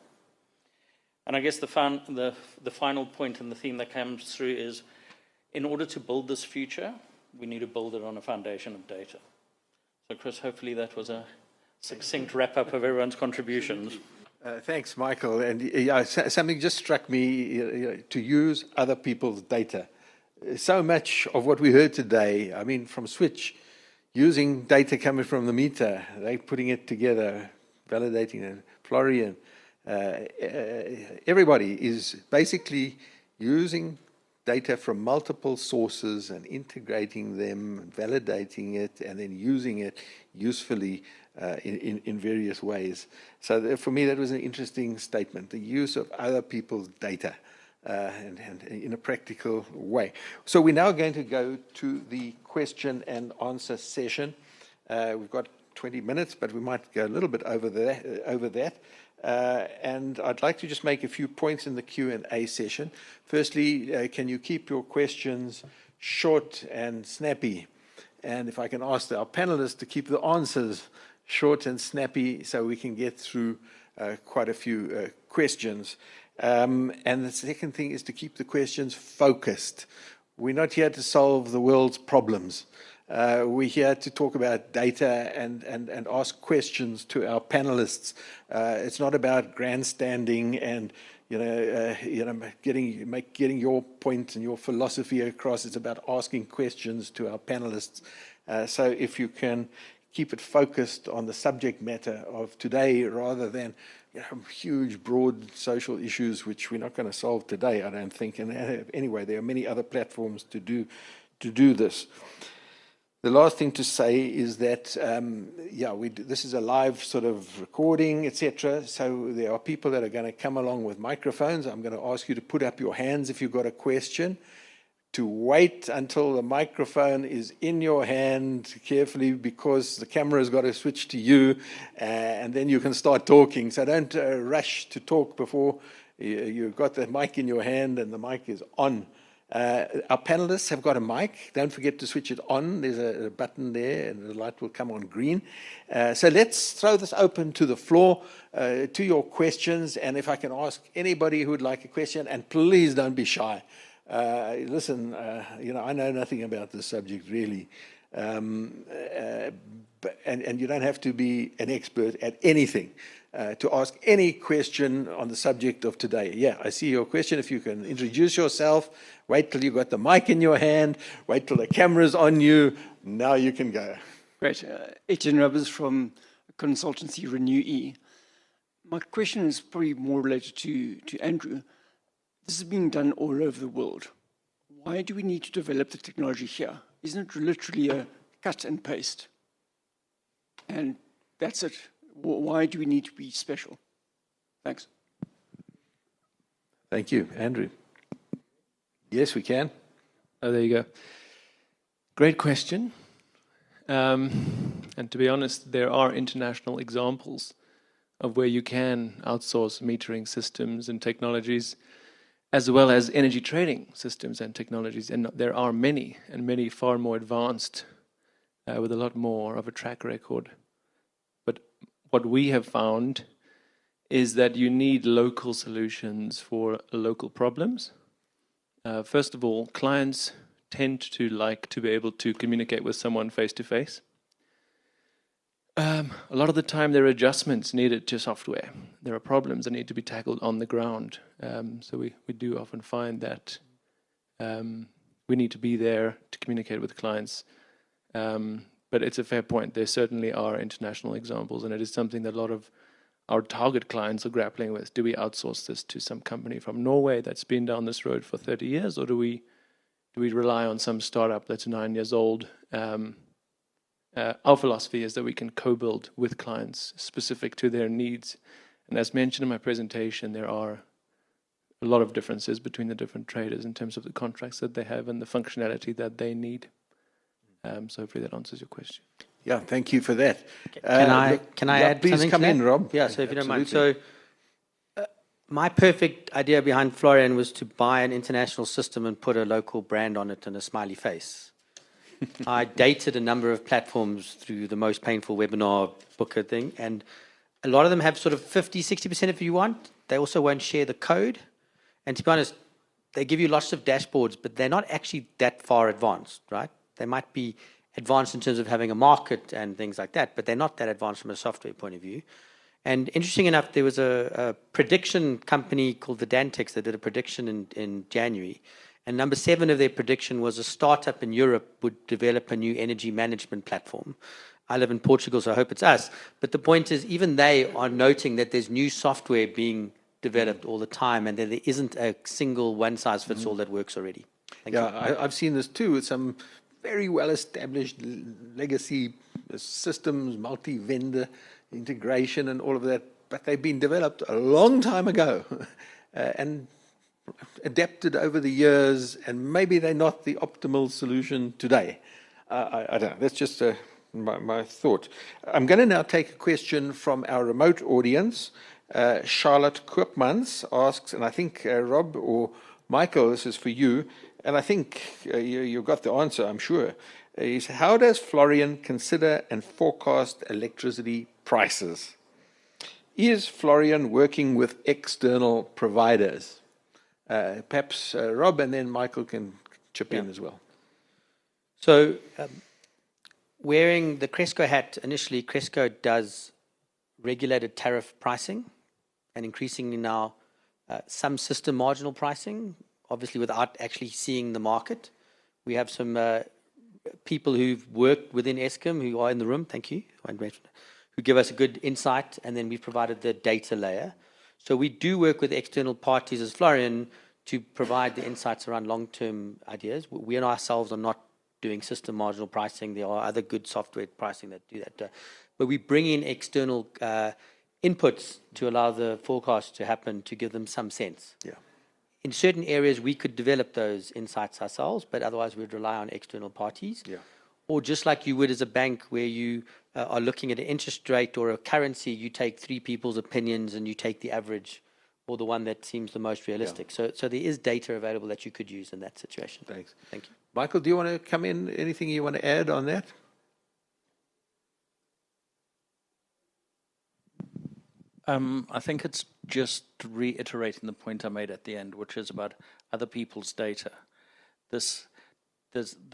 And I guess the final point and the theme that comes through is, in order to build this future, we need to build it on a foundation of data. So Chris, hopefully that was a succinct wrap-up of everyone's contributions. Thanks, Michael. And something just struck me, to use other people's data. So much of what we heard today, I mean, from Switch, using data coming from the meter, they putting it together, validating it. Florian, everybody is basically using data from multiple sources and integrating them, validating it, and then using it usefully in various ways. So for me, that was an interesting statement, the use of other people's data and in a practical way. So we're now going to go to the question and answer session. We've got 20 minutes, but we might go a little bit over that. And I'd like to just make a few points in the Q&A session. Firstly, can you keep your questions short and snappy? And if I can ask our panelists to keep the answers short and snappy so we can get through quite a few questions. And the second thing is to keep the questions focused. We're not here to solve the world's problems. We're here to talk about data and ask questions to our panelists. It's not about grandstanding and getting your point and your philosophy across. It's about asking questions to our panelists. So if you can keep it focused on the subject matter of today rather than huge, broad social issues which we're not going to solve today, I don't think. And anyway, there are many other platforms to do this. The last thing to say is that, this is a live sort of recording, etc. So there are people that are going to come along with microphones. I'm going to ask you to put up your hands if you've got a question, to wait until the microphone is in your hand carefully because the camera's got to switch to you, and then you can start talking. So don't rush to talk before you've got the mic in your hand and the mic is on. Our panelists have got a mic. Don't forget to switch it on. There's a button there and the light will come on green. So let's throw this open to the floor, to your questions. And if I can ask anybody who would like a question, and please don't be shy. Listen, I know nothing about this subject really. And you don't have to be an expert at anything to ask any question on the subject of today. Yeah, I see your question. If you can introduce yourself, wait till you've got the mic in your hand, wait till the camera's on you, now you can go. Great. Etienne Rubbers from consultancy Renew. My question is probably more related to Andrew. This is being done all over the world. Why do we need to develop the technology here? Isn't it literally a cut and paste? And that's it. Why do we need to be special? Thanks. Thank you. Andrew? Yes, we can. Oh, there you go. Great question. And to be honest, there are international examples of where you can outsource metering systems and technologies, as well as energy trading systems and technologies. And there are many, and many far more advanced, with a lot more of a track record. But what we have found is that you need local solutions for local problems. First of all, clients tend to like to be able to communicate with someone face-to-face. A lot of the time there are adjustments needed to software. There are problems that need to be tackled on the ground. So we do often find that we need to be there to communicate with clients. But it's a fair point. There certainly are international examples, and it is something that a lot of our target clients are grappling with. Do we outsource this to some company from Norway that's been down this road for 30 years, or do we rely on some startup that's 9 years old? Our philosophy is that we can co-build with clients specific to their needs. And as mentioned in my presentation, there are a lot of differences between the different traders in terms of the contracts that they have and the functionality that they need. So hopefully that answers your question. Yeah, thank you for that. Can I add please something come to in, that? Rob. Yeah, so if you don't mind. Absolutely. So my perfect idea behind Florian was to buy an international system and put a local brand on it and a smiley face. I dated a number of platforms through the most painful webinar booker thing, and a lot of them have sort of 50, 60% if you want. They also won't share the code. And to be honest, they give you lots of dashboards, but they're not actually that far advanced, right? They might be advanced in terms of having a market and things like that, but they're not that advanced from a software point of view. And interesting enough, there was a prediction company called the Dantex that did a prediction in January. And number 7 of their prediction was a startup in Europe would develop a new energy management platform. I live in Portugal, so I hope it's us. But the point is, even they are noting that there's new software being developed all the time, and that there isn't a single one-size-fits-all that works already. Thank you. I've seen this too with some very well-established legacy systems, multi-vendor integration and all of that, but they've been developed a long time ago and adapted over the years, and maybe they're not the optimal solution today. I don't know. That's just my thought. I'm going to now take a question from our remote audience. Charlotte Koopmans asks, and I think Rob or Michael, this is for you, and I think you got the answer, I'm sure. Is how does Florian consider and forecast electricity prices? Is Florian working with external providers? Perhaps Rob, and then Michael can chip in as well. So wearing the Cresco hat, initially Cresco does regulated tariff pricing and increasingly now some system marginal pricing, obviously without actually seeing the market. We have some people who've worked within Eskom who are in the room, thank you, who give us a good insight, and then we've provided the data layer. So we do work with external parties as Florian to provide the insights around long-term ideas. We ourselves are not doing system marginal pricing. There are other good software pricing that do that. But we bring in external inputs to allow the forecast to happen, to give them some sense. Yeah. In certain areas, we could develop those insights ourselves, but otherwise we'd rely on external parties. Yeah. Or just like you would as a bank, where you are looking at an interest rate or a currency, you take three people's opinions and you take the average or the one that seems the most realistic. Yeah. So there is data available that you could use in that situation. Thanks. Thank you. Michael, do you want to come in? Anything you want to add on that? I think it's just reiterating the point I made at the end, which is about other people's data. The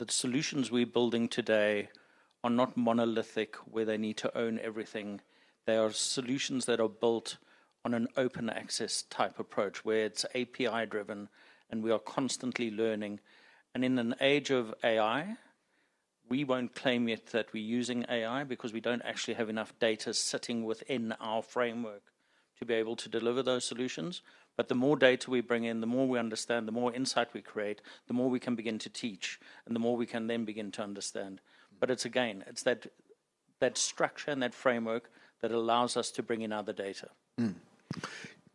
solutions we're building today are not monolithic where they need to own everything. They are solutions that are built on an open access type approach where it's API driven and we are constantly learning. And in an age of AI, we won't claim yet that we're using AI because we don't actually have enough data sitting within our framework to be able to deliver those solutions. But the more data we bring in, the more we understand, the more insight we create, the more we can begin to teach, and the more we can then begin to understand. But it's that structure and that framework that allows us to bring in other data. Mm.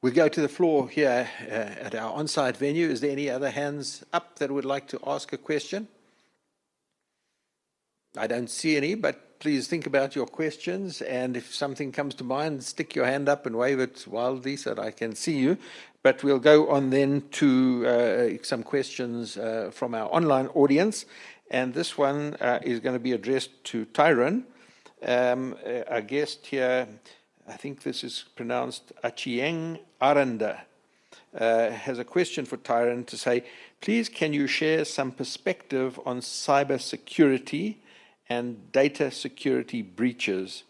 We go to the floor here at our on-site venue. Is there any other hands up that would like to ask a question? I don't see any, but please think about your questions, and if something comes to mind, stick your hand up and wave it wildly so that I can see you. But we'll go on then to some questions from our online audience, and this one is going to be addressed to Tyrone. Our guest here, I think this is pronounced Achieng Aranda, has a question for Tyrone to say, please can you share some perspective on cyber security and data security breaches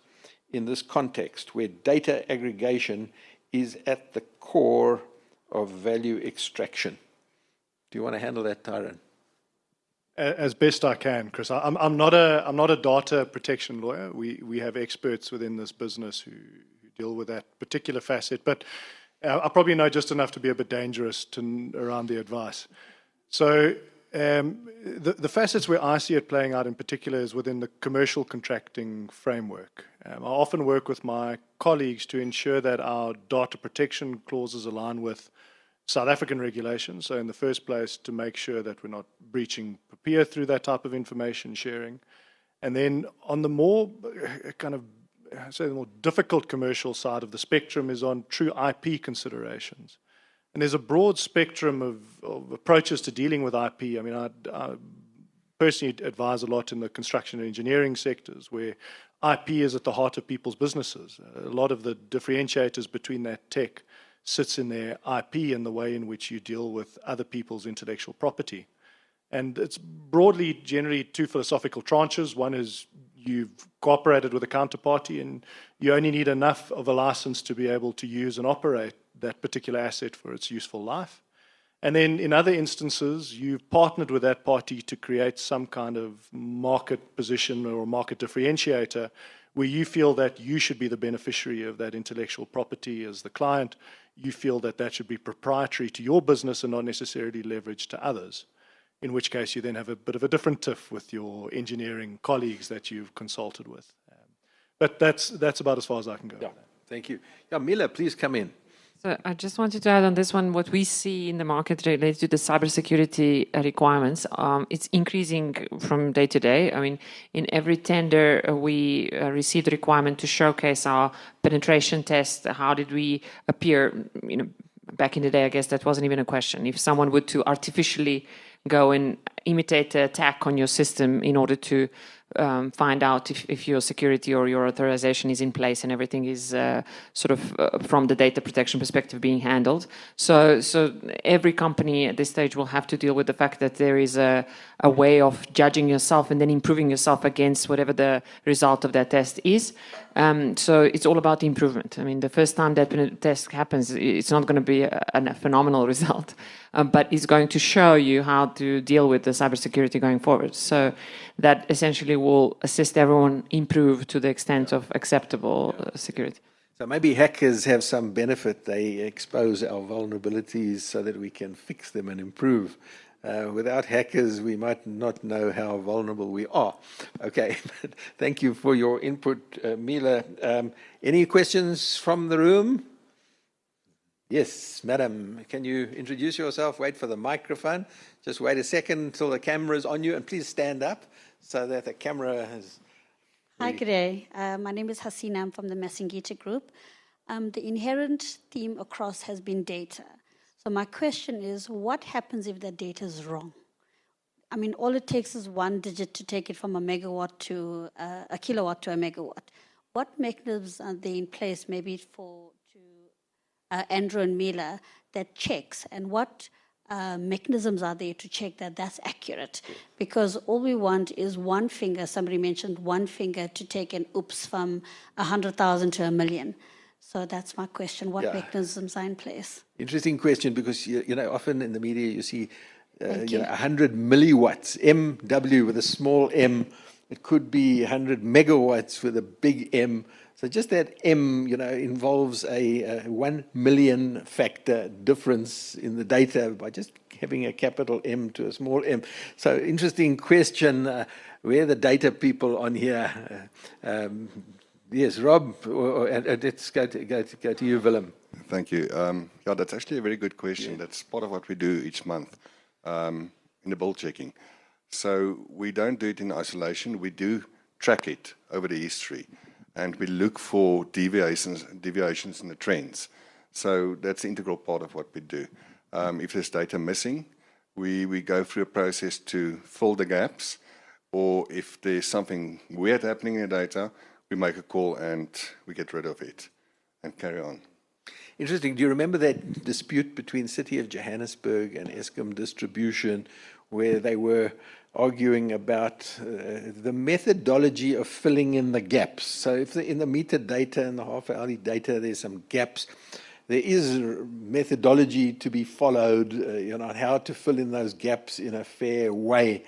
in this context where data aggregation is at the core of value extraction? Do you want to handle that, Tyrone? As best I can, Chris. I'm not a data protection lawyer. We have experts within this business who deal with that particular facet, but I probably know just enough to be a bit dangerous around the advice. So the facets where I see it playing out in particular is within the commercial contracting framework. I often work with my colleagues to ensure that our data protection clauses align with South African regulations. So in the first place, to make sure that we're not breaching PROPIA through that type of information sharing. And then on the more the more difficult commercial side of the spectrum is on true IP considerations. And there's a broad spectrum of approaches to dealing with IP. I mean, I personally advise a lot in the construction and engineering sectors where IP is at the heart of people's businesses. A lot of the differentiators between that tech sits in their IP and the way in which you deal with other people's intellectual property. And it's broadly, generally, two philosophical tranches. One is you've cooperated with a counterparty and you only need enough of a license to be able to use and operate that particular asset for its useful life. And then in other instances, you've partnered with that party to create some kind of market position or market differentiator where you feel that you should be the beneficiary of that intellectual property as the client. You feel that that should be proprietary to your business and not necessarily leveraged to others, in which case you then have a bit of a different tiff with your engineering colleagues that you've consulted with. But that's about as far as I can go. Yeah, thank you. Yeah, Mila, please come in. So I just wanted to add on this one, what we see in the market related to the cybersecurity requirements, it's increasing from day to day. I mean, in every tender, we receive the requirement to showcase our penetration test. How did we appear? You know, back in the day, I guess that wasn't even a question. If someone would to artificially go and imitate an attack on your system in order to find out if your security or your authorization is in place and everything is sort of from the data protection perspective being handled. So every company at this stage will have to deal with the fact that there is a way of judging yourself and then improving yourself against whatever the result of that test is. So it's all about improvement. I mean, the first time that test happens, it's not going to be a phenomenal result, but it's going to show you how to deal with the cybersecurity going forward. So that essentially will assist everyone improve to the extent of acceptable security. So maybe hackers have some benefit. They expose our vulnerabilities so that we can fix them and improve. Without hackers, we might not know how vulnerable we are. Okay, but thank you for your input, Mila. Any questions from the room? Yes, madam, can you introduce yourself? Wait for the microphone. Just wait a second until the camera is on you, and please stand up so that the camera has... Hi, good day. My name is Hasina. I'm from the Messingita Group. The inherent theme across has been data. So my question is, what happens if the data is wrong? I mean, all it takes is one digit to take it from a megawatt to a kilowatt to a megawatt. What mechanisms are there in place, maybe to Andrew and Mila, that checks, and what mechanisms are there to check that that's accurate? Because all we want is one finger, somebody mentioned one finger to take an oops from 100,000 to 1 million. So that's my question. What mechanisms are in place? Interesting question, because you know, often in the media you see 100 milliwatts, MW with a small m. It could be 100 megawatts with a big M. So just that M, you know, involves a 1 million factor difference in the data by just having a capital M to a small m. So interesting question. Where are the data people on here? Yes, Rob, let's go to you, Willem. Thank you. Yeah, that's actually a very good question. Yeah. That's part of what we do each month in the bill checking. So we don't do it in isolation. We do track it over the history, and we look for deviations in the trends. So that's an integral part of what we do. If there's data missing, we go through a process to fill the gaps, or if there's something weird happening in the data, we make a call and we get rid of it and carry on. Interesting. Do you remember that dispute between City of Johannesburg and Eskom Distribution, where they were arguing about the methodology of filling in the gaps? So if in the meter data and the half-hourly data there's some gaps, there is methodology to be followed, you know, on how to fill in those gaps in a fair way.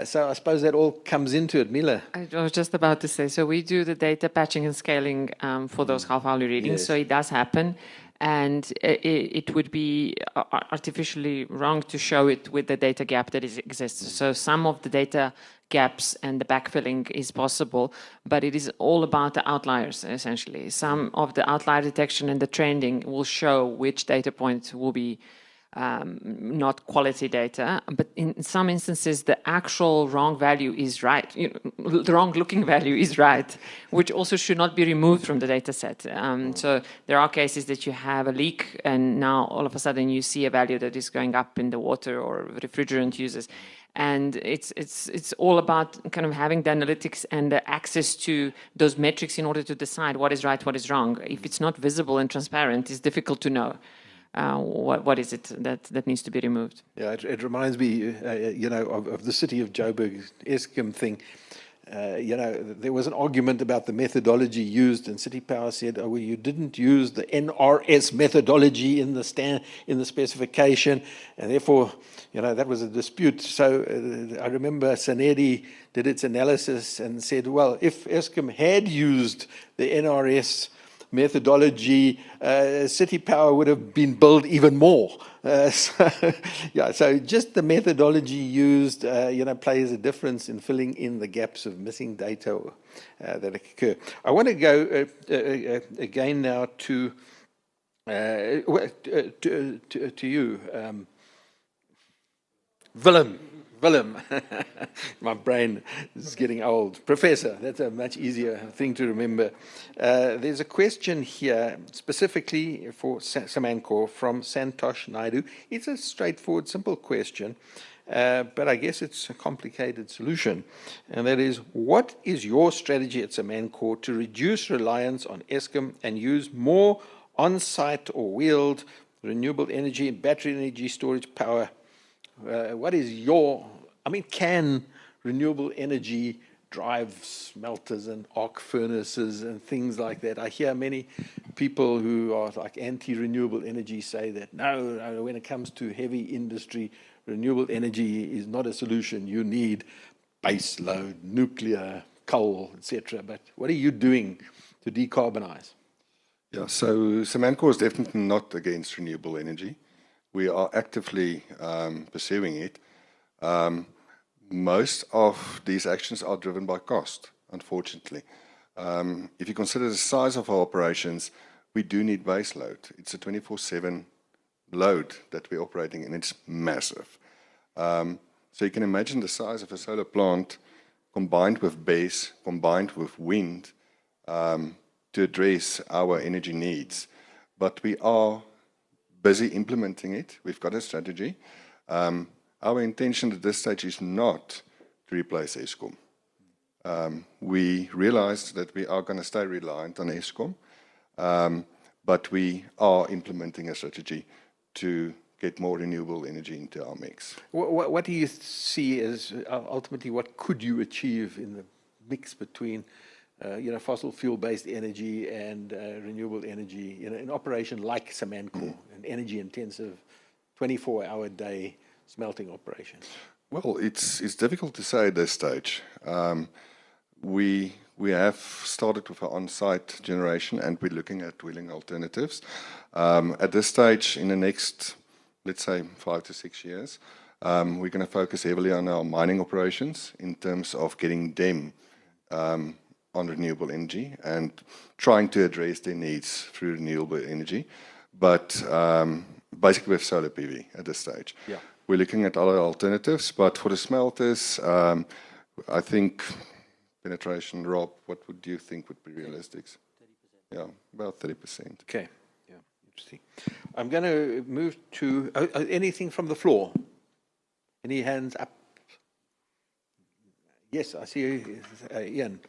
So I suppose that all comes into it. Mila? I was just about to say, so we do the data patching and scaling for those half-hourly readings, so it does happen. And it would be artificially wrong to show it with the data gap that exists. So some of the data gaps and the backfilling is possible, but it is all about the outliers, essentially. Some of the outlier detection and the trending will show which data point will be not quality data, but in some instances the actual wrong value is right. You know, the wrong looking value is right, which also should not be removed from the data set. So there are cases that you have a leak and now all of a sudden you see a value that is going up in the water or refrigerant uses. And it's all about kind of having the analytics and the access to those metrics in order to decide what is right, what is wrong. If it's not visible and transparent, it's difficult to know. What is it that needs to be removed? Yeah, it reminds me, you know, of the City of Joburg Eskom thing. You know, there was an argument about the methodology used, and City Power said, "Oh, well, you didn't use the NRS methodology in the specification," and therefore, you know, that was a dispute. So I remember Sanedi did its analysis and said, "Well, if Eskom had used the NRS methodology, City Power would have been billed even more." So just the methodology used, you know, plays a difference in filling in the gaps of missing data that occur. I want to go again now to you, Willem. My brain is getting old. Professor, that's a much easier thing to remember. There's a question here specifically for Samancor from Santosh Naidu. It's a straightforward, simple question. but I guess it's a complicated solution. And that is, what is your strategy at Samancor to reduce reliance on Eskom and use more on-site or wheeled renewable energy and battery energy storage power? What is can renewable energy drive smelters and arc furnaces and things like that? I hear many people who are like anti-renewable energy say that no, when it comes to heavy industry, renewable energy is not a solution. You need base load, nuclear, coal, etc. But what are you doing to decarbonize? Yeah, so Samancor is definitely not against renewable energy. We are actively pursuing it. Most of these actions are driven by cost, unfortunately. If you consider the size of our operations, we do need base load. It's a 24/7 load that we're operating, and it's massive. So you can imagine the size of a solar plant combined with BESS, combined with wind, to address our energy needs. But we are busy implementing it. We've got a strategy. Our intention at this stage is not to replace Eskom. We realize that we are going to stay reliant on Eskom, but we are implementing a strategy to get more renewable energy into our mix. What do you see as ultimately what could you achieve in the mix between fossil fuel-based energy and renewable energy in an operation like Samancor, an energy-intensive 24-hour day smelting operation? Well, it's difficult to say at this stage. We have started with our on-site generation, and we're looking at wheeling alternatives. At this stage, in the next, let's say, 5 to 6 years, we're going to focus heavily on our mining operations in terms of getting them on renewable energy and trying to address their needs through renewable energy. But basically with solar PV at this stage. Yeah. We're looking at other alternatives, but for the smelters, I think penetration, Rob, what would you think would be realistic? 30%. Yeah, about 30%. Okay, yeah, interesting. I'm going to move to anything from the floor. Any hands up? Yes, I see you, Ian.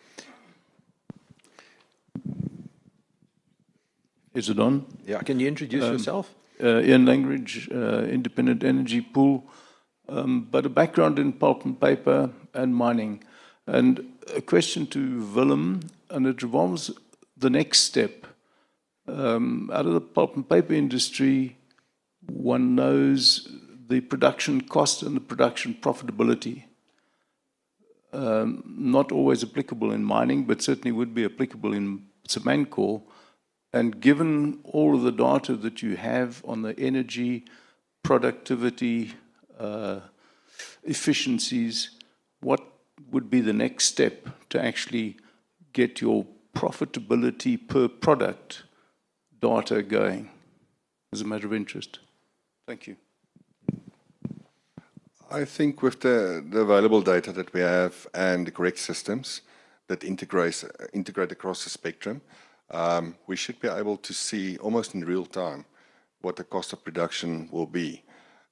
Is it on? Yeah, can you introduce yourself? Ian Langridge, Independent Energy Pool, but a background in pulp and paper and mining. And a question to Willem, and it revolves the next step. Out of the pulp and paper industry, one knows the production cost and the production profitability. Not always applicable in mining, but certainly would be applicable in Samancor. And given all of the data that you have on the energy, productivity, efficiencies, what would be the next step to actually get your profitability per product data going as a matter of interest? Thank you. I think with the available data that we have and the correct systems that integrate across the spectrum, we should be able to see almost in real time what the cost of production will be.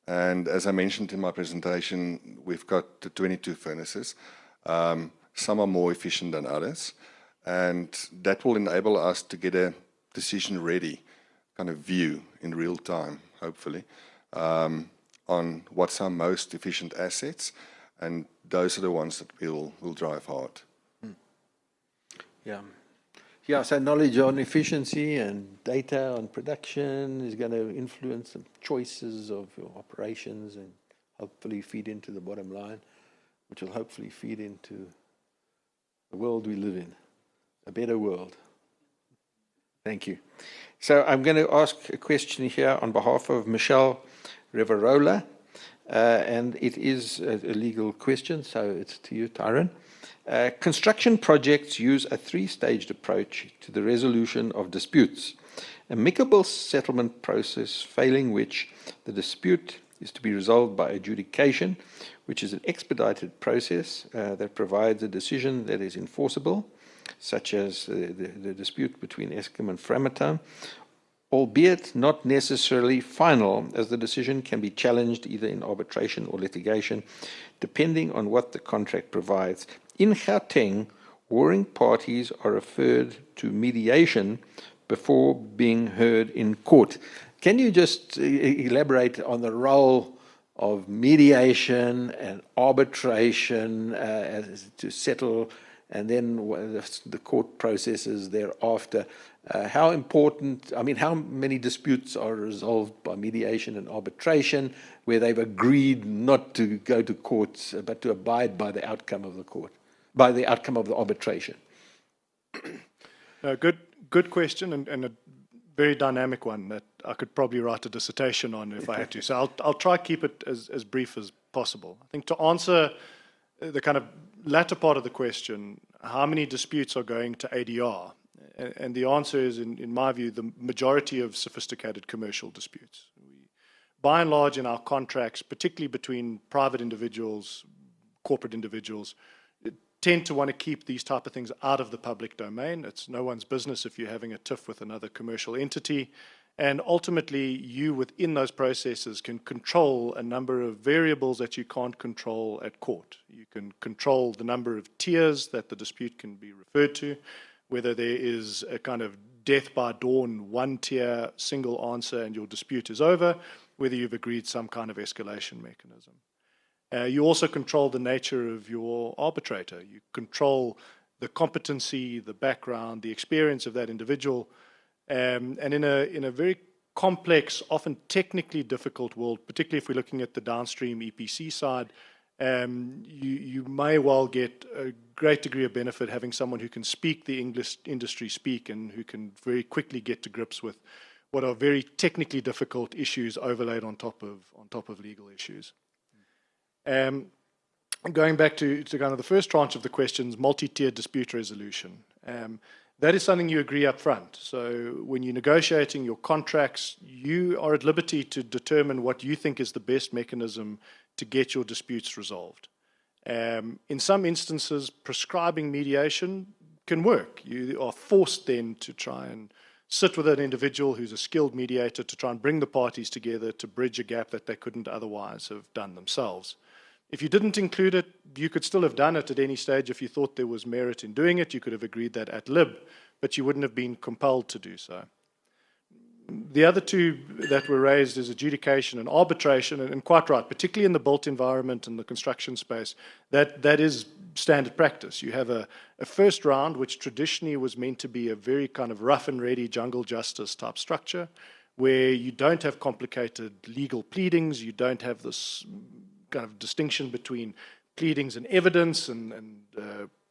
And as I mentioned in my presentation, we've got the 22 furnaces. Some are more efficient than others, and that will enable us to get a decision-ready kind of view in real time, hopefully, on what's our most efficient assets, and those are the ones that we'll drive hard. Yeah. Yeah, so knowledge on efficiency and data on production is going to influence the choices of your operations and hopefully feed into the bottom line, which will hopefully feed into the world we live in, a better world. Thank you. So I'm going to ask a question here on behalf of Michelle Rivarola, and it is a legal question, so it's to you, Tyron. Construction projects use a three-staged approach to the resolution of disputes. Amicable settlement process, failing which the dispute is to be resolved by adjudication, which is an expedited process that provides a decision that is enforceable, such as the dispute between Eskom and Framatome, albeit not necessarily final, as the decision can be challenged either in arbitration or litigation, depending on what the contract provides. In Gauteng, warring parties are referred to mediation before being heard in court. Can you just elaborate on the role of mediation and arbitration to settle, and then the court processes thereafter? How important, I mean, how many disputes are resolved by mediation and arbitration where they've agreed not to go to court but to abide by the outcome of the court, by the outcome of the arbitration? Good question, and a very dynamic one that I could probably write a dissertation on if I had to. So I'll try to keep it as brief as possible. I think to answer the kind of latter part of the question, how many disputes are going to ADR? And the answer is, in my view, the majority of sophisticated commercial disputes. By and large, in our contracts, particularly between private individuals, corporate individuals, tend to want to keep these type of things out of the public domain. It's no one's business if you're having a tiff with another commercial entity. And ultimately, you within those processes can control a number of variables that you can't control at court. You can control the number of tiers that the dispute can be referred to, whether there is a kind of death by dawn, one tier, single answer, and your dispute is over, whether you've agreed some kind of escalation mechanism. You also control the nature of your arbitrator. You control the competency, the background, the experience of that individual. And in a very complex, often technically difficult world, particularly if we're looking at the downstream EPC side, you may well get a great degree of benefit having someone who can speak the English industry speak and who can very quickly get to grips with what are very technically difficult issues overlaid on top of legal issues. Going back to kind of the first tranche of the questions, multi-tiered dispute resolution. That is something you agree up front. So when you're negotiating your contracts, you are at liberty to determine what you think is the best mechanism to get your disputes resolved. In some instances, prescribing mediation can work. You are forced then to try and sit with an individual who's a skilled mediator to try and bring the parties together to bridge a gap that they couldn't otherwise have done themselves. If you didn't include it, you could still have done it at any stage. If you thought there was merit in doing it, you could have agreed that ad lib, but you wouldn't have been compelled to do so. The other two that were raised is adjudication and arbitration, and quite right, particularly in the built environment and the construction space, that is standard practice. You have a first round, which traditionally was meant to be a very kind of rough and ready jungle justice type structure, where you don't have complicated legal pleadings, you don't have this kind of distinction between pleadings and evidence and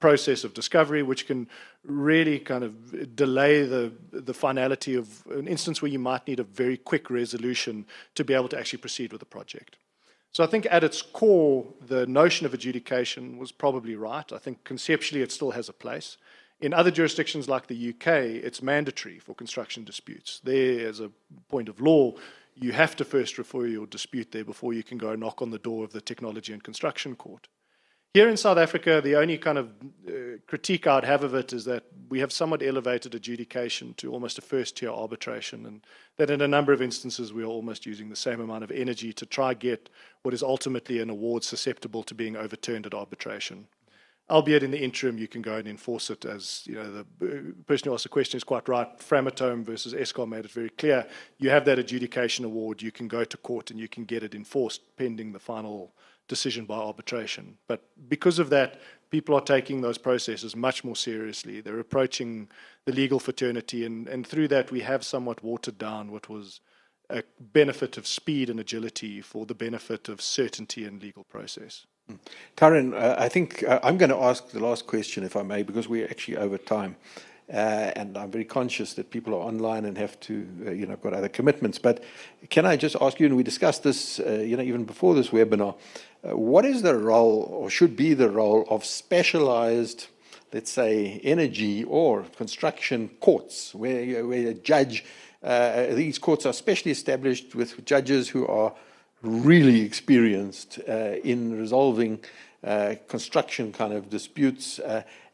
process of discovery, which can really kind of delay the finality of an instance where you might need a very quick resolution to be able to actually proceed with the project. So I think at its core, the notion of adjudication was probably right. I think conceptually it still has a place. In other jurisdictions like the UK, it's mandatory for construction disputes. There, as a point of law, you have to first refer your dispute there before you can go knock on the door of the Technology and Construction Court. Here in South Africa, the only kind of critique I'd have of it is that we have somewhat elevated adjudication to almost a first-tier arbitration, and that in a number of instances we are almost using the same amount of energy to try get what is ultimately an award susceptible to being overturned at arbitration. Albeit in the interim, you can go and enforce it, as you know, the person who asked the question is quite right. Framatome versus Eskom made it very clear. You have that adjudication award, you can go to court and you can get it enforced pending the final decision by arbitration. But because of that, people are taking those processes much more seriously. They're approaching the legal fraternity, and through that we have somewhat watered down what was a benefit of speed and agility for the benefit of certainty and legal process. Taryn, I think I'm going to ask the last question, if I may, because we're actually over time. And I'm very conscious that people are online and have to, got other commitments. But can I just ask you, and we discussed this, even before this webinar, what is the role, or should be the role, of specialized, let's say, energy or construction courts, where a judge, these courts are specially established with judges who are really experienced in resolving construction kind of disputes,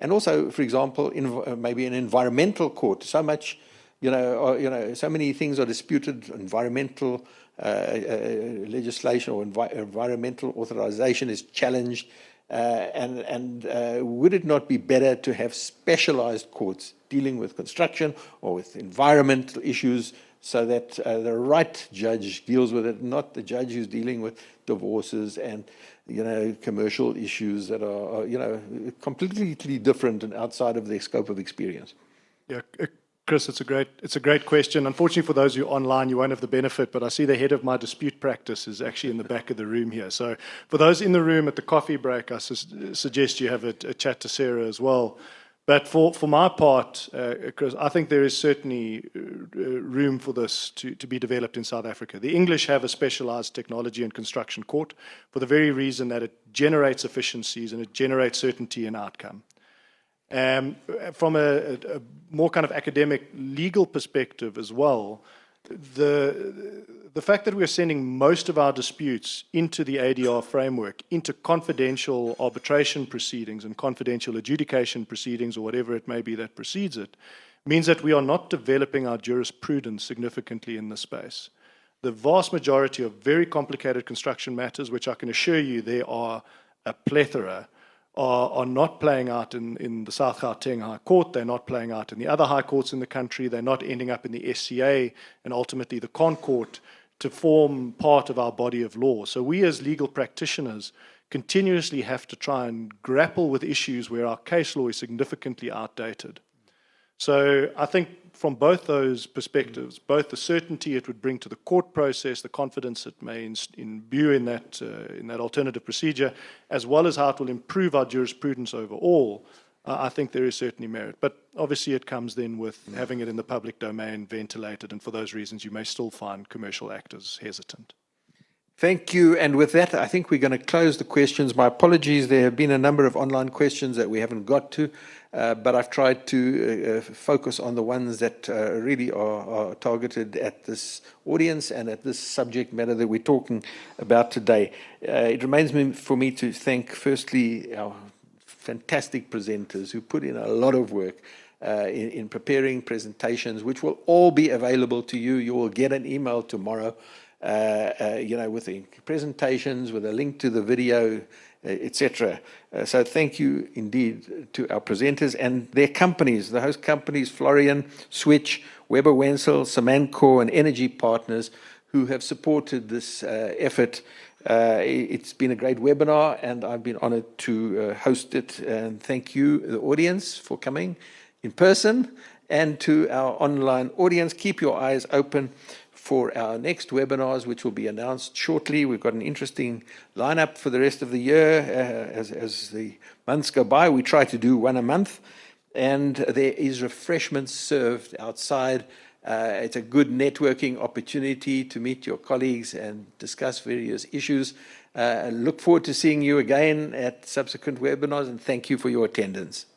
and also, for example, maybe an environmental court. So much so many things are disputed, environmental legislation or environmental authorization is challenged. Would it not be better to have specialized courts dealing with construction or with environmental issues so that the right judge deals with it, not the judge who's dealing with divorces and, commercial issues that are, completely different and outside of their scope of experience? Yeah, Chris, it's a great question. Unfortunately, for those who are online, you won't have the benefit, but I see the head of my dispute practice is actually in the back of the room here. So for those in the room at the coffee break, I suggest you have a chat to Sarah as well. But for my part, Chris, I think there is certainly room for this to be developed in South Africa. The English have a specialized technology and construction court for the very reason that it generates efficiencies and it generates certainty in outcome. From a more kind of academic legal perspective as well, the fact that we're sending most of our disputes into the ADR framework, into confidential arbitration proceedings and confidential adjudication proceedings or whatever it may be that precedes it, means that we are not developing our jurisprudence significantly in this space. The vast majority of very complicated construction matters, which I can assure you there are a plethora, are not playing out in the South Gauteng High Court. They're not playing out in the other high courts in the country. They're not ending up in the SCA and ultimately the ConCourt to form part of our body of law. So we as legal practitioners continuously have to try and grapple with issues where our case law is significantly outdated. So I think from both those perspectives, both the certainty it would bring to the court process, the confidence it may imbue in that alternative procedure, as well as how it will improve our jurisprudence overall, I think there is certainly merit. But obviously it comes then with having it in the public domain ventilated, and for those reasons you may still find commercial actors hesitant. Thank you. And with that, I think we're going to close the questions. My apologies, there have been a number of online questions that we haven't got to, but I've tried to focus on the ones that really are targeted at this audience and at this subject matter that we're talking about today. It remains for me to thank, firstly, our fantastic presenters who put in a lot of work in preparing presentations, which will all be available to you. You will get an email tomorrow with the presentations, with a link to the video, etc. So thank you indeed to our presenters and their companies, the host companies, Florian, Switch, Weber Wenzel, Samanco, and Energy Partners, who have supported this effort. It's been a great webinar, and I've been honored to host it. And thank you, the audience, for coming in person, and to our online audience. Keep your eyes open for our next webinars, which will be announced shortly. We've got an interesting lineup for the rest of the year. As the months go by, we try to do one a month, and there is refreshments served outside. It's a good networking opportunity to meet your colleagues and discuss various issues. I look forward to seeing you again at subsequent webinars, and thank you for your attendance.